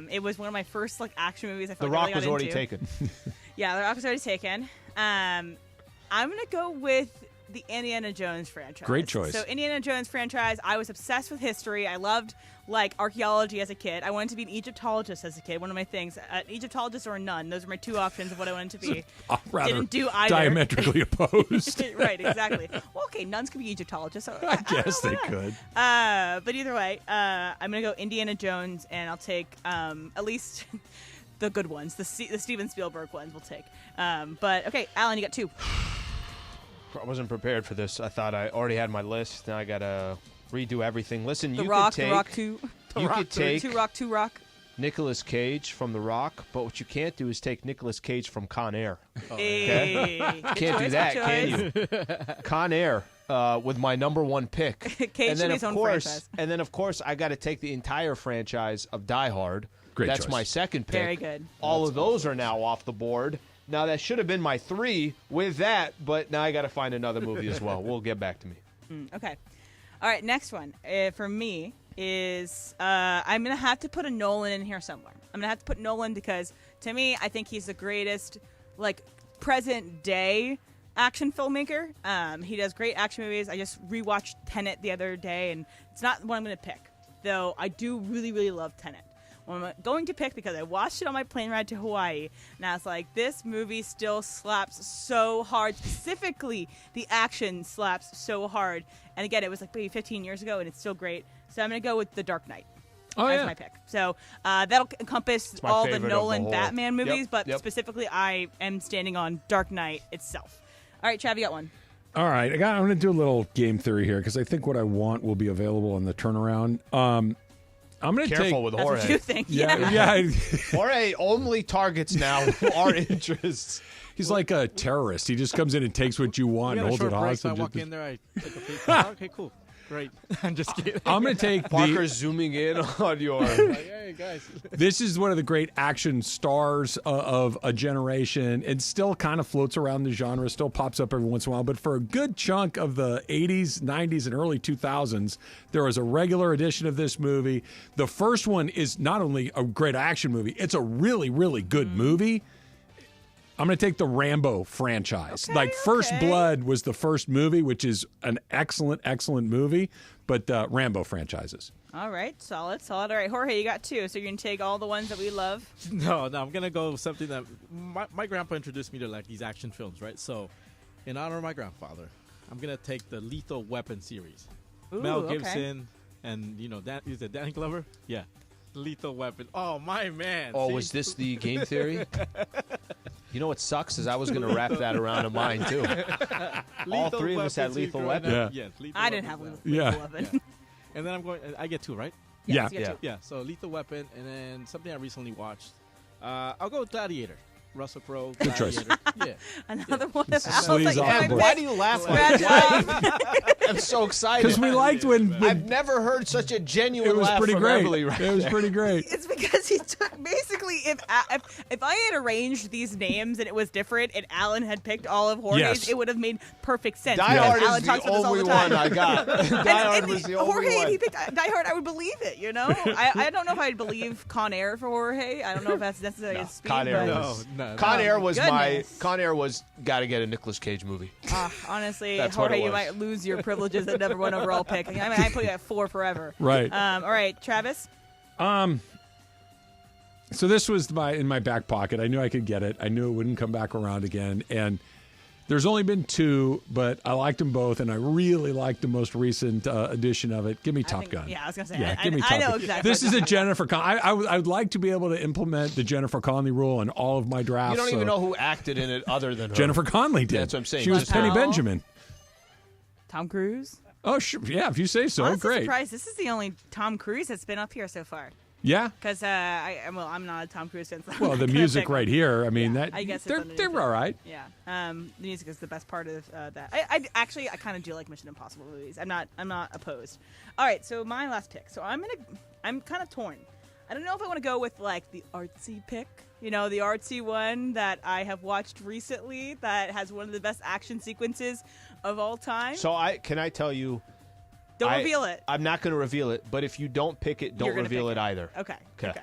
It was one of my first action movies. I felt The like I Rock really was got already into. taken. Yeah, The Rock was already taken. I'm gonna go with the Indiana Jones franchise. Great choice. So Indiana Jones franchise. I was obsessed with history. I loved archaeology as a kid. I wanted to be an Egyptologist as a kid. One of my things, an Egyptologist or a nun. Those are my two options of what I wanted to be. Rather Didn't do either. diametrically opposed. Right, exactly. Well, okay, nuns could be Egyptologists. So I guess they could. But either way, I'm gonna go Indiana Jones, and I'll take at least the good ones, the Steven Spielberg ones. We'll take. But okay, Alan, you got two. I wasn't prepared for this. I thought I already had my list. Now I gotta redo everything. Listen, The you Rock, could take The Rock 2. you could take Two Rock. Nicolas Cage from The Rock, but what you can't do is take Nicolas Cage from Con Air. Hey. Good Can't do choice, that, good can choice. you? Con Air with my number one pick. Cage and should then be his own franchise. of course, I got to take the entire franchise of Die Hard. Great That's choice. my second pick. Very good. All of those are now off the board. Now that should have been my three with that, but now I got to find another movie as well. We'll get back to me. Okay. All right, next one for me is I'm going to have to put a Nolan in here somewhere. I'm going to have to put Nolan because, to me, I think he's the greatest, present-day action filmmaker. He does great action movies. I just rewatched Tenet the other day, and it's not what I'm going to pick, though I do really, really love Tenet. What I'm going to pick, because I watched it on my plane ride to Hawaii, and I was like, this movie still slaps so hard. Specifically, the action slaps so hard. And again, it was maybe 15 years ago, and it's still great. So I'm going to go with The Dark Knight as my pick. So that'll encompass my all the favorite of the Nolan whole- Batman movies, Yep, but yep. specifically, I am standing on Dark Knight itself. All right, Trav, you got one. All right. I'm going to do a little game theory here because I think what I want will be available on the turnaround. I'm going to take... Careful with That's Jorge. what you think. Yeah. Jorge only targets now our interests. He's like a terrorist. He just comes in and takes what you want We and got a holds it short break, so I hostage. walk in there, I take a peek. Okay, cool. Great. I'm just kidding. I'm going to take Parker's zooming in on your... Hey, guys. This is one of the great action stars of a generation. It still kind of floats around the genre, still pops up every once in a while. But for a good chunk of the 80s, 90s, and early 2000s, there was a regular edition of this movie. The first one is not only a great action movie, it's a really, really good movie. I'm going to take the Rambo franchise. First Blood was the first movie, which is an excellent, excellent movie, but Rambo franchises. All right, solid. All right, Jorge, you got 2, so you're going to take all the ones that we love? No, I'm going to go with something that my grandpa introduced me to, like these action films, right? So, in honor of my grandfather, I'm going to take the Lethal Weapon series. Ooh, Mel Gibson and, is it Danny Glover? Yeah. Lethal Weapon. Oh, my man. Oh, See? was this the game theory? You know what sucks is I was going to wrap that around in mine, too. All 3 of us had Lethal Weapon. Yeah. Yes, Lethal I Weapon. didn't have Lethal Weapon. Yeah. And then I get 2, right? Yes, yeah. Yeah, so Lethal Weapon, and then something I recently watched. I'll go with Gladiator. Russell Crowe. Good choice. Yeah. Another one of Sleaze off the board. Why do you laugh like that? I'm so excited. Because we liked when I've never heard such a genuine it was laugh pretty from great. Emily right It was there. pretty great. It's because he took basically if I had arranged these names and it was different and Alan had picked all of Jorge's, Yes. it would have made perfect sense. Die because Hard Alan is talks the about this all only the time. one I got. Die Hard was the only Jorge, one. if he picked Die Hard, I would believe it. I don't know if I'd believe Con Air for Jorge. I don't know if that's necessarily his speed. Con Air but- was No. Con Air was goodness. Con Air was got to get a Nicolas Cage movie. Honestly, That's what Jorge, it you was. might lose your privileges at number 1 overall pick. I put you at 4 forever. Right. All right, Travis. So this was in my back pocket. I knew I could get it. I knew it wouldn't come back around again. And there's only been 2, but I liked them both, and I really liked the most recent edition of it. Give me Top Gun. Yeah, I was going to say. Yeah, I, give me I Top know Gun. exactly. This is a Jennifer Connelly. I would like to be able to implement the Jennifer Connelly rule in all of my drafts. You don't even know who acted in it other than her. Jennifer Connelly did. That's what I'm saying. She was Just Penny how- Benjamin. Tom Cruise. Oh, sure. Yeah, if you say so. Honestly Great. surprised. This is the only Tom Cruise that's been up here so far. Yeah. Because I'm not a Tom Cruise fan. So I'm Well, not the gonna music pick right him. here. I mean, Yeah, that I guess it's they're underneath all it. right. Yeah. The music is the best part of that. I kind of do like Mission Impossible movies. I'm not opposed. All right, so my last pick. So I'm kind of torn. I don't know if I want to go with like the artsy pick. The artsy one that I have watched recently that has one of the best action sequences of all time. So can I tell you? Don't reveal it. I'm not going to reveal it, but if you don't pick it, don't You're gonna reveal pick it either. Okay. Okay.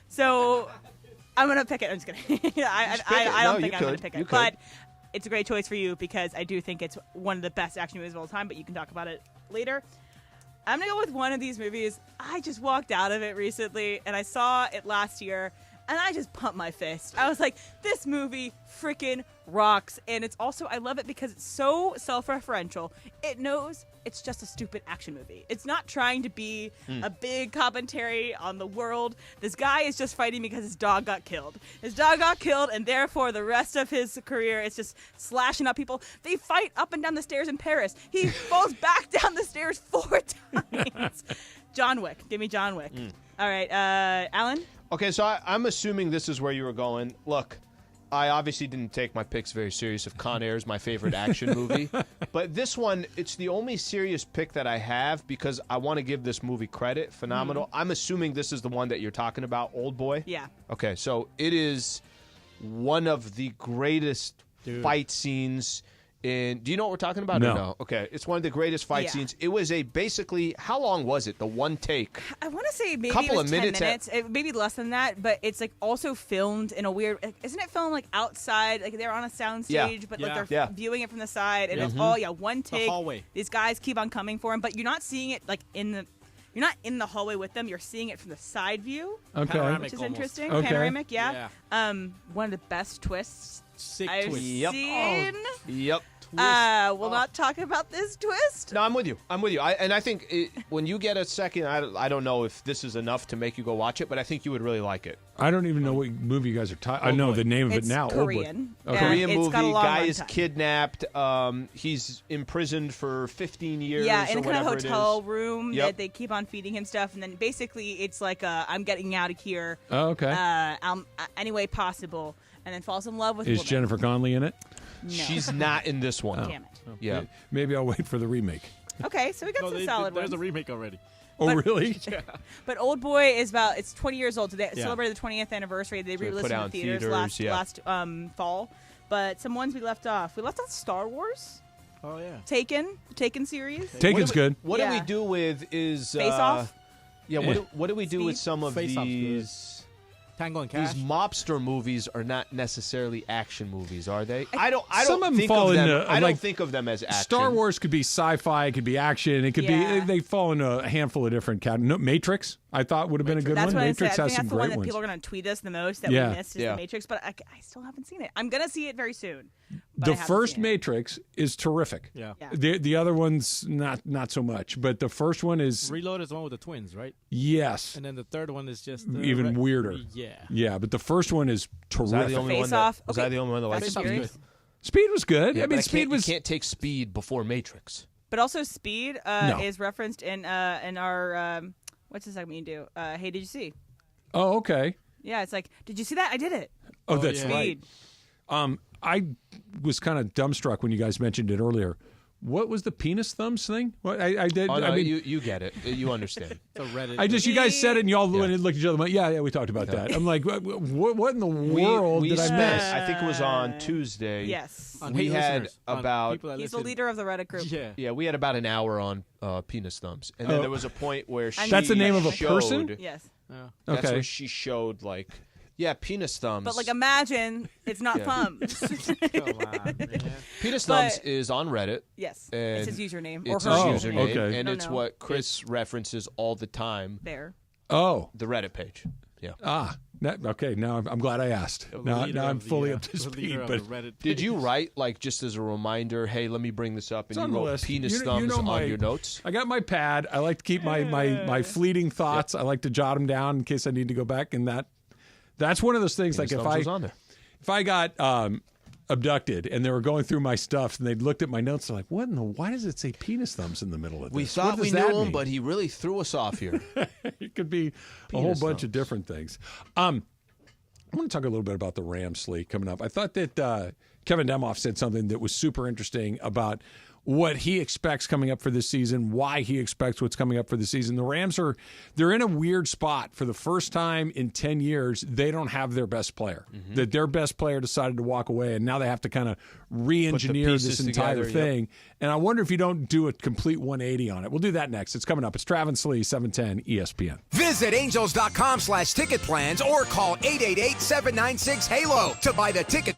So I'm gonna pick it. I'm just kidding. I don't think I'm gonna pick You it, could. but it's a great choice for you because I do think it's one of the best action movies of all time. But you can talk about it later. I'm gonna go with one of these movies. I just walked out of it recently, and I saw it last year, and I just pumped my fist. I was like, this movie freaking rocks. And it's also, I love it because it's so self-referential. It knows it's just a stupid action movie. It's not trying to be a big commentary on the world. This guy is just fighting because his dog got killed. His dog got killed, and therefore the rest of his career is just slashing up people. They fight up and down the stairs in Paris. He falls back down the stairs 4 times. John Wick. Give me John Wick. All right, Alan? Okay, so I'm assuming this is where you were going. Look, I obviously didn't take my picks very serious if Con Air is my favorite action movie. But this one, it's the only serious pick that I have because I want to give this movie credit. Phenomenal. I'm assuming this is the one that you're talking about, Old Boy? Yeah. Okay, so it is one of the greatest fight scenes in... Do you know what we're talking about? No. Or no? Okay, it's one of the greatest fight scenes. It was basically... How long was it? The one take? I want to say maybe Couple it was of 10 minutes minutes. Maybe less than that, but it's like also filmed in a weird... Isn't it filmed like outside? Like they're on a sound stage, but like they're viewing it from the side, and it's all one take. The hallway. These guys keep on coming for him, but you're not seeing it like in the... You're not in the hallway with them. You're seeing it from the side view, Okay. Panoramic which is almost. interesting. Okay. Panoramic, yeah. One of the best twists Sick I've twist. seen. Yep. We'll not talk about this twist. No, I'm with you. I think when you get a second, I don't know if this is enough to make you go watch it, but I think you would really like it. I don't even know what movie you guys are talking. I know the name of It's it now. Korean. Old Boy. Okay. Korean it's movie. got a long Guy is runtime. kidnapped. He's imprisoned for 15 years. Yeah, in or a kind of whatever it hotel is. room Yep. that they keep on feeding him stuff, and then basically it's like I'm getting out of here. Oh, okay. Any way possible, and then falls in love with. a Is woman. Jennifer Connelly in it? No. She's not in this one. Damn it. Yeah. Maybe I'll wait for the remake. Okay, so we got some solid There's ones. a remake already. Oh, But- really? But Old Boy is it's 20 years old. They Yeah. celebrated the 20th anniversary. They So they re-released put it out in in theaters theaters, last fall. But some ones we left off. We left off Star Wars. Oh, yeah. Taken series. Taken's good. What do we Yeah. do with is Face Off? Yeah. What do we do with some of Face Off's good. these? Tango and Cash. These mobster movies are not necessarily action movies, are they? I don't. Some of them think fall of them. into, I like, don't think of them as action. Star Wars could be sci-fi, it could be action, it could Yeah. be. They fall into a handful of different categories. No, Matrix, I thought would have been a good That's one. what Matrix I said. I has think some that's the one great that ones. people are going to tweet us the most that Yeah. we missed is Yeah. The Matrix, but I still haven't seen it. I'm going to see it very soon. but I The haven't first seen it. Matrix is terrific. Yeah. The other one's not so much, but the first one is Reload is the one with the twins, right? yes, And then the third one is just even weirder. Yeah. Yeah, but the first one is Was I terrific. the only one Face that, Off. was Okay. I the only one that liked Fast and Speed? Furious. Speed was good. Yeah, I but mean, can't- Speed was. You can't take Speed before Matrix. But also, Speed No. is referenced in our what's the segment you do? Hey, did you see? Oh, okay. Yeah, it's like, did you see that? I did it. Oh, that's yeah. right. Speed. I was kind of dumbstruck when you guys mentioned it earlier. What was the penis thumbs thing? What I did. Oh, no, I mean, you get it. You understand. The Reddit. I just you guys said it and y'all Yeah. went and looked at each other. Like, yeah, we talked about that. I'm like, what in the world we did I spent, miss? I think it was on Tuesday. Yes. On We hate had listeners, on about people that He's the listen. leader of the Reddit group. Yeah. Yeah, we had about an hour on penis thumbs, and then Oh. there was a point where she That's the name of a showed- person? Yes. That's Okay. where she showed like, yeah, penis thumbs. But like, imagine it's not Yeah. thumbs. Come on, man. penis but- thumbs is on Reddit. Yes. And It's his username or It's her his Oh, username, okay. and No, it's no. what Chris references all the time. there. Oh, The Reddit page. Yeah. okay. Now I'm glad I asked. The Now leader I'm of the, fully uh, up to the speed. leader of But the Reddit Did page. you write like just as a reminder? Hey, let me bring this up, and It's you on the wrote list. penis You thumbs know my- on your notes? I got my pad. I like to keep my fleeting thoughts. I like to jot them down in case I need to go back. And that's one of those things. Penis like thumbs was on there. if I got abducted and they were going through my stuff and they looked at my notes, they're like, why does it say penis thumbs in the middle of this? We What thought does we that knew him, mean? but he really threw us off here. It could be a whole Penis bunch of thumbs. different things. I want to talk a little bit about the Rams, Lee, coming up. I thought that Kevin Demoff said something that was super interesting about what he expects coming up for this season, why he expects what's coming up for the season. The Rams they're in a weird spot. For the first time in 10 years, they don't have their best player. Mm-hmm. That their best player decided to walk away, and now they have to kind of re-engineer pieces this entire together, yep. thing. And I wonder if you don't do a complete 180 on it. We'll do that next. It's coming up. It's Travis and Sliwa, 710 ESPN. Visit angels.com/ticket plans or call 888-796-HALO to buy the ticket.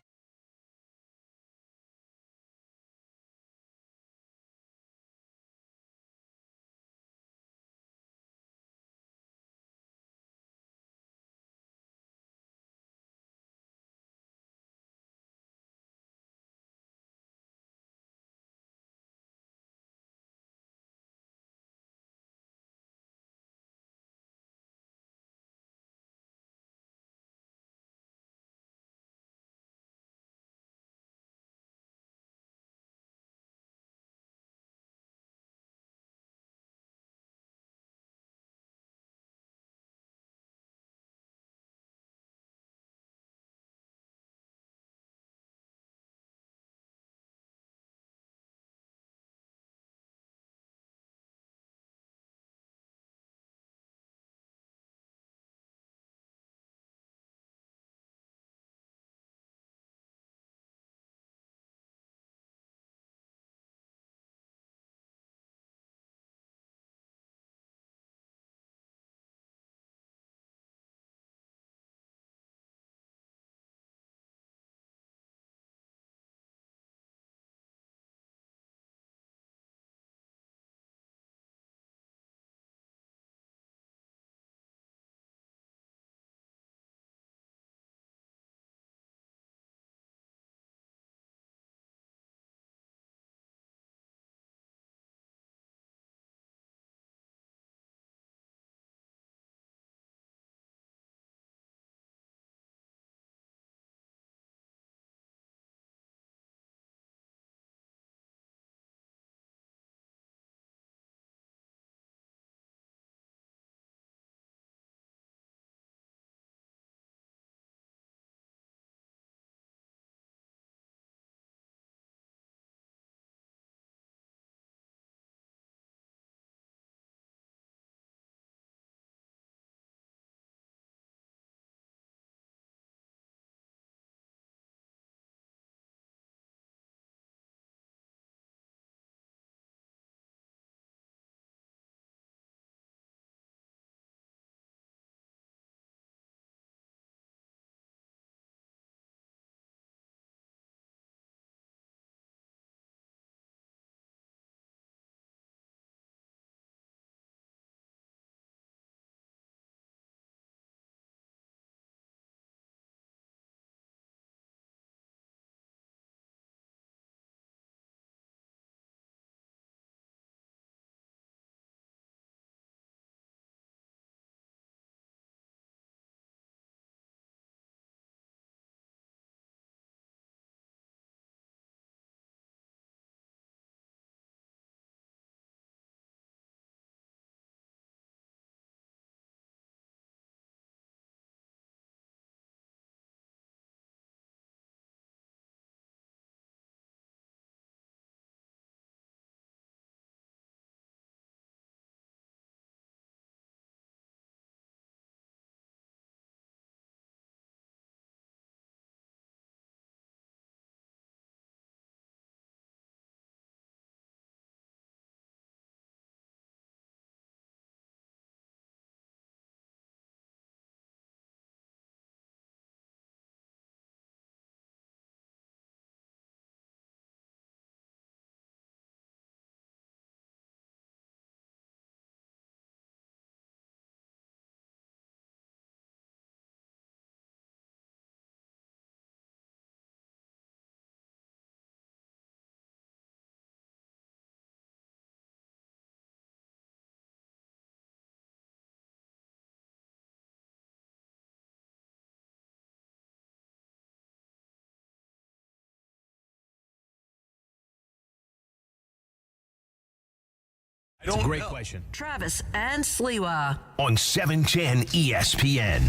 It's a great question. Travis and Sliwa. On 710 ESPN.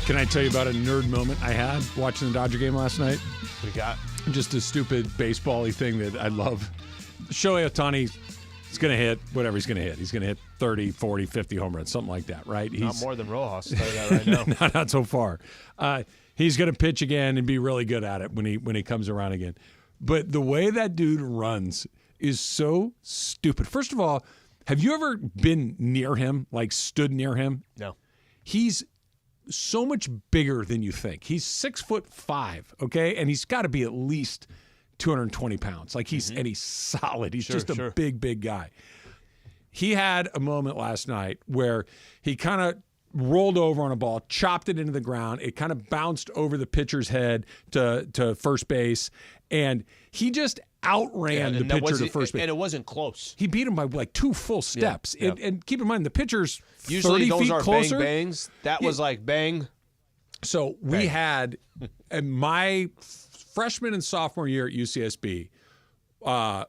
Can I tell you about a nerd moment I had watching the Dodger game last night? What do you got? Just a stupid baseball-y thing that I love. Shohei Ohtani is going to hit whatever he's going to hit. He's going to hit 30, 40, 50 home runs, something like that, right? Not more than Rojas. I'll tell you that right now. Not so far. He's going to pitch again and be really good at it when he comes around again. But the way that dude runs is so stupid. First of all, have you ever been near him, like stood near him? No. He's so much bigger than you think. He's 6'5", okay? And he's got to be at least 220 pounds. Like and he's solid. He's just a big guy. He had a moment last night where he kind of rolled over on a ball, chopped it into the ground. It kind of bounced over the pitcher's head to first base, and he just outran the pitcher to first base. And it wasn't close. He beat him by like 2 full steps. Yeah. And keep in mind, the pitcher's usually 30 those feet are closer. Bang bangs. That was like bang. So we had my freshman and sophomore year at UCSB.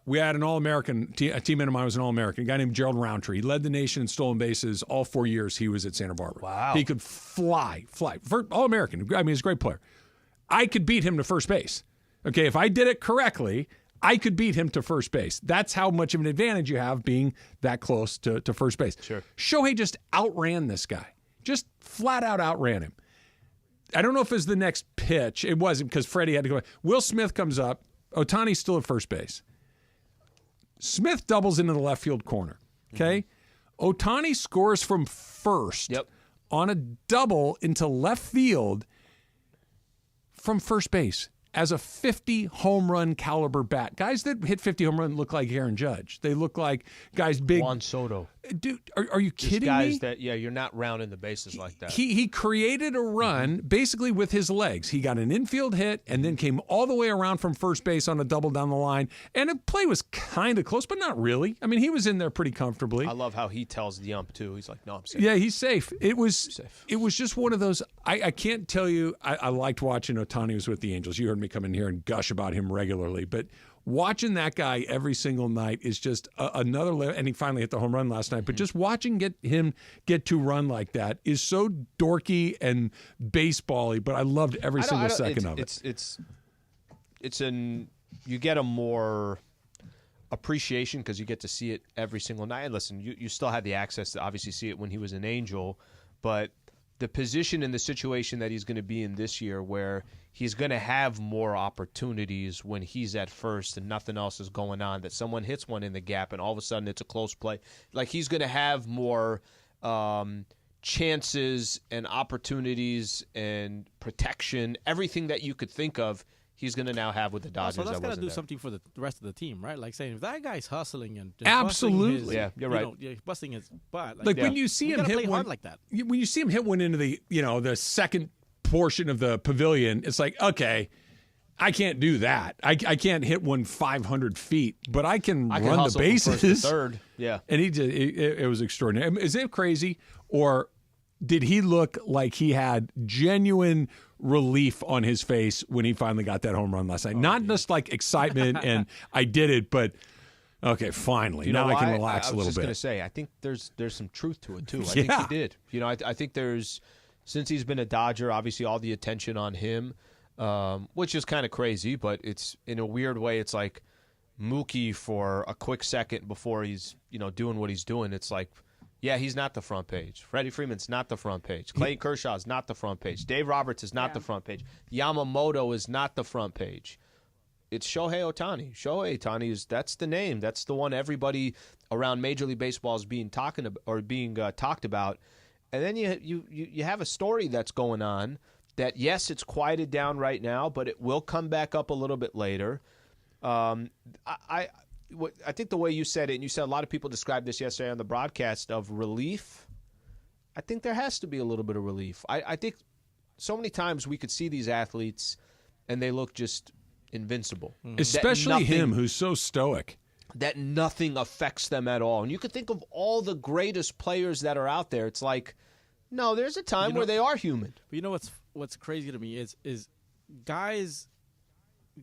We had an All-American, a teammate of mine was an All-American, a guy named Gerald Roundtree. He led the nation in stolen bases all 4 years he was at Santa Barbara. Wow. He could fly. For All-American. I mean, he's a great player. I could beat him to first base. Okay, if I did it correctly, I could beat him to first base. That's how much of an advantage you have being that close to first base. Sure. Shohei just outran this guy. Just flat out outran him. I don't know if it was the next pitch. It wasn't because Freddie had to go. Will Smith comes up. Ohtani's still at first base. Smith doubles into the left field corner. Okay? Ohtani scores from first on a double into left field from first base as a 50 home run caliber bat. Guys that hit 50 home run look like Aaron Judge. They look like guys big. Juan Soto. Dude, are you kidding guys me? That you're not rounding the bases like that. He created a run basically with his legs. He got an infield hit and then came all the way around from first base on a double down the line. And the play was kind of close, but not really. I mean, he was in there pretty comfortably. I love how he tells the ump too. He's like, "No, I'm safe." Yeah, he's safe. It was just one of those. I can't tell you. I liked watching Ohtani was with the Angels. You heard me come in here and gush about him regularly, but watching that guy every single night is just another level. And he finally hit the home run last night. But just watching him get to run like that is so dorky and baseball-y. But I loved every single second of it. You get a more appreciation because you get to see it every single night. And listen, you still had the access to obviously see it when he was an Angel, but the position and the situation that he's going to be in this year where he's going to have more opportunities when he's at first and nothing else is going on, that someone hits one in the gap and all of a sudden it's a close play. Like he's going to have more chances and opportunities and protection, everything that you could think of, he's going to now have with the Dodgers. So that's got to do something for the rest of the team, right? Like saying, if that guy's hustling and absolutely, you're right, busting his butt. Like when you see him hit one like that, when you see him hit one into the the second portion of the pavilion, it's like, okay, I can't do that. I can't hit one 500 feet, but I can run the bases. From first to third. Yeah, and it was extraordinary. Is it crazy, or did he look like he had genuine relief on his face when he finally got that home run last night? Not just like excitement and I did it, but okay, finally. Now I can relax a little bit. I was just going to say, I think there's some truth to it, too. I think he did. I think there's, since he's been a Dodger, obviously all the attention on him, which is kind of crazy, but it's, in a weird way, it's like Mookie for a quick second before he's, doing what he's doing. It's like, yeah, he's not the front page. Freddie Freeman's not the front page. Clayton Kershaw's not the front page. Dave Roberts is not the front page. Yamamoto is not the front page. It's Shohei Ohtani. Shohei Ohtani that's the name. That's the one everybody around Major League Baseball is being talked about. And then you have a story that's going on that, yes, it's quieted down right now, but it will come back up a little bit later. I think the way you said it, and you said a lot of people described this yesterday on the broadcast of relief, I think there has to be a little bit of relief. I think so many times we could see these athletes and they look just invincible. Especially him, who's so stoic. That nothing affects them at all. And you could think of all the greatest players that are out there. It's like, no, there's a time where they are human. But what's crazy to me is guys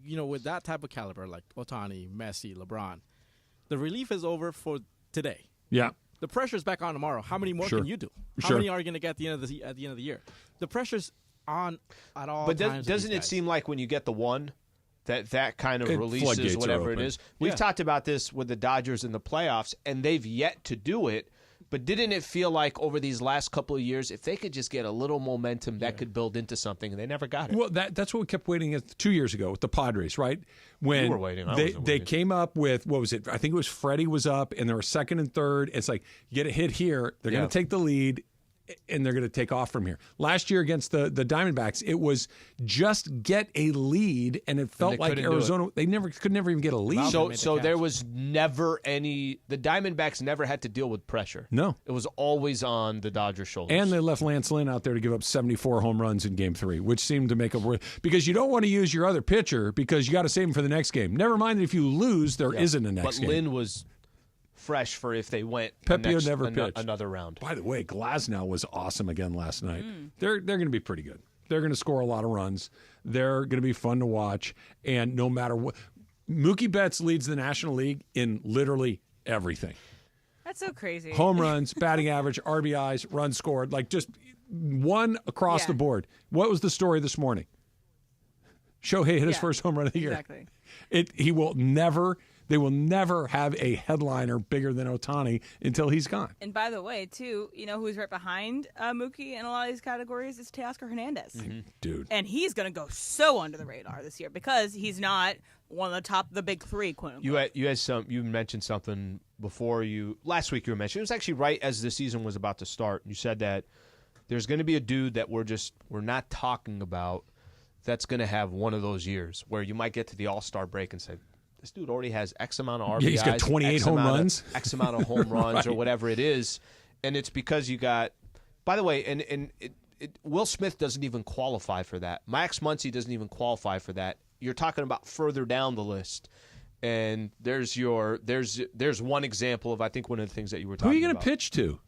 with that type of caliber, like Ohtani, Messi, LeBron, the relief is over for today. Yeah. The pressure's back on tomorrow. How many more can you do? How many are you going to get at the end of the year? The pressure's on at all times. But doesn't it seem like when you get the one, that kind of releases floodgates whatever it is? We've talked about this with the Dodgers in the playoffs, and they've yet to do it. But didn't it feel like over these last couple of years, if they could just get a little momentum, that could build into something, and they never got it? Well, that's what we kept waiting at 2 years ago with the Padres, right? When you were waiting. They came up with, what was it? I think it was Freddie was up, and they were second and third. It's like, you get a hit here, they're going to take the lead, and they're going to take off from here. Last year against the Diamondbacks, it was just get a lead, and it felt like Arizona, they could never even get a lead. So there was never any, the Diamondbacks never had to deal with pressure. No. It was always on the Dodgers' shoulders. And they left Lance Lynn out there to give up 74 home runs in Game 3, which seemed to make a because you don't want to use your other pitcher because you got to save him for the next game. Never mind that if you lose, there isn't a next game. But Lynn was fresh for if they went Pepio never pitched. Another round. By the way, Glasnow was awesome again last night. They're going to be pretty good. They're going to score a lot of runs. They're going to be fun to watch. And no matter what, Mookie Betts leads the National League in literally everything. That's so crazy. Home runs, batting average, RBIs, runs scored, like just one across the board. What was the story this morning? Shohei hit his first home run of the year. Exactly. They will never have a headliner bigger than Ohtani until he's gone. And by the way, too, who's right behind Mookie in a lot of these categories is Teoscar Hernandez. Dude. And he's going to go so under the radar this year because he's not one of the big three, quote unquote. You mentioned something before last week you were mentioning. It was actually right as the season was about to start. You said that there's going to be a dude that we're not talking about that's going to have one of those years where you might get to the All-Star break and say, this dude already has X amount of RBIs. Yeah, he's got 28 home runs. X amount of home runs right. or whatever it is. And it's because you got, by the way, and Will Smith doesn't even qualify for that. Max Muncy doesn't even qualify for that. You're talking about further down the list. And there's one example of, I think, one of the things that you were talking about. Who are you going to pitch to?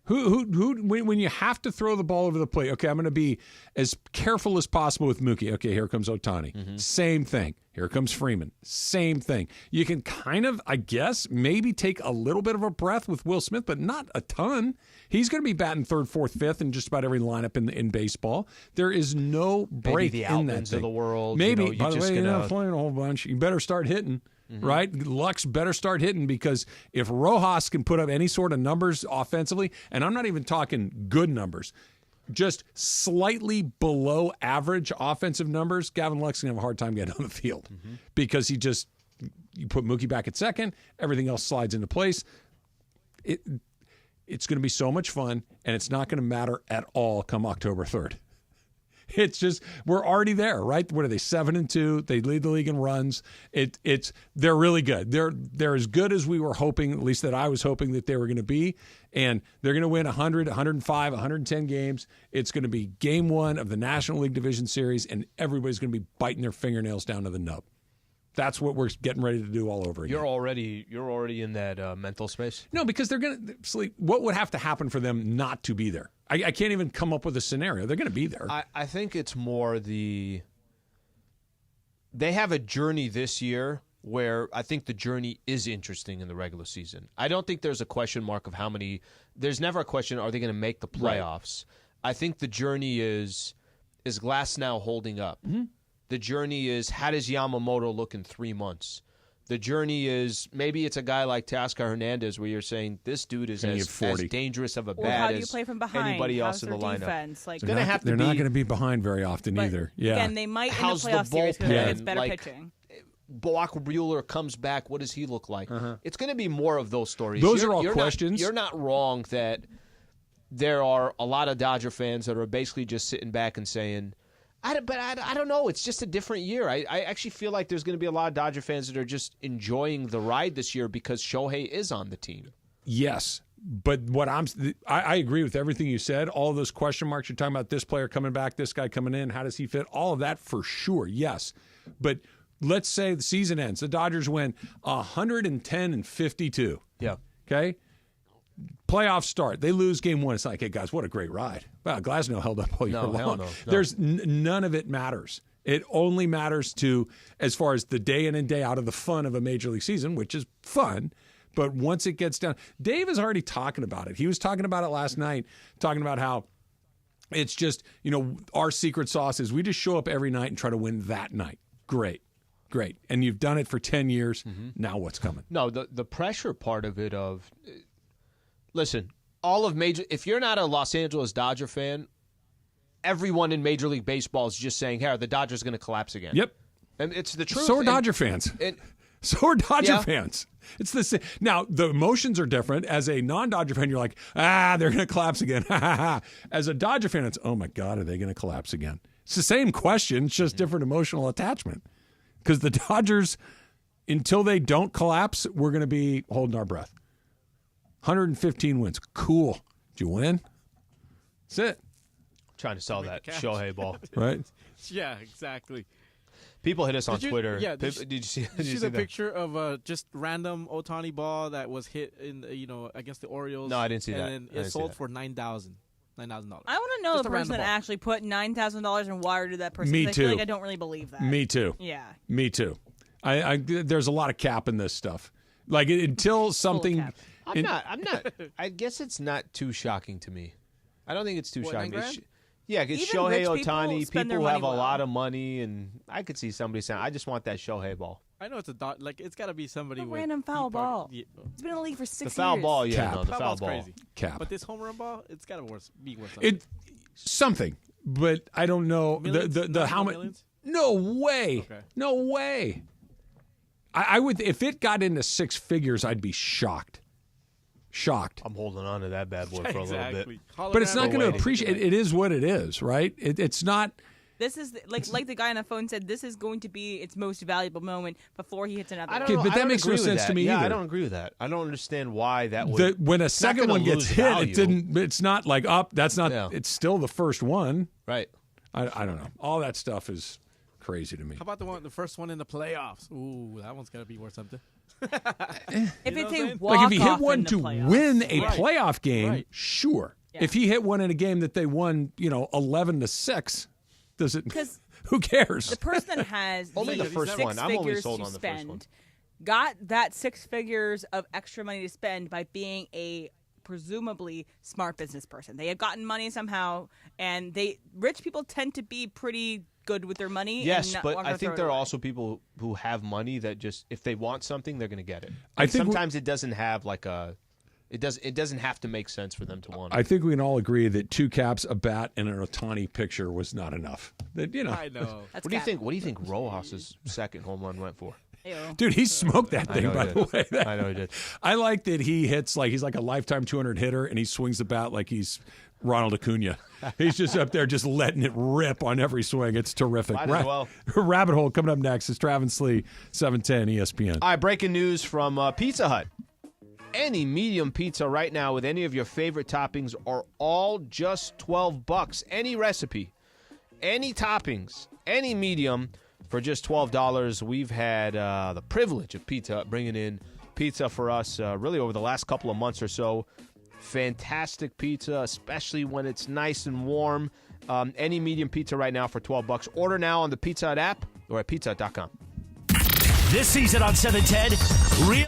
Who when you have to throw the ball over the plate, okay, I'm going to be as careful as possible with Mookie. Okay, here comes Ohtani. Same thing. Here comes Freeman. Same thing. You can kind of, I guess, maybe take a little bit of a breath with Will Smith, but not a ton. He's going to be batting third, fourth, fifth in just about every lineup in baseball. There is no break maybe the in that Outlands thing. Of the world. Maybe, by the way, you're not playing a whole bunch. You better start hitting. Right? Lux better start hitting because if Rojas can put up any sort of numbers offensively, and I'm not even talking good numbers, just slightly below average offensive numbers, Gavin Lux can have a hard time getting on the field because you put Mookie back at second, everything else slides into place. It's going to be so much fun, and it's not going to matter at all come October 3rd. It's just we're already there, right? What are they? 7-2. They lead the league in runs. They're really good. They're as good as we were hoping, at least that I was hoping that they were going to be. And they're going to win 100, 105, 110 games. It's going to be game one of the National League Division Series, and everybody's going to be biting their fingernails down to the nub. That's what we're getting ready to do all over again. You're already in that mental space. No, because they're going to sleep. What would have to happen for them not to be there? I can't even come up with a scenario. They're going to be there. I think it's more they have a journey this year where I think the journey is interesting in the regular season. I don't think there's a question mark of how many. There's never a question, are they going to make the playoffs? Right. I think the journey is Glasnow holding up? The journey is, how does Yamamoto look in 3 months? The journey is, maybe it's a guy like Teoscar Hernandez where you're saying this dude is as dangerous of a bat as anybody else in the lineup. Defense? Like, they're not going to be behind very often either. Yeah. Again, they might in the playoff series because it's better pitching. Block Buehler comes back. What does he look like? It's going to be more of those stories. Those are all questions. You're not wrong that there are a lot of Dodger fans that are basically just sitting back and saying, I don't know. It's just a different year. I actually feel like there's going to be a lot of Dodger fans that are just enjoying the ride this year because Shohei is on the team. Yes, but I agree with everything you said. All of those question marks you're talking about, this player coming back, this guy coming in, how does he fit? All of that for sure, yes. But let's say the season ends. The Dodgers win 110-52. Yeah. Okay? Playoffs start. They lose game one. It's like, hey, guys, what a great ride. Well, Glasnow held up all year long. Hell no. There's none of it matters. It only matters to as far as the day in and day out of the fun of a major league season, which is fun. But once it gets down, Dave is already talking about it. He was talking about it last night, talking about how it's just, our secret sauce is we just show up every night and try to win that night. Great. And you've done it for 10 years. Mm-hmm. Now what's coming? No, the pressure part of it listen, if you're not a Los Angeles Dodger fan, everyone in Major League Baseball is just saying, hey, are the Dodgers going to collapse again? Yep. And it's the truth. So are Dodger fans. So are Dodger fans. It's the same. Now, the emotions are different. As a non-Dodger fan, you're like, they're going to collapse again. As a Dodger fan, it's, oh, my God, are they going to collapse again? It's the same question. It's just different emotional attachment. Because the Dodgers, until they don't collapse, we're going to be holding our breath. 115 wins. Cool. Did you win? That's it. Trying to sell that Shohei ball. Right? Yeah, exactly. People hit us on Twitter. Yeah, did you see the picture of just random Ohtani ball that was hit in against the Orioles? No, I didn't see that. And then it sold for $9,000. I want to know the person that actually put $9,000 and wired to that person. Me too. I feel like I don't really believe that. Me too. Yeah. Me too. I there's a lot of cap in this stuff. Like until something. I'm not. I guess it's not too shocking to me. I don't think it's too shocking. Yeah, because Shohei Ohtani, people who have a lot of money, and I could see somebody saying, I just want that Shohei ball. I know it's it's got to be somebody with random foul ball. It's been in the league for 6 years. The foul ball, yeah, Cap. no, the foul ball. Crazy. Cap. But this home run ball, it's got to be worth something. Something, but I don't know the how much. No way. Okay. No way. I would, if it got into six figures, I'd be shocked. I'm holding on to that bad boy for a little bit. But it's not going to appreciate it. It is what it is, right? It's not. This is like the guy on the phone said. This is going to be its most valuable moment before he hits another. But that makes no sense to me either. I don't agree with that. I don't understand why that would. When a second one gets hit, it didn't. It's not like up. That's not. Yeah. It's still the first one. Right. I don't know. All that stuff is crazy to me. How about the first one in the playoffs? Ooh, that one's gonna be worth something. If it's a walk-off like if he hit one in the to playoffs. win a playoff game, Right. sure. Yeah. If he hit one in a game that they won, 11-6, does it? Who cares? The person that has only the first six one. I'm only figures sold to on the first one. spend, got that 6 figures of extra money to spend by being a presumably smart business person. They have gotten money somehow, and rich people tend to be pretty good with their money. Yes, and but I think there are also people who have money that just, if they want something, they're going to get it. I think sometimes it doesn't have it doesn't have to make sense for them to want it. I think we can all agree that 2 caps, a bat, and an Ohtani picture was not enough. That I know. What do you think? What do you think Rojas's second home run went for? Ew. Dude, he smoked that thing, by the way. I know he did. I like that he hits he's like a lifetime 200 hitter, and he swings the bat like he's Ronald Acuna. He's just up there just letting it rip on every swing. It's terrific. Might as well. Rabbit Hole coming up next. It's Travis and Sliwa, 710 ESPN. All right, breaking news from Pizza Hut. Any medium pizza right now with any of your favorite toppings are all just $12. Any recipe, any toppings, any medium for just $12. We've had the privilege of Pizza Hut bringing in pizza for us really over the last couple of months or so. Fantastic pizza, especially when it's nice and warm. Any medium pizza right now for $12. Order now on the Pizza Hut app or at pizzahut.com. This season on 710, real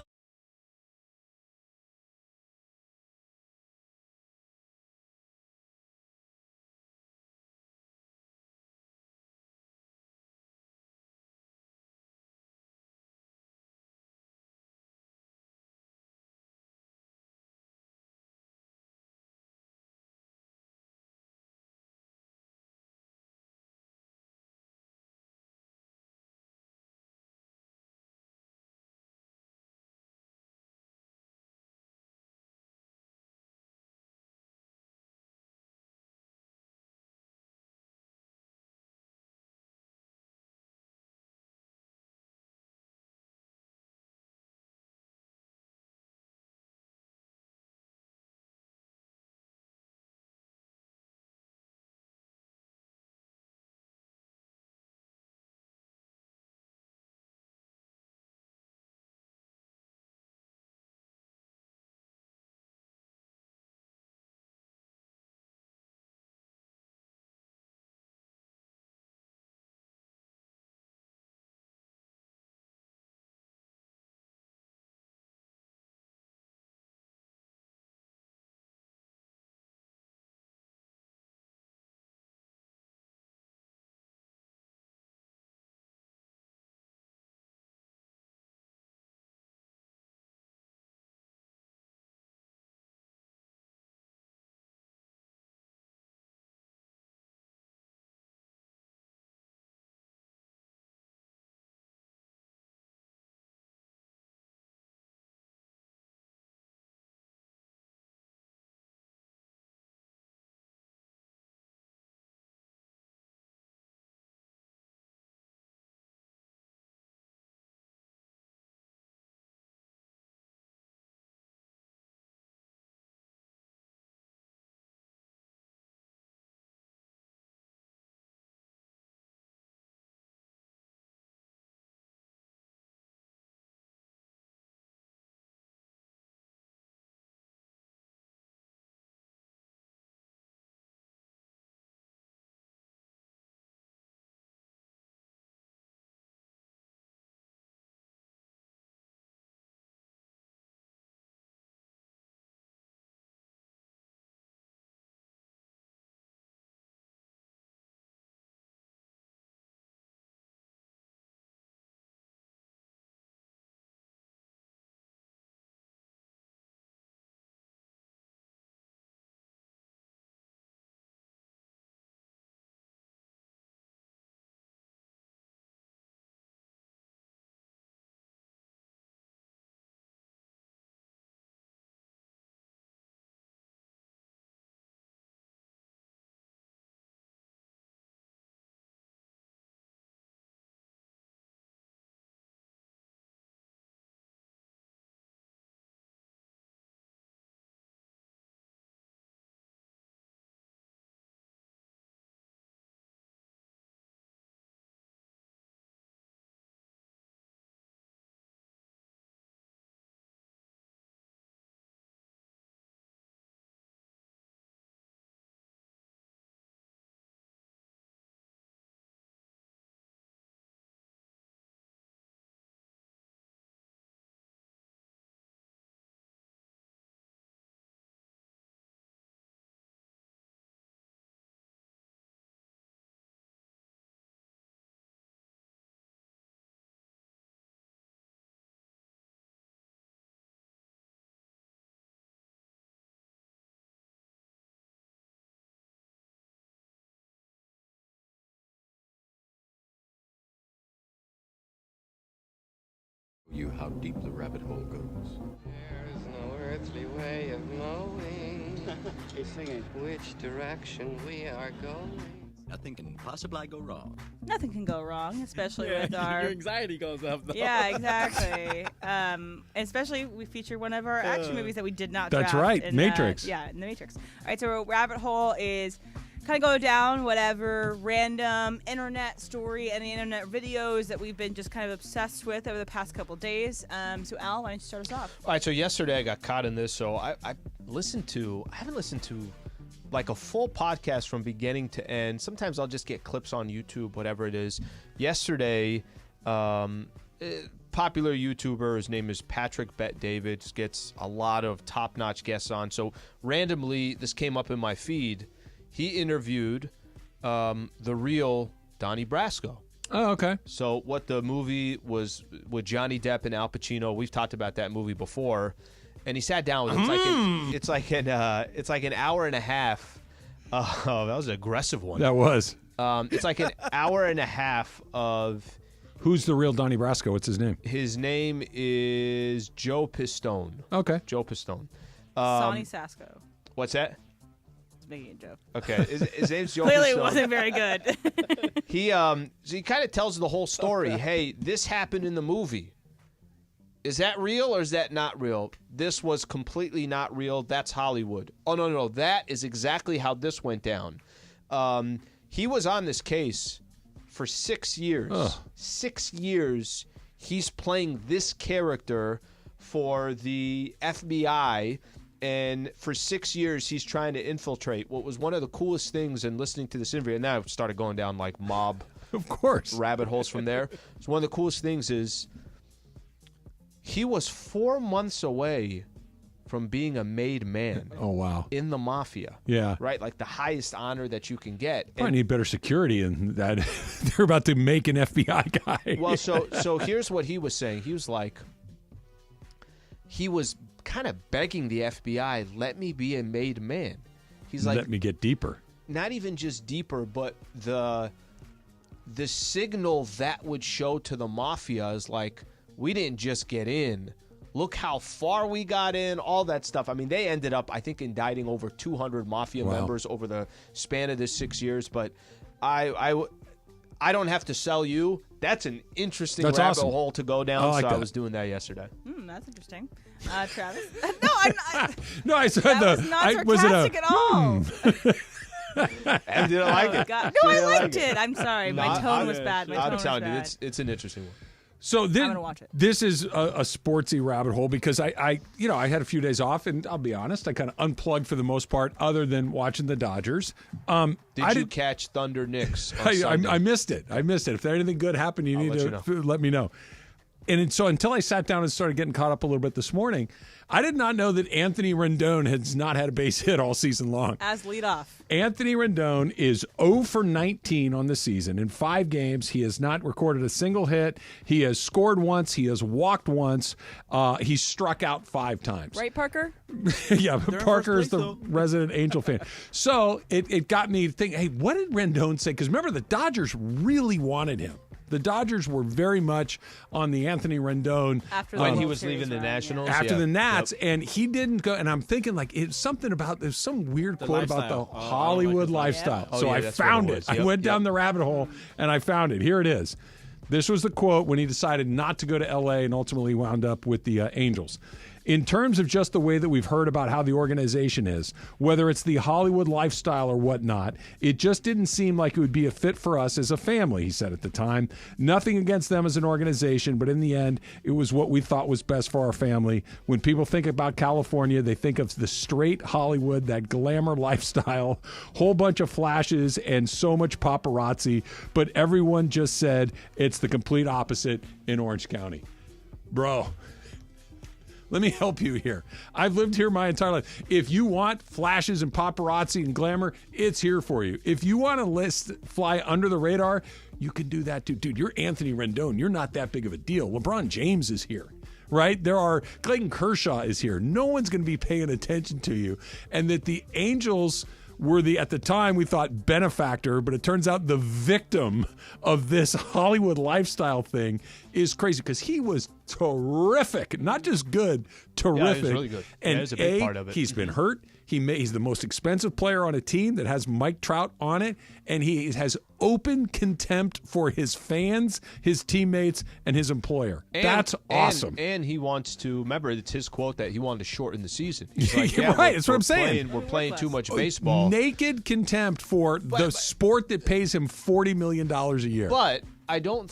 you how deep the rabbit hole goes. There is no earthly way of knowing which direction we are going. Nothing can possibly go wrong. Nothing can go wrong, especially with our... Your anxiety goes up, though. Yeah, exactly. Especially, we featured one of our action movies that we did not That's draft right, in, Matrix. in the Matrix. All right, so Rabbit Hole is kind of go down whatever random internet story and the internet videos that we've been just kind of obsessed with over the past couple days. So, Al, why don't you start us off? All right, so yesterday I got caught in this, so I haven't listened to like a full podcast from beginning to end. Sometimes I'll just get clips on YouTube, whatever it is. Yesterday, popular YouTuber, his name is Patrick Bet David, gets a lot of top-notch guests on. So randomly, this came up in my feed. He interviewed the real Donnie Brasco. Oh, okay. So what the movie was with Johnny Depp and Al Pacino, we've talked about that movie before. And he sat down with him. It's like an hour and a half. Oh, that was an aggressive one. That was. It's like an hour and a half of. Who's the real Donnie Brasco? What's his name? His name is Joe Pistone. Okay. Joe Pistone. Sonny Sasko. What's that? It's making a joke. Okay. His name's Joe Clearly Pistone. it wasn't very good. So he kind of tells the whole story. Hey, this happened in the movie. Is that real or is that not real? This was completely not real. That's Hollywood. Oh, no. That is exactly how this went down. He was on this case for 6 years. Ugh. 6 years he's playing this character for the FBI, and for 6 years he's trying to infiltrate. What was one of the coolest things in listening to this interview, and now I've started going down like mob of course rabbit holes from there. So one of the coolest things is he was 4 months away from being a made man. Oh, wow. In the mafia. Yeah. Right? Like the highest honor that you can get. Probably need better security in that. They're about to make an FBI guy. Well, so here's what he was saying. He was like, he was kind of begging the FBI, let me be a made man. He's like, let me get deeper. Not even just deeper, but the signal that would show to the mafia is like, we didn't just get in. Look how far we got in, all that stuff. I mean, they ended up, I think, indicting over 200 mafia members over the span of this 6 years. But I don't have to sell you. That's an interesting rabbit hole to go down. I was doing that yesterday. That's interesting. Travis? No, I'm not. No, I said that was not sarcastic at all. And did I like it? God. No, I liked it. I'm sorry. My tone was bad. I'm telling you, it's an interesting one. So I'm gonna watch it. This is a sportsy rabbit hole because I had a few days off, and I'll be honest, I kind of unplugged for the most part, other than watching the Dodgers. Did you catch Thunder Knicks on Sunday? I missed it. If there anything good happened, you need to let me know. And so until I sat down and started getting caught up a little bit this morning, I did not know that Anthony Rendon has not had a base hit all season long. As leadoff. Anthony Rendon is 0 for 19 on the season. In 5 games, he has not recorded a single hit. He has scored once. He has walked once. He's struck out 5 times. Right, Parker? Yeah, Parker is the resident Angel fan. So it got me thinking, hey, what did Rendon say? Because remember, the Dodgers really wanted him. The Dodgers were very much on the Anthony Rendon. After when he was leaving the Nationals. After the Nats, and he didn't go. And I'm thinking, like, it's something about, there's some weird quote about the Hollywood lifestyle. Yeah. So I found it. I went down the rabbit hole, and I found it. Here it is. This was the quote when he decided not to go to L.A. and ultimately wound up with the Angels. In terms of just the way that we've heard about how the organization is, whether it's the Hollywood lifestyle or whatnot, it just didn't seem like it would be a fit for us as a family, he said at the time. Nothing against them as an organization, but in the end, it was what we thought was best for our family. When people think about California, they think of the straight Hollywood, that glamour lifestyle, whole bunch of flashes and so much paparazzi, but everyone just said it's the complete opposite in Orange County. Bro, let me help you here. I've lived here my entire life. If you want flashes and paparazzi and glamour, it's here for you. If you want to fly under the radar, you can do that too. Dude, you're Anthony Rendon. You're not that big of a deal. LeBron James is here, right? Clayton Kershaw is here. No one's going to be paying attention to you. And that the Angels were at the time we thought benefactor, but it turns out the victim of this Hollywood lifestyle thing. is crazy because he was terrific, not just good, terrific. Yeah, he was really good. And that's a big part of it. He's been hurt. He's the most expensive player on a team that has Mike Trout on it, and he has open contempt for his fans, his teammates, and his employer. That's awesome. And he wants to, remember, it's his quote that he wanted to shorten the season. He's like, right, that's what I'm saying. We're playing too much baseball. Naked contempt for the sport that pays him $40 million a year. But I don't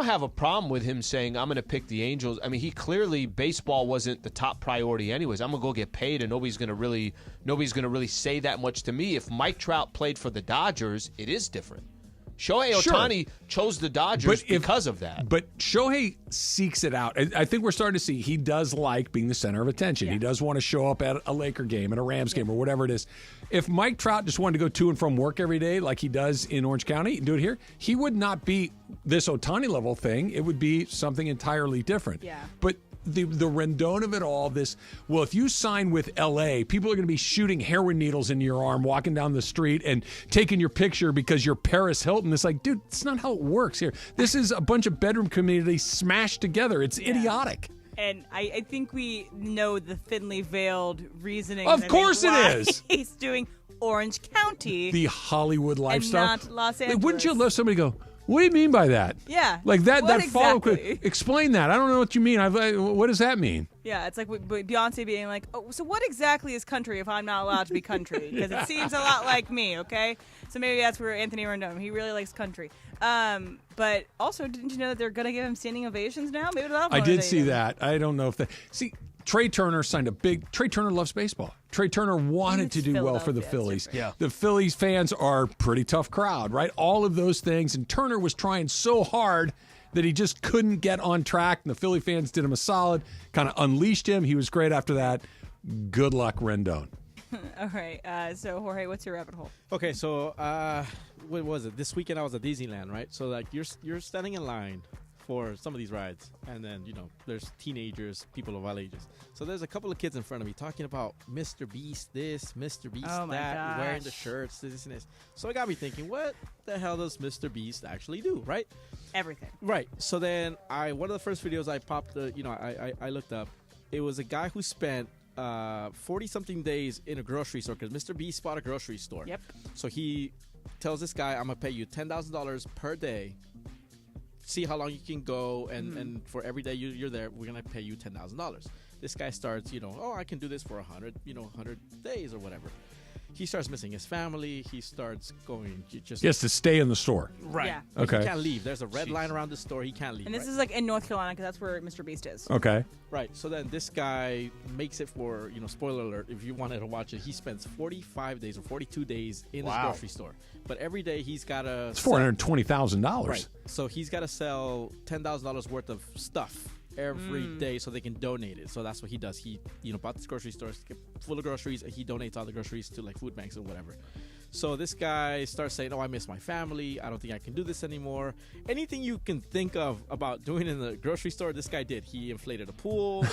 have a problem with him saying, I'm going to pick the Angels. I mean, he clearly, baseball wasn't the top priority anyways. I'm going to go get paid, and nobody's going to really say that much to me. If Mike Trout played for the Dodgers, it is different. Shohei Ohtani chose the Dodgers because of that. But Shohei seeks it out. I think we're starting to see he does like being the center of attention. Yeah. He does want to show up at a Laker game, at a Rams game, or whatever it is. If Mike Trout just wanted to go to and from work every day like he does in Orange County and do it here, he would not be this Ohtani level thing. It would be something entirely different. Yeah. But the Rendon of it all, if you sign with L.A., people are going to be shooting heroin needles into your arm walking down the street and taking your picture because you're Paris Hilton. It's like, dude, it's not how it works here. This is a bunch of bedroom communities smashed together. It's idiotic. And I think we know the thinly veiled reasoning. Of course it is. He's doing Orange County. The Hollywood lifestyle. And not Los Angeles. Wouldn't you love somebody to go, what do you mean by that? Yeah. Like that What follow-up. exactly? Explain that. I don't know what you mean. What does that mean? Yeah, it's like Beyonce being like, oh, so what exactly is country if I'm not allowed to be country? Because it seems a lot like me, okay? So maybe that's where Anthony Rendon, he really likes country. But also, didn't you know that they're going to give him standing ovations now? Maybe that'll I did see that. I don't know if that. See, Trey Turner signed Trey Turner loves baseball. Trey Turner wanted to do well for the Phillies. Yeah. The Phillies fans are a pretty tough crowd, right? All of those things. And Turner was trying so hard that he just couldn't get on track. And the Philly fans did him a solid, kind of unleashed him. He was great after that. Good luck, Rendon. All right. So, Jorge, what's your rabbit hole? Okay, so what was it? This weekend I was at Disneyland, right? So like you're standing in line for some of these rides, and then there's teenagers, people of all ages. So there's a couple of kids in front of me talking about Mr. Beast this, Mr. Beast that, wearing the shirts, this and this. So it got me thinking, what the hell does Mr. Beast actually do, right? Everything. Right. So then one of the first videos I popped, I looked up. It was a guy who spent 40-something days in a grocery store because Mr. Beast bought a grocery store. Yep. So he tells this guy, I'm going to pay you $10,000 per day. See how long you can go, and for every day you're there, we're going to pay you $10,000. This guy starts, I can do this for 100 days or whatever. He starts missing his family. He starts going just... He has to stay in the store. Right. Yeah. Okay. He can't leave. There's a red line around the store. He can't leave. And this is like in North Carolina because that's where Mr. Beast is. Okay. Right. So then this guy makes it for, spoiler alert, if you wanted to watch it, he spends 45 days or 42 days in his grocery store. But every day he's got to... It's $420,000. Right. So he's got to sell $10,000 worth of stuff every day so they can donate it. So that's what he does. He bought this grocery store full of groceries, and he donates all the groceries to like food banks or whatever. So this guy starts saying, I miss my family. I don't think I can do this anymore. Anything you can think of about doing in the grocery store, this guy did. He inflated a pool.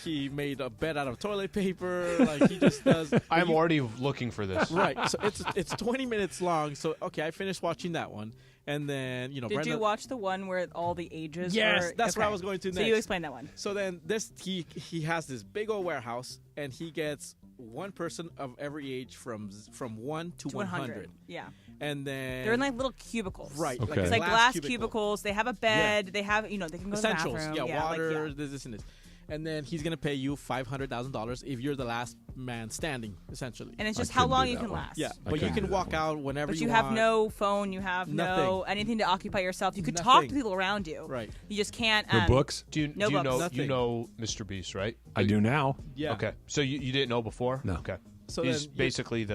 He made a bed out of toilet paper. Like he just does. I'm already looking for this. Right. So it's 20 minutes long. So okay, I finished watching that one. And then, Did you watch the one where all the ages Yes, were... that's where I was going to next. So you explain that one. So then he has this big old warehouse, and he gets one person of every age from 1 to 100. Yeah. And then... They're in like little cubicles. Right. Okay. It's like glass cubicles. They have a bed. Yeah. They have, they can go to the Essentials. bathroom. Yeah, water, this and this. And then he's going to pay you $500,000 if you're the last man standing, essentially. And it's just how long you can last. Yeah, but you can walk out whenever you want. But you have no phone. You have no anything to occupy yourself. You could talk to people around you. Right. You just can't. No books? Do you know Mr. Beast, right? I do now. Yeah. Okay. So you didn't know before? No. Okay. So he's then basically He's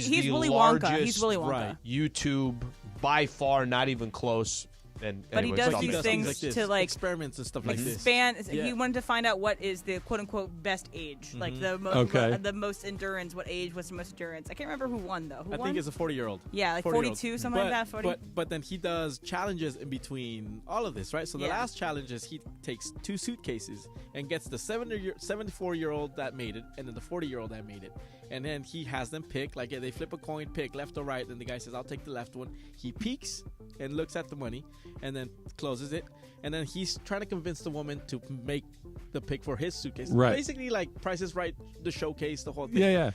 the Willy largest Wonka. He's Willy Wonka. YouTube, by far, not even close, And But he anyway, does stop these there. things like this, to like experiments and stuff like this. expand. Yeah. He wanted to find out what is the quote unquote best age, like the most the most endurance. What age was the most endurance? I can't remember who won though. Who I won? think it's a 40-year-old. Yeah, like 40-year-old. 42, something like that. 40. But then he does challenges in between all of this, right? So the last challenge is he takes 2 suitcases and gets the 74-year-old that made it, and then the 40-year-old that made it. And then he has them pick, like they flip a coin, pick left or right, and the guy says, I'll take the left one. He peeks and looks at the money and then closes it. And then he's trying to convince the woman to make the pick for his suitcase. Right. Basically like Price is Right, the showcase, the whole thing. Yeah.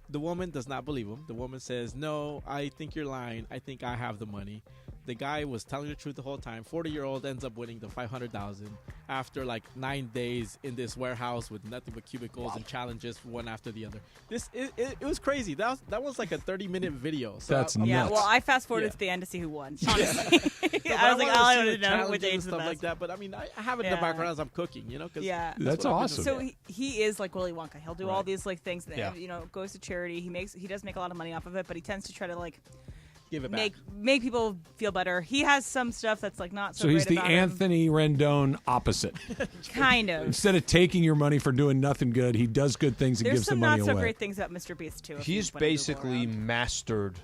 The woman does not believe him. The woman says, no, I think you're lying. I think I have the money. The guy was telling the truth the whole time. 40-year-old ends up winning the $500,000 after like 9 days in this warehouse with nothing but cubicles and challenges one after the other. It was crazy. That was like a 30-minute video. So That's I'm yeah. nuts. Well, I fast forwarded to the end to see who won. Honestly, I was like, I wanted to know which age is the stuff best. like that. But I mean, I have it in the background as I'm cooking. You know? 'Cause Yeah, That's what awesome. So he is like Willy Wonka. He'll do all Right. these like things that Yeah. goes to charity. He does make a lot of money off of it, but he tends to try to like give it back. make people feel better. He has some stuff that's like not so. So he's great the about him. Anthony Rendon opposite. Kind of. Instead of taking your money for doing nothing good, he does good things and There's gives the some money not so away. great things about Mr. Beast too. if He's you wanna Google basically around. mastered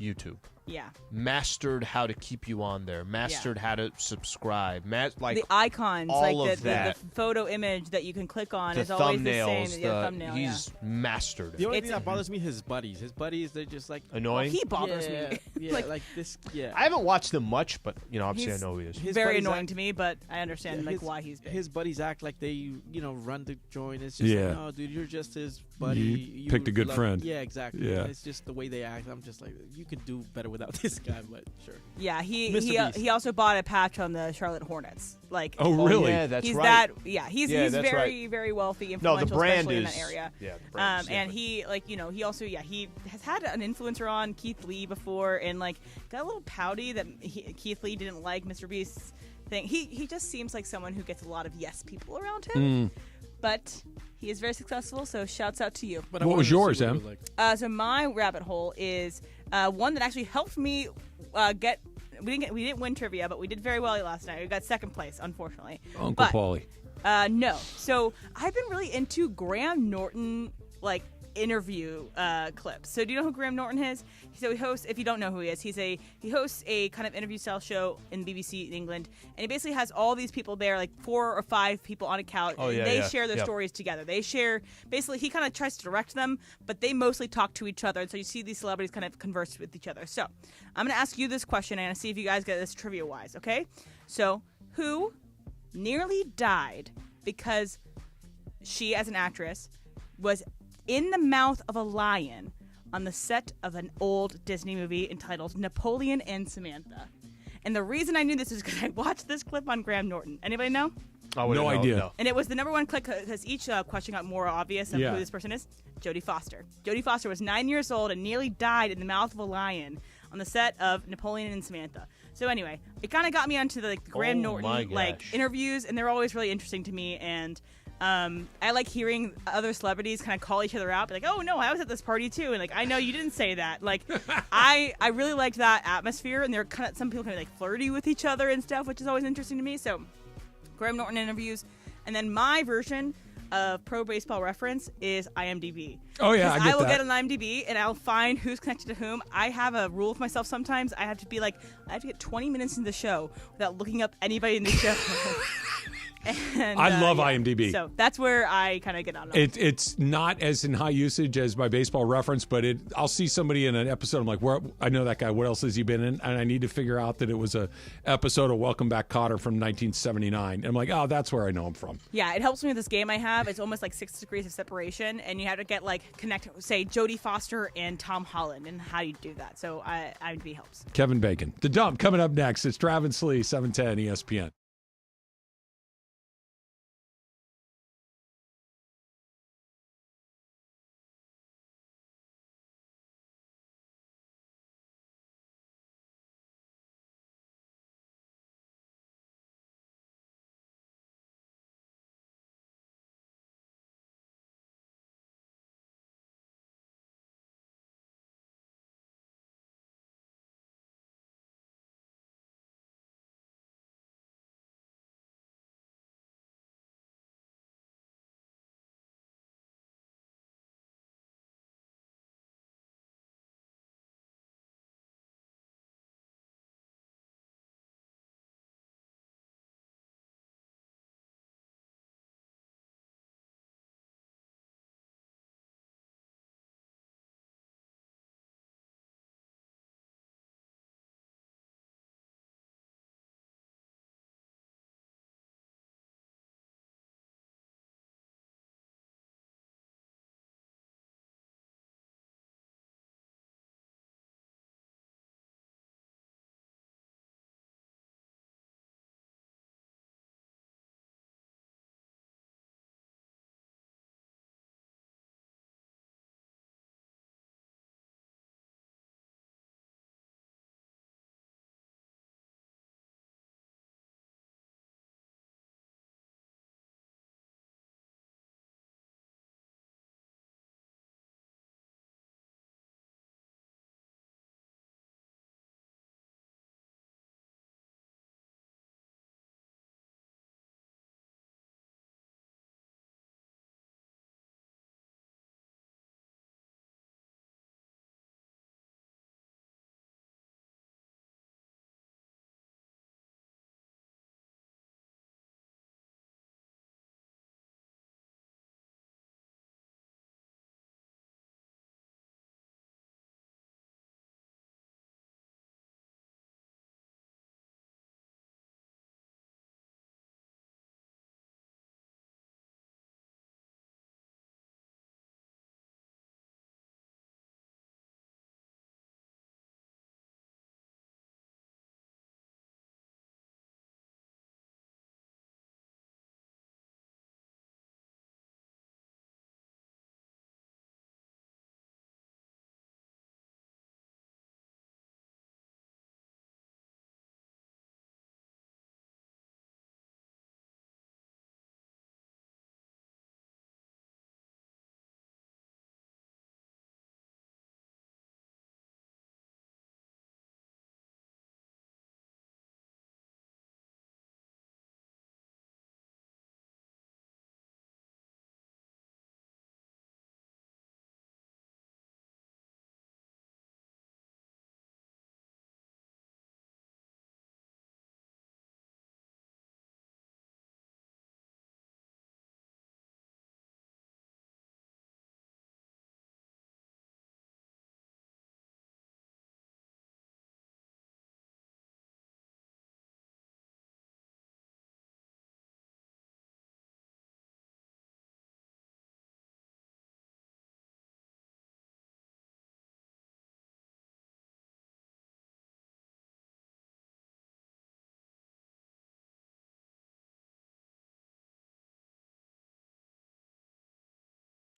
YouTube. Yeah. Mastered how to keep you on there. Mastered how to subscribe. Like the icons, all like of the that. photo image that you can click on The is always the thumbnails. same. The thumbnail, He's mastered The it. only thing that bothers me is his buddies. His buddies, they're just like Annoying? He bothers yeah, me. Yeah, like this. Yeah. I haven't watched him much, but obviously He's I know who he is. His very buddies annoying act- to me, but I understand Yeah, like why he's big. His buddies act like they, run the joint. It's just Yeah. like, no, dude, you're just his buddy. You picked a good love- friend. Yeah, exactly. Yeah. It's just the way they act. I'm just like, you could do better without this guy, but sure. Yeah, he Mr. Beast. he also bought a patch on the Charlotte Hornets. Like, Oh, really? yeah, that's he's right. he's that's very right. very wealthy, No, the influential, brand especially in is that area. Yeah, the brand is And different. he also he has had an influencer on Keith Lee before, and like got a little pouty that Keith Lee didn't like Mr. Beast's thing. He just seems like someone who gets a lot of yes people around him, but he is very successful. So shouts out to you. But I What wanted was to see yours, what it Em? was like. So my rabbit hole is one that actually helped me get. We didn't win trivia, but we did very well last night. We got second place, unfortunately. Uncle But, Paulie. no. So I've been really into Graham Norton interview clips. So do you know who Graham Norton is? So he hosts. If you don't know who he is, he hosts a kind of interview style show in BBC in England, and he basically has all these people there, like 4 or 5 people on a couch. Oh, yeah, and they yeah. share their Yep. stories together. They share. Basically, he kind of tries to direct them, but they mostly talk to each other. And so you see these celebrities kind of converse with each other. So I'm going to ask you this question and see if you guys get this trivia wise. Okay. So who nearly died because she, as an actress, was in the mouth of a lion on the set of an old Disney movie entitled Napoleon and Samantha? And the reason I knew this is because I watched this clip on Graham Norton. Anybody know? I wouldn't No know, idea. no. And it was the number one click because each question got more obvious of Yeah. who this person is. Jodie Foster. Jodie Foster was 9 years old and nearly died in the mouth of a lion on the set of Napoleon and Samantha. So anyway, it kind of got me onto the Graham Oh Norton my gosh. interviews, and they're always really interesting to me. And I like hearing other celebrities kind of call each other out, be like, "Oh no, I was at this party too," and like, "I know you didn't say that." Like, I really liked that atmosphere, and they're kind of some people kind of like flirty with each other and stuff, which is always interesting to me. So, Graham Norton interviews, and then my version of Pro Baseball Reference is IMDb. Oh, yeah, I 'Cause get I will that. get an IMDb and I'll find who's connected to whom. I have a rule for myself sometimes. I have to be like, I have to get 20 minutes in the show without looking up anybody in the show. And, I love yeah. IMDb. So that's where I kind of get on. It's not as in high usage as my baseball reference, but I'll see somebody in an episode. I'm like, where I know that guy. What else has he been in? And I need to figure out that it was a episode of Welcome Back, Kotter from 1979. And I'm like, oh, that's where I know him from. Yeah, it helps me with this game I have. It's almost like 6 degrees of separation, and you have to get connect, say, Jodie Foster and Tom Holland, and how you do that. So IMDb helps. Kevin Bacon. The Dump coming up next. It's Travis and Sliwa, 710 ESPN.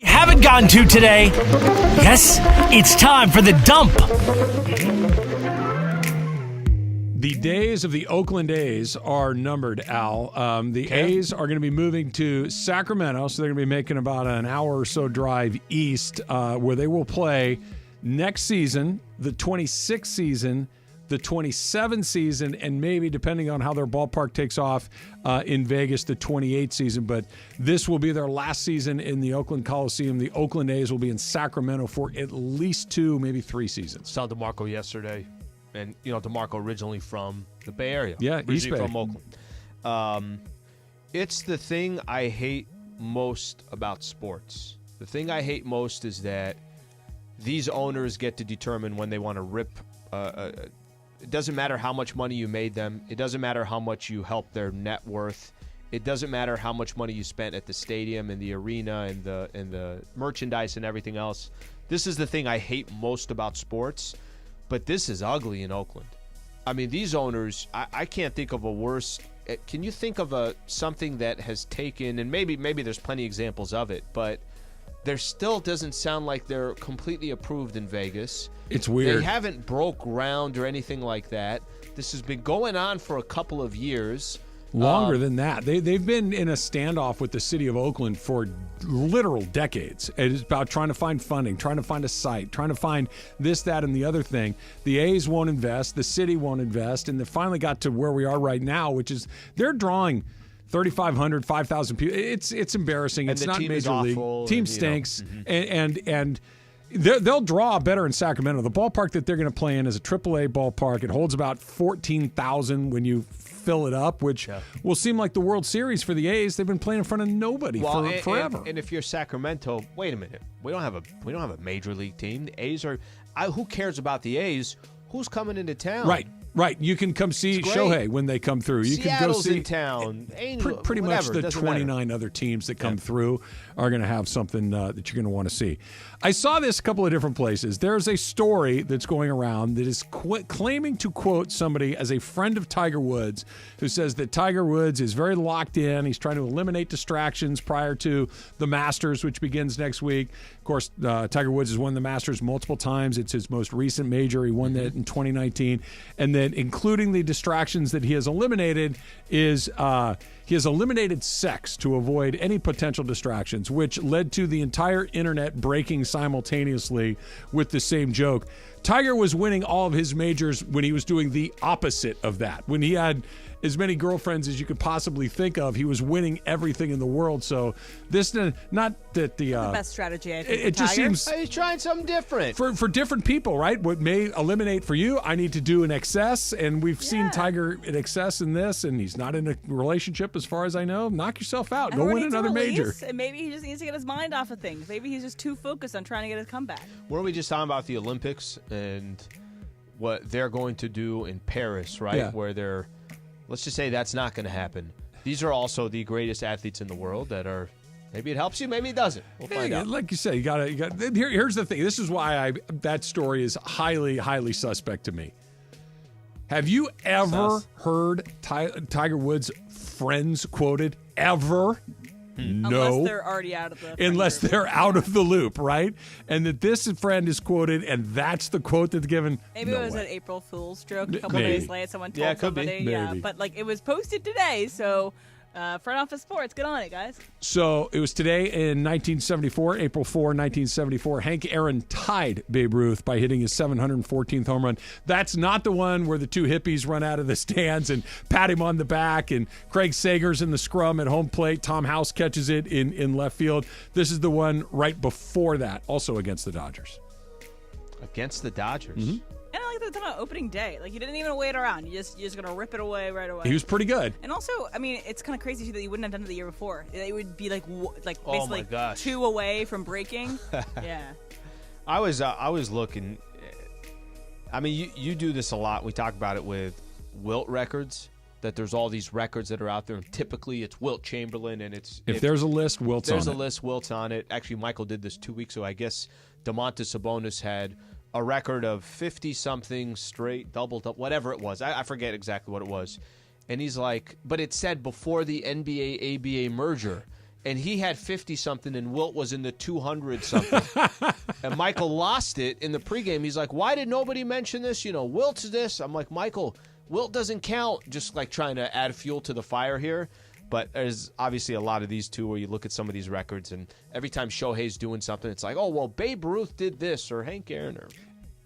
Haven't gotten to today. Yes, it's time for the dump. The days of the Oakland A's are numbered, Al. The A's are going to be moving to Sacramento, so they're going to be making about an hour or so drive east, where they will play next season, the 26th season, the 27th season, and maybe, depending on how their ballpark takes off in Vegas, the 28th season. But this will be their last season in the Oakland Coliseum. The Oakland A's will be in Sacramento for at least 2, maybe 3 seasons. Saw DeMarco yesterday. And, DeMarco originally from the Bay Area. Yeah, originally East Bay. From Oakland. It's the thing I hate most about sports. The thing I hate most is that these owners get to determine when they want to rip. It doesn't matter how much money you made them. It doesn't matter how much you helped their net worth. It doesn't matter how much money you spent at the stadium and the arena and the merchandise and everything else. This is the thing I hate most about sports. But this is ugly in Oakland. I mean, these owners, I can't think of a worse. Can you think of something that has taken, and maybe there's plenty of examples of it, but there still doesn't sound like they're completely approved in Vegas. It's weird. They haven't broke ground or anything like that. This has been going on for a couple of years. Longer than that. They've been in a standoff with the city of Oakland for literal decades. It is about trying to find funding, trying to find a site, trying to find this, that, and the other thing. The A's won't invest. The city won't invest. And they finally got to where we are right now, which is they're drawing 3,500, 5,000 people. It's embarrassing. And it's the not team Major is League. awful, Team and, stinks. And they'll draw better in Sacramento. The ballpark that they're going to play in is a AAA ballpark. It holds about 14,000 when you fill it up, which will seem like the World Series for the A's. They've been playing in front of nobody forever. And if you're Sacramento, wait a minute. We don't have a major league team. The A's are. Who cares about the A's? Who's coming into town? Right. You can come see Shohei when they come through. You Seattle's can go see in town. Pretty much Whatever, the 29 other teams that come through are going to have something that you're going to want to see. I saw this a couple of different places. There's a story that's going around that is claiming to quote somebody as a friend of Tiger Woods, who says that Tiger Woods is very locked in. He's trying to eliminate distractions prior to the Masters, which begins next week. Of course, Tiger Woods has won the Masters multiple times. It's his most recent major. He won that in 2019. And then including the distractions that he has eliminated is he has eliminated sex to avoid any potential distractions, which led to the entire internet breaking simultaneously with the same joke. Tiger was winning all of his majors when he was doing the opposite of that. When he had as many girlfriends as you could possibly think of, he was winning everything in the world. So this, not that the best strategy, I think. It just seems he's trying something different for different people, right? What may eliminate for you, I need to do an excess, and we've seen Tiger in excess in this, and he's not in a relationship as far as I know. Knock yourself out. Go win another major. And maybe he just needs to get his mind off of things. Maybe he's just too focused on trying to get his comeback. Weren't we just talking about the Olympics and what they're going to do in Paris, right? Yeah. Where they're, let's just say that's not going to happen. These are also the greatest athletes in the world that are, maybe it helps you, maybe it doesn't. We'll find out. Like you said, you got. Here's the thing. This is why that story is highly, highly suspect to me. Have you ever heard Tiger Woods' friends quoted ever? No. Unless they're already out of the Unless they're out of the loop, right? And that this friend is quoted, and that's the quote that's given. Maybe it was an April Fool's joke a couple days late. Someone told somebody. Maybe. But it was posted today, so front office sports, get on it, guys. So it was today in 1974, April 4, 1974. Hank Aaron tied Babe Ruth by hitting his 714th home run. That's not the one where the two hippies run out of the stands and pat him on the back, and Craig Sager's in the scrum at home plate. Tom House catches it in left field. This is the one right before that, also against the Dodgers. Against the Dodgers? Mm-hmm. And I like that on opening day. Like, you didn't even wait around. You're just going to rip it away right away. He was pretty good. And also, I mean, it's kind of crazy, too, that you wouldn't have done it the year before. It would be oh basically my gosh. 2 away from breaking. Yeah. I was looking. I mean, you do this a lot. We talk about it with Wilt records, that there's all these records that are out there, and typically it's Wilt Chamberlain, and it's if there's a list, Wilt's on it. There's a list, Wilt's on it. Actually, Michael did this 2 weeks ago. I guess Domantas Sabonis had a record of 50-something straight, double, whatever it was. I forget exactly what it was. And he's like, but it said before the NBA-ABA merger. and he had 50-something, and Wilt was in the 200-something. And Michael lost it in the pregame. He's like, why did nobody mention this? Wilt's this. I'm like, Michael, Wilt doesn't count. Just like trying to add fuel to the fire here. But there's obviously a lot of these, too, where you look at some of these records, and every time Shohei's doing something, it's like, oh, well, Babe Ruth did this, or Hank Aaron.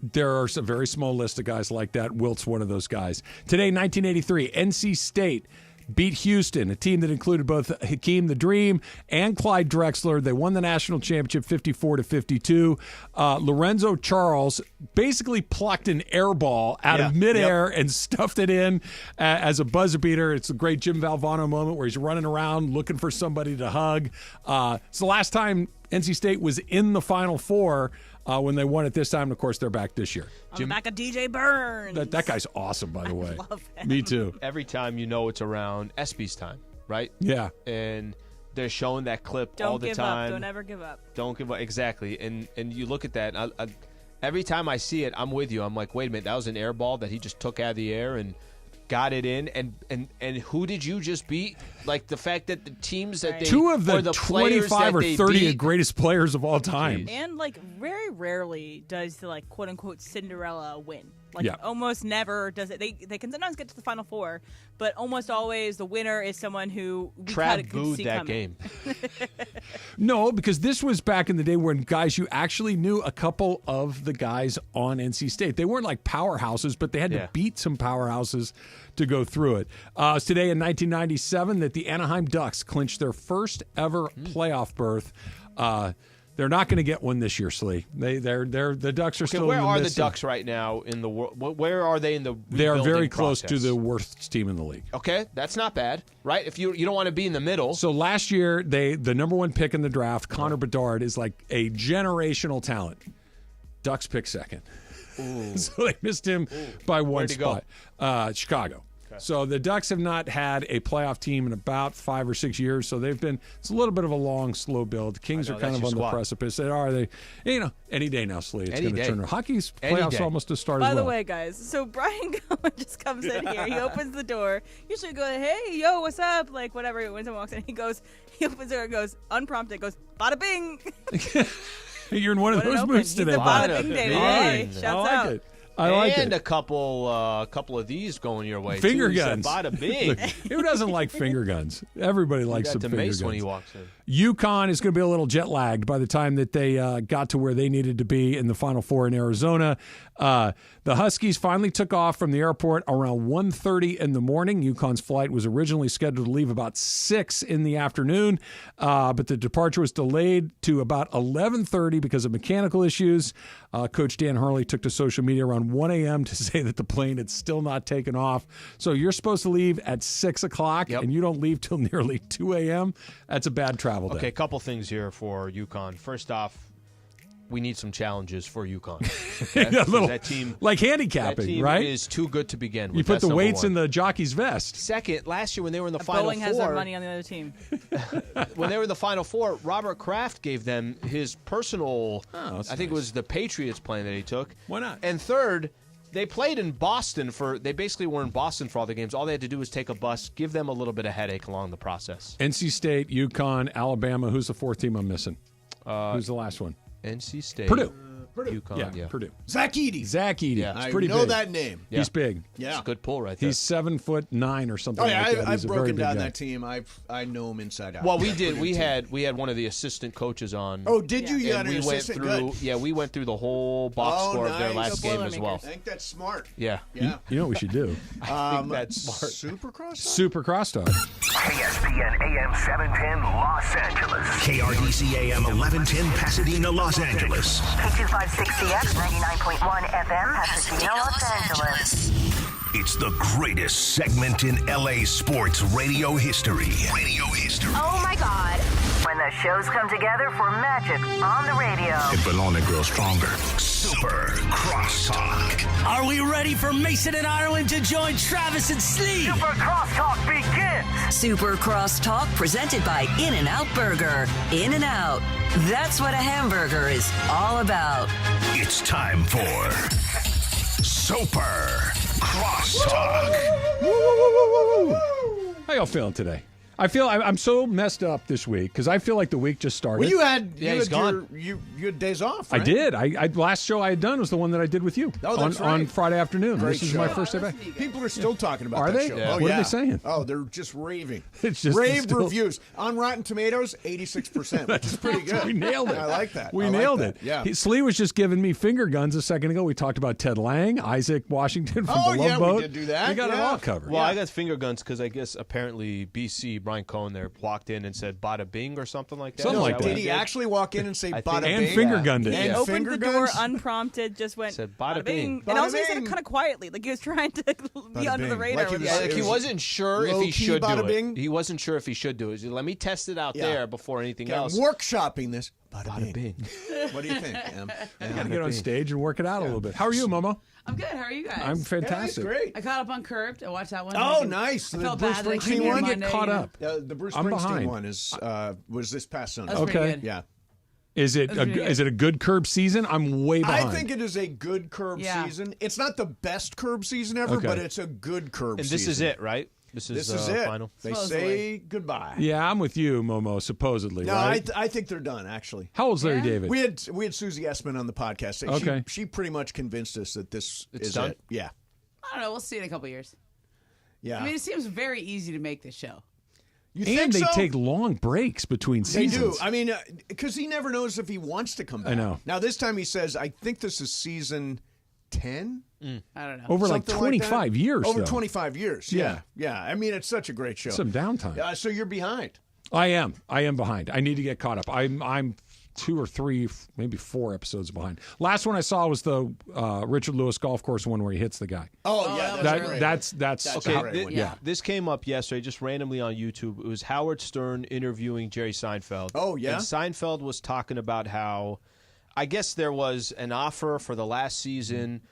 There are a very small list of guys like that. Wilt's one of those guys. Today, 1983, NC State beat Houston, a team that included both Hakeem the Dream and Clyde Drexler. They won the national championship 54-52. Lorenzo Charles basically plucked an air ball out of midair and stuffed it in as a buzzer beater. It's a great Jim Valvano moment where he's running around looking for somebody to hug. It's the last time NC State was in the Final Four when they won it this time. And of course, they're back this year. On the back of DJ Burns. That guy's awesome, by the way. Love him. Me too. Every time it's around ESPY's time, right? Yeah. And they're showing that clip all the time. Don't give up. Don't ever give up. Don't give up. Exactly. And you look at that, and every time I see it, I'm with you. I'm like, wait a minute, that was an air ball that he just took out of the air and got it in. And who did you just beat? Like the fact that the teams that they two of the or the 25 or 30 greatest players of all time. And very rarely does the quote unquote Cinderella win. Yeah. Almost never does it. They can sometimes get to the Final Four, but almost always the winner is someone who we Trav could booed see that coming. game. No, because this was back in the day when guys, you actually knew a couple of the guys on NC State. They weren't like powerhouses, but they had to beat some powerhouses to go through it. It's today in 1997 that the Anaheim Ducks clinched their first ever playoff berth. They're not going to get one this year, Slee. The Ducks are still. Where in the are the midst Ducks right now in the world? Where are they in the? They are very rebuilding close process? to the worst team in the league. Okay, that's not bad, right? If you don't want to be in the middle. So last year, the number one pick in the draft, Connor Bedard, is like a generational talent. Ducks pick second. So they missed him by one Where'd he spot. Chicago. Okay. So the Ducks have not had a playoff team in about 5 or 6 years. So it's a little bit of a long, slow build. The Kings are kind of on the precipice. They any day now, Slee. It's going to turn. Hockey's playoffs almost to start as well. By the way, guys, so Brian Cohen just comes in here. He opens the door. Usually go, hey, yo, what's up? Like, whatever. When someone walks in, he opens the door and goes, unprompted, goes, bada bing. You're in one of those moods today. He's a bada bing day. Hey, shouts out. It. I like and it. a couple of these going your way. Finger too. guns. Bada bing. Look, who doesn't like finger guns? Everybody likes some finger guns. When he walks in. UConn is going to be a little jet lagged by the time that they got to where they needed to be in the Final Four in Arizona. The Huskies finally took off from the airport around 1:30 in the morning. UConn's flight was originally scheduled to leave about 6 in the afternoon, but the departure was delayed to about 11:30 because of mechanical issues. Coach Dan Hurley took to social media around 1 a.m. to say that the plane had still not taken off. So you're supposed to leave at 6 o'clock, and you don't leave till nearly 2 a.m.? That's a bad travel day. Okay, a couple things here for UConn. First off, we need some challenges for UConn. Okay? That team, like handicapping, that team right? is too good to begin with. You put That's the weights one. in the jockey's vest. Second, last year when they were in the Final Boeing Four. has their money on the other team. When they were in the Final Four, Robert Kraft gave them his personal, I think it was the Patriots plane that he took. Why not? And third, they played in Boston they basically were in Boston for all the games. All they had to do was take a bus, give them a little bit of headache along the process. NC State, UConn, Alabama. Who's the fourth team I'm missing? Who's the last one? NC State. Purdue. UConn, yeah, Purdue. Zach Edey. Yeah, I pretty know big. that name. Yeah. He's big. Yeah, it's a good pull right there. He's 7'9" or something. Oh yeah, like that. I've He's a very broken big down guy. that team. I know him inside out. Well, we did. We had one of the assistant coaches on. Oh, did you? You and had an assistant. Good. Yeah, we went through the whole box score of their last game as well. I think that's smart. Yeah. You know what we should do? I think that's smart. Super Crosstalk. ESPN AM 710 Los Angeles. KRDC AM 1110 Pasadena, Los Angeles. K256CX 99.1 FM Pasadena, Los Angeles. It's the greatest segment in LA sports radio history. Oh my God. When the shows come together for magic on the radio. It will only grow stronger. Super Crosstalk. Are we ready for Mason and Ireland to join Travis and Sliwa? Super Crosstalk begins. Super Crosstalk presented by In-N-Out Burger. In-N-Out. That's what a hamburger is all about. It's time for Super Crosstalk. How y'all feeling today? I feel I'm so messed up this week because I feel like the week just started. Well, you had he's gone. You had days off, right? I did. I last show I had done was the one that I did with you on Friday afternoon. Great This is show. my first day back. People are still talking about Are that they? show. Yeah. Oh, What yeah. are they saying? Oh, they're just raving. It's just Rave still- reviews. On Rotten Tomatoes, 86%, which is pretty good. We nailed it. I like that. We I like nailed that. it. Yeah. Slee was just giving me finger guns a second ago. We talked about Ted Lang, Isaac Washington from the Love Boat. we did do that. We got it Yeah. all covered. Well, I got finger guns because I guess apparently BC, Brian Cohen there, walked in and said bada bing or something like that. Something like Did that. he actually walk in and say I bada think- bing? And finger gunned it. And Opened finger the door guns? unprompted, just went Said bada bing. bing. And Bada also he said it bing. kind of quietly, like he was trying to be under the bing. radar. Like he with was- it. Yeah, like he was wasn't sure if he low-key should do bada it. bing? He wasn't sure if he should do it. He said, let me test it out Yeah. there before anything Okay, I'm else. workshopping this. Bada, Bada bing. bing. What do you think, Em? You got to get on stage and work it out a little bit. How are you, Momo? I'm good. How are you guys? I'm fantastic. Yeah, great. I caught up on Curbed. I watched that one. Oh, I nice. I The felt Bruce bad that I Springsteen couldn't one? get Get Monday, caught you know. up. The Bruce I'm Springsteen behind. one was this past Sunday. That was pretty Okay. good. Yeah. Is it That's pretty is it a good Curb season? I'm way behind. I think it is a good Curb Yeah. season. It's not the best Curb season ever, Okay. but it's a good Curb And season. this is it, right? This is it. final. They Supposedly. say goodbye. Yeah, I'm with you, Momo. Supposedly, No, right? I think they're done. Actually, How old's Larry Yeah? David? we had Susie Essman on the podcast. Okay. She pretty much convinced us that this It's is done? it. Yeah, I don't know. We'll see in a couple years. yeah. I mean, it seems very easy to make this show. you and think they so? take long breaks between They seasons. do. I mean, because he never knows if he wants to come back. I know. Now this time he says, "I think this is season 10." I don't know. Over like Something 25 that. years. Over though. 25 years. Yeah. Yeah. I mean, it's such a great show. Some downtime. So you're behind. I am behind. I need to get caught up. I'm 2 or 3, maybe 4 episodes behind. Last one I saw was the Richard Lewis golf course one where he hits the guy. Oh, yeah. That's Okay, how- great one. yeah. This came up yesterday, just randomly on YouTube. It was Howard Stern interviewing Jerry Seinfeld. Oh, yeah? And Seinfeld was talking about how, I guess there was an offer for the last season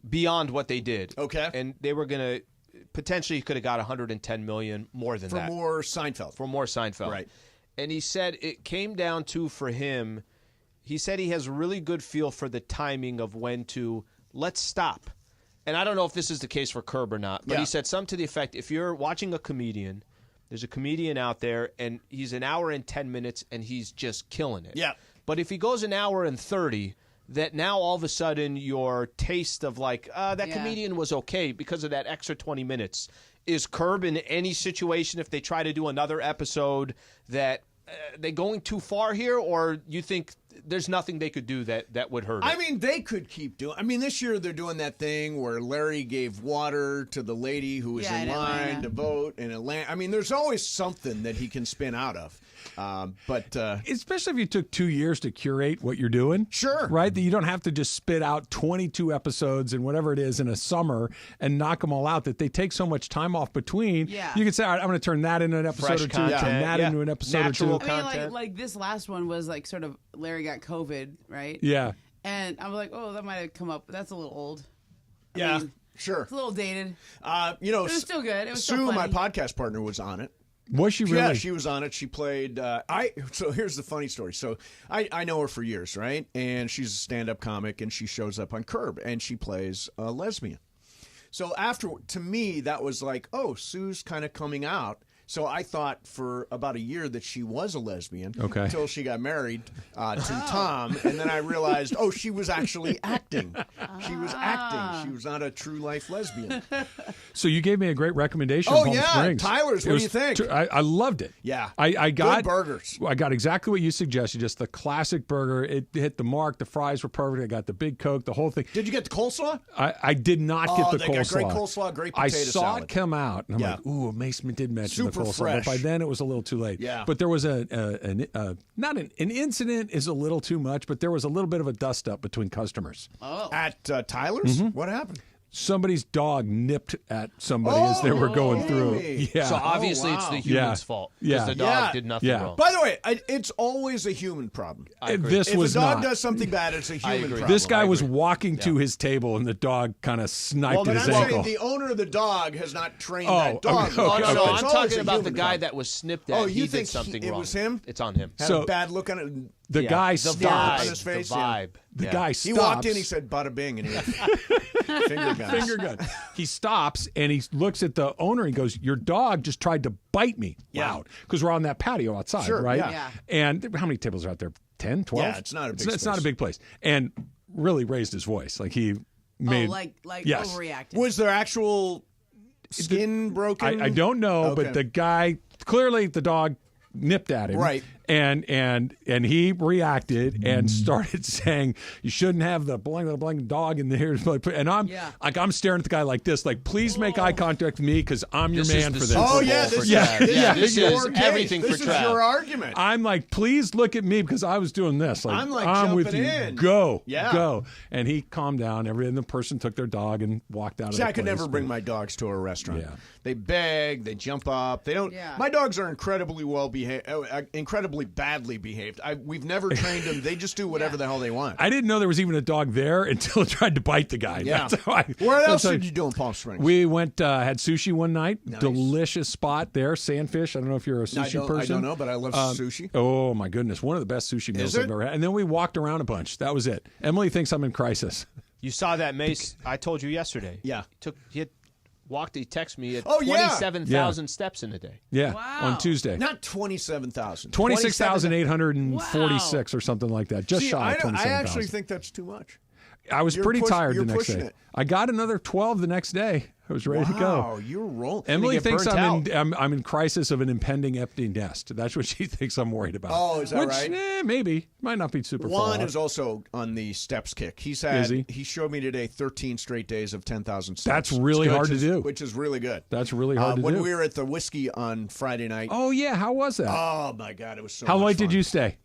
beyond what they did. Okay. And they were going to, potentially could have got $110 million more than For that. more Seinfeld. For more Seinfeld. Right. And he said it came down to, for him, he said he has a really good feel for the timing of when to let's stop. And I don't know if this is the case for Curb or not, but Yeah. he said something to the effect, if you're watching a comedian, there's a comedian out there and he's an hour and 10 minutes and he's just killing it. Yeah. But if he goes an hour and 30, that now all of a sudden your taste of like, that Yeah. comedian was okay because of that extra 20 minutes. Is Curb in any situation if they try to do another episode that they going too far here, or you think there's nothing they could do that would hurt it? I mean, they could keep doing. I mean, this year they're doing that thing where Larry gave water to the lady who was in line Atlanta. to vote in Atlanta. I mean, there's always something that he can spin out of. But especially if you took 2 years to curate what you're doing. Sure. Right? That you don't have to just spit out 22 episodes and whatever it is in a summer and knock them all out, that they take so much time off between. Yeah. You could say, all right, I'm going to turn that into an episode Fresh or two, content, turn that yeah. into an episode Natural or two. I mean, content. like this last one was like sort of Larry got COVID, right? Yeah. And I'm like, oh, that might have come up, but that's a little old. I yeah, mean, sure. it's a little dated. You know, It was still good. It was Sue, still my funny. podcast partner, was on it. Was she really? Yeah, she was on it. She played. So here's the funny story. So I know her for years, right? And she's a stand-up comic, and she shows up on Curb, and she plays a lesbian. So to me, that was like, oh, Sue's kind of coming out. So I thought for about a year that she was a lesbian. Okay. Until she got married to Tom, and then I realized, oh, she was actually acting. She was acting. She was not a true life lesbian. So you gave me a great recommendation. Oh, of Palm yeah, Springs. Tyler's. It What was do you think? I loved it. Yeah. I got good burgers. I got exactly what you suggested. Just the classic burger. It hit the mark. The fries were perfect. I got the big Coke. The whole thing. Did you get the coleslaw? I did not get the they coleslaw. got great coleslaw, great potato I saw salad. it come out, and I'm Yeah. like, ooh, Mason did mention Super the coleslaw, fresh. but by then it was a little too late. Yeah. But there was not an incident is a little too much, but there was a little bit of a dust up between customers. Oh. At Tyler's? Mm-hmm. What happened? Somebody's dog nipped at somebody as they were going through. really? Yeah. So obviously it's the human's fault because the dog did nothing wrong. By the way, it's always a human problem. This if was a dog not. does something bad, it's a human problem. This guy was walking to his table, and the dog kind of sniped Well, but at I'm his ankle. saying the owner of the dog has not trained Oh, that dog. okay, No, okay. no, It's I'm always talking a about the human guy problem. that was snipped at. Oh, he you did think something it wrong. was him? It's on him. Had So- a bad look on The guy the stopped. vibe, on his face, the yeah. vibe. The Yeah. guy He stops. walked in, he said, bada bing, and he Finger guns. Finger gun. He stops and he looks at the owner and he goes, "Your dog just tried to bite me." Yeah. Loud. Because we're on that patio outside, Sure, right? yeah. And how many tables are out there? 10, 12? Yeah, it's not a big It's not a big place. And really raised his voice. Like he made. Yes. overreacted. Was there actual skin broken? I don't know, Okay. but the guy, clearly the dog nipped at him. Right. And he reacted and started saying, "You shouldn't have the blank dog in there." And I'm staring at the guy like this, like, please make eye contact with me because I'm your man for this. Oh yeah, this This is is everything this for is Trav. your argument. I'm like, please look at me because I was doing this. Like, I'm like I'm with you. jumping in. Go, Yeah. go. And he calmed down. And the person took their dog and walked out of See, the I could place. never bring my dogs to a restaurant. Yeah. They beg, they jump up. They don't. Yeah. My dogs are incredibly well behaved, incredibly badly behaved. We've never trained them. They just do whatever the hell they want. I didn't know there was even a dog there until it tried to bite the guy. Yeah. That's how What else that's how- did you do in Palm Springs? We went, had sushi one night. Nice. Delicious spot there. Sandfish. I don't know if you're a sushi person. I don't know, but I love sushi. Oh, my goodness. One of the best sushi meals Is I've it? ever had. And then we walked around a bunch. That was it. Emily thinks I'm in crisis. You saw that Mace? I told you yesterday. Yeah. He had walked. He texted me at Oh, yeah. 27,000 steps in a day. Yeah, Wow. on Tuesday. Not 27,000. 26,846 or something like that. Just See, shy I of don't- 27,000. I actually think that's too much. I was You're pretty tired you're the next pushing day. it. I got another 12 the next day. I was ready to Wow, go. you're rolling. Emily get thinks burnt I'm in crisis of an impending empty nest. That's what she thinks I'm worried about. Oh, is that Which, right? Maybe. Might not be super Juan far is off. also on the steps kick. He's Is had. he? Showed me today 13 straight days of 10,000 steps. That's really Which hard to is- do. Which is really good. That's really hard to when do. we were at the whiskey on Friday night. Oh, yeah. How was that? Oh my God, it was so. How much late did fun. you stay?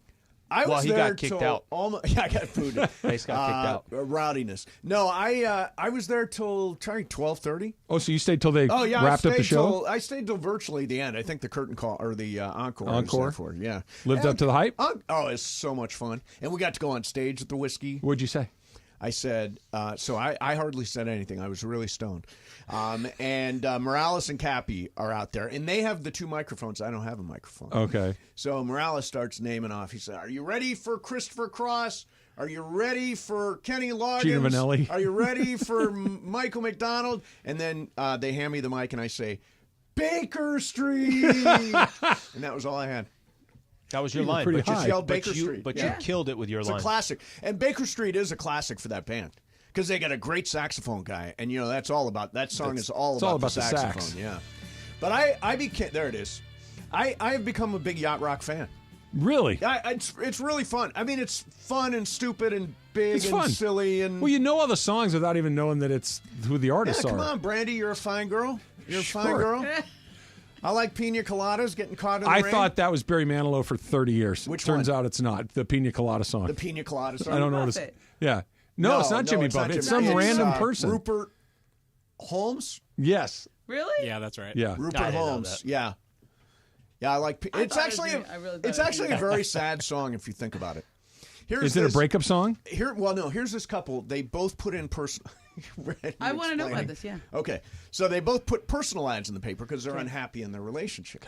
I was he there got kicked till out. Almost, yeah, I got booted. Mace got kicked out. Rowdiness. No, I was there till 12:30. Oh, so you stayed till they Oh yeah, wrapped I up the stayed show? I stayed till virtually the end. I think the curtain call or the encore. I was Encore? there for, yeah. Lived up to the hype? Oh, it's so much fun, and we got to go on stage at the whiskey. What'd you say? I said, so I hardly said anything. I was really stoned. And Morales and Cappy are out there, and they have the two microphones. I don't have a microphone. Okay. So Morales starts naming off. He said, "Are you ready for Christopher Cross? Are you ready for Kenny Loggins? Gina Vanelli. Are you ready for Michael McDonald?" And then they hand me the mic, and I say, "Baker Street." And that was all I had. That was your You were line. pretty but you high. Yelled but Baker you, Street. But Yeah. you killed it with your It's line. a classic. And Baker Street is a classic for that band because they got a great saxophone guy. And, that's all about, that song is all it's about, all about the the saxophone. sax. Yeah. But I became, there it is. I've become a big yacht rock fan. Really? It's really fun. I mean, it's fun and stupid and big It's and fun. silly. And Well, you know all the songs without even knowing that it's who the artists yeah, are. come on, Brandy, you're a fine girl. You're a fine Sure. girl. I like pina coladas, getting caught in the I rain. thought that was Barry Manilow for 30 years. Which Turns one? out it's not. The Pina Colada song. The pina colada song. I don't know what it's. Yeah. No, it's not Jimmy Buffett. It's some random person. Rupert Holmes? Yes. Really? Yeah, that's right. Yeah. Rupert Holmes. Yeah. Yeah, I like. It's actually a very sad song if you think about it. Is it a breakup song? Here's this couple. They both put in personal. I want to know about this. Yeah. Okay, so they both put personal ads in the paper because they're unhappy in their relationship.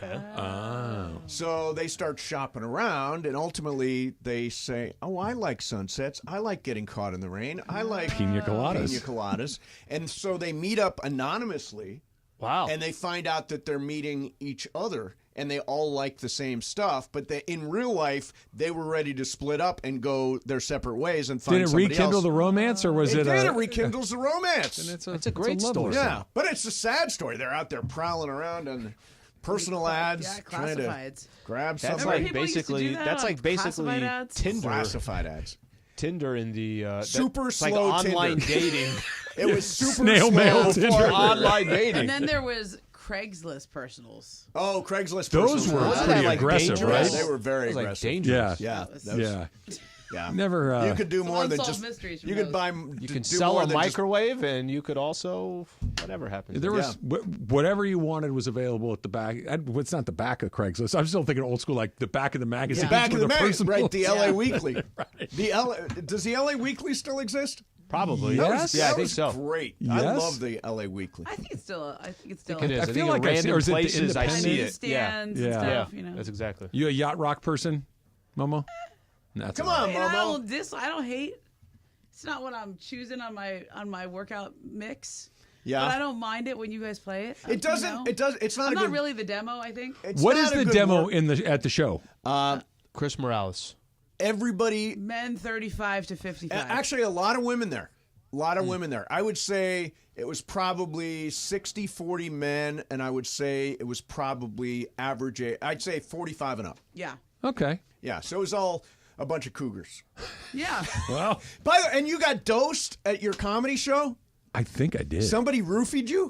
So they start shopping around, and ultimately they say, "Oh, I like sunsets. I like getting caught in the rain. I like Pina coladas." Pina coladas." And so they meet up anonymously. Wow. And they find out that they're meeting each other. And they all like the same stuff, but in real life, they were ready to split up and go their separate ways and find Did it somebody rekindle else. the romance, or was it? It rekindles the romance. It's a great love story. Yeah, but it's a sad story. They're out there prowling around on personal ads, trying to classifieds. grab That's somebody. like basically classified ads? Tinder. Classified ads. Tinder in the Super like slow online Tinder. dating. It was super Snail slow mail for Tinder. Online dating. And then there was Craigslist personals. Oh, Craigslist. Those personals. were Wasn't pretty that, like, aggressive, dangerous? right? They were very That was, like, aggressive. dangerous. Yeah, That yeah. Yeah. Never. You could do more than unsolved just. mysteries from You could those. buy. You do can more sell a than just- microwave, and you could also whatever happens. There was whatever you wanted was available at the back. It's not the back of Craigslist. I'm still thinking old school, like the back of the magazine. The back of the magazine, personal- right? The LA Weekly. Does the LA Weekly still exist? Probably. Yes. Yeah, I That think was so. great. Yes. I love the LA Weekly. I think it's still. I think it's still. It is. I I feel think like in I've seen- random or is it the places I see it. Newsstands Yeah. and Yeah. stuff. Yeah. You know. That's exactly. You a yacht rock person, Momo? That's Come all right. on, And I Momo. don't hate. It's not what I'm choosing on my workout mix. Yeah. But I don't mind it when you guys play it. It doesn't. You know? It does. It's not. I'm a not good, really the demo. I think. What is the demo at the show? Chris Morales. Everybody. Men 35 to 55. Actually, a lot of women there. A lot of women there. I would say it was probably 60-40 men, and I would say it was probably average age. I'd say 45 and up. Yeah. Okay. Yeah. So it was all a bunch of cougars. Yeah. Well. By the way, and you got dosed at your comedy show? I think I did. Somebody roofied you?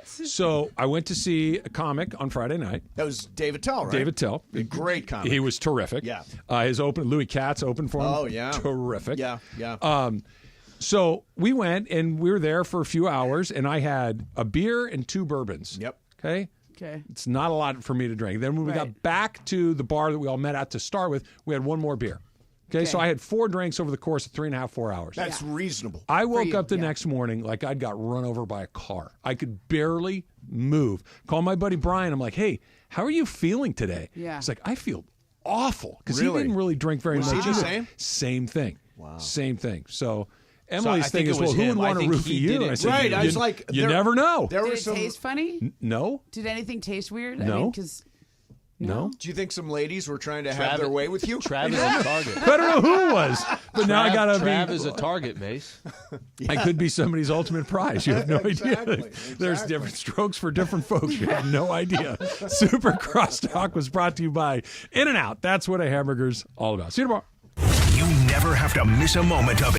So I went to see a comic on Friday night. That was David Tell, right? David Tell. A great comic. He was terrific. Yeah. His Louis Katz opened for him. Oh, yeah. Terrific. Yeah, yeah. So we went, and we were there for a few hours, and I had a beer and 2 bourbons. Yep. Okay? Okay. It's not a lot for me to drink. Then when we got back to the bar that we all met at to start with, we had 1 more beer. Okay, so I had 4 drinks over the course of 3.5, 4 hours. That's reasonable. I woke up the next morning like I'd got run over by a car. I could barely move. Called my buddy Brian. I'm like, hey, how are you feeling today? Yeah. He's like, I feel awful. Because Really? he didn't really drink very Was much. he the either. same? Same thing. Wow. Same thing. So Emily's I thing think is, it was well, who him. would want I to think roofie he you? did And I it. said, Right, I was like, you there- never know. There Did was it some. taste funny? No. Did anything taste weird? No. I mean, because No. Do you think some ladies were trying to have their way with you? Travis is a target. I don't know who it was, but now I gotta Trav be. is a target, Mace. I could be somebody's ultimate prize. You have no Exactly, idea. There's exactly. different strokes for different folks. You have no idea. Super Crosstalk was brought to you by In-N-Out. That's what a hamburger's all about. See you tomorrow. You never have to miss a moment of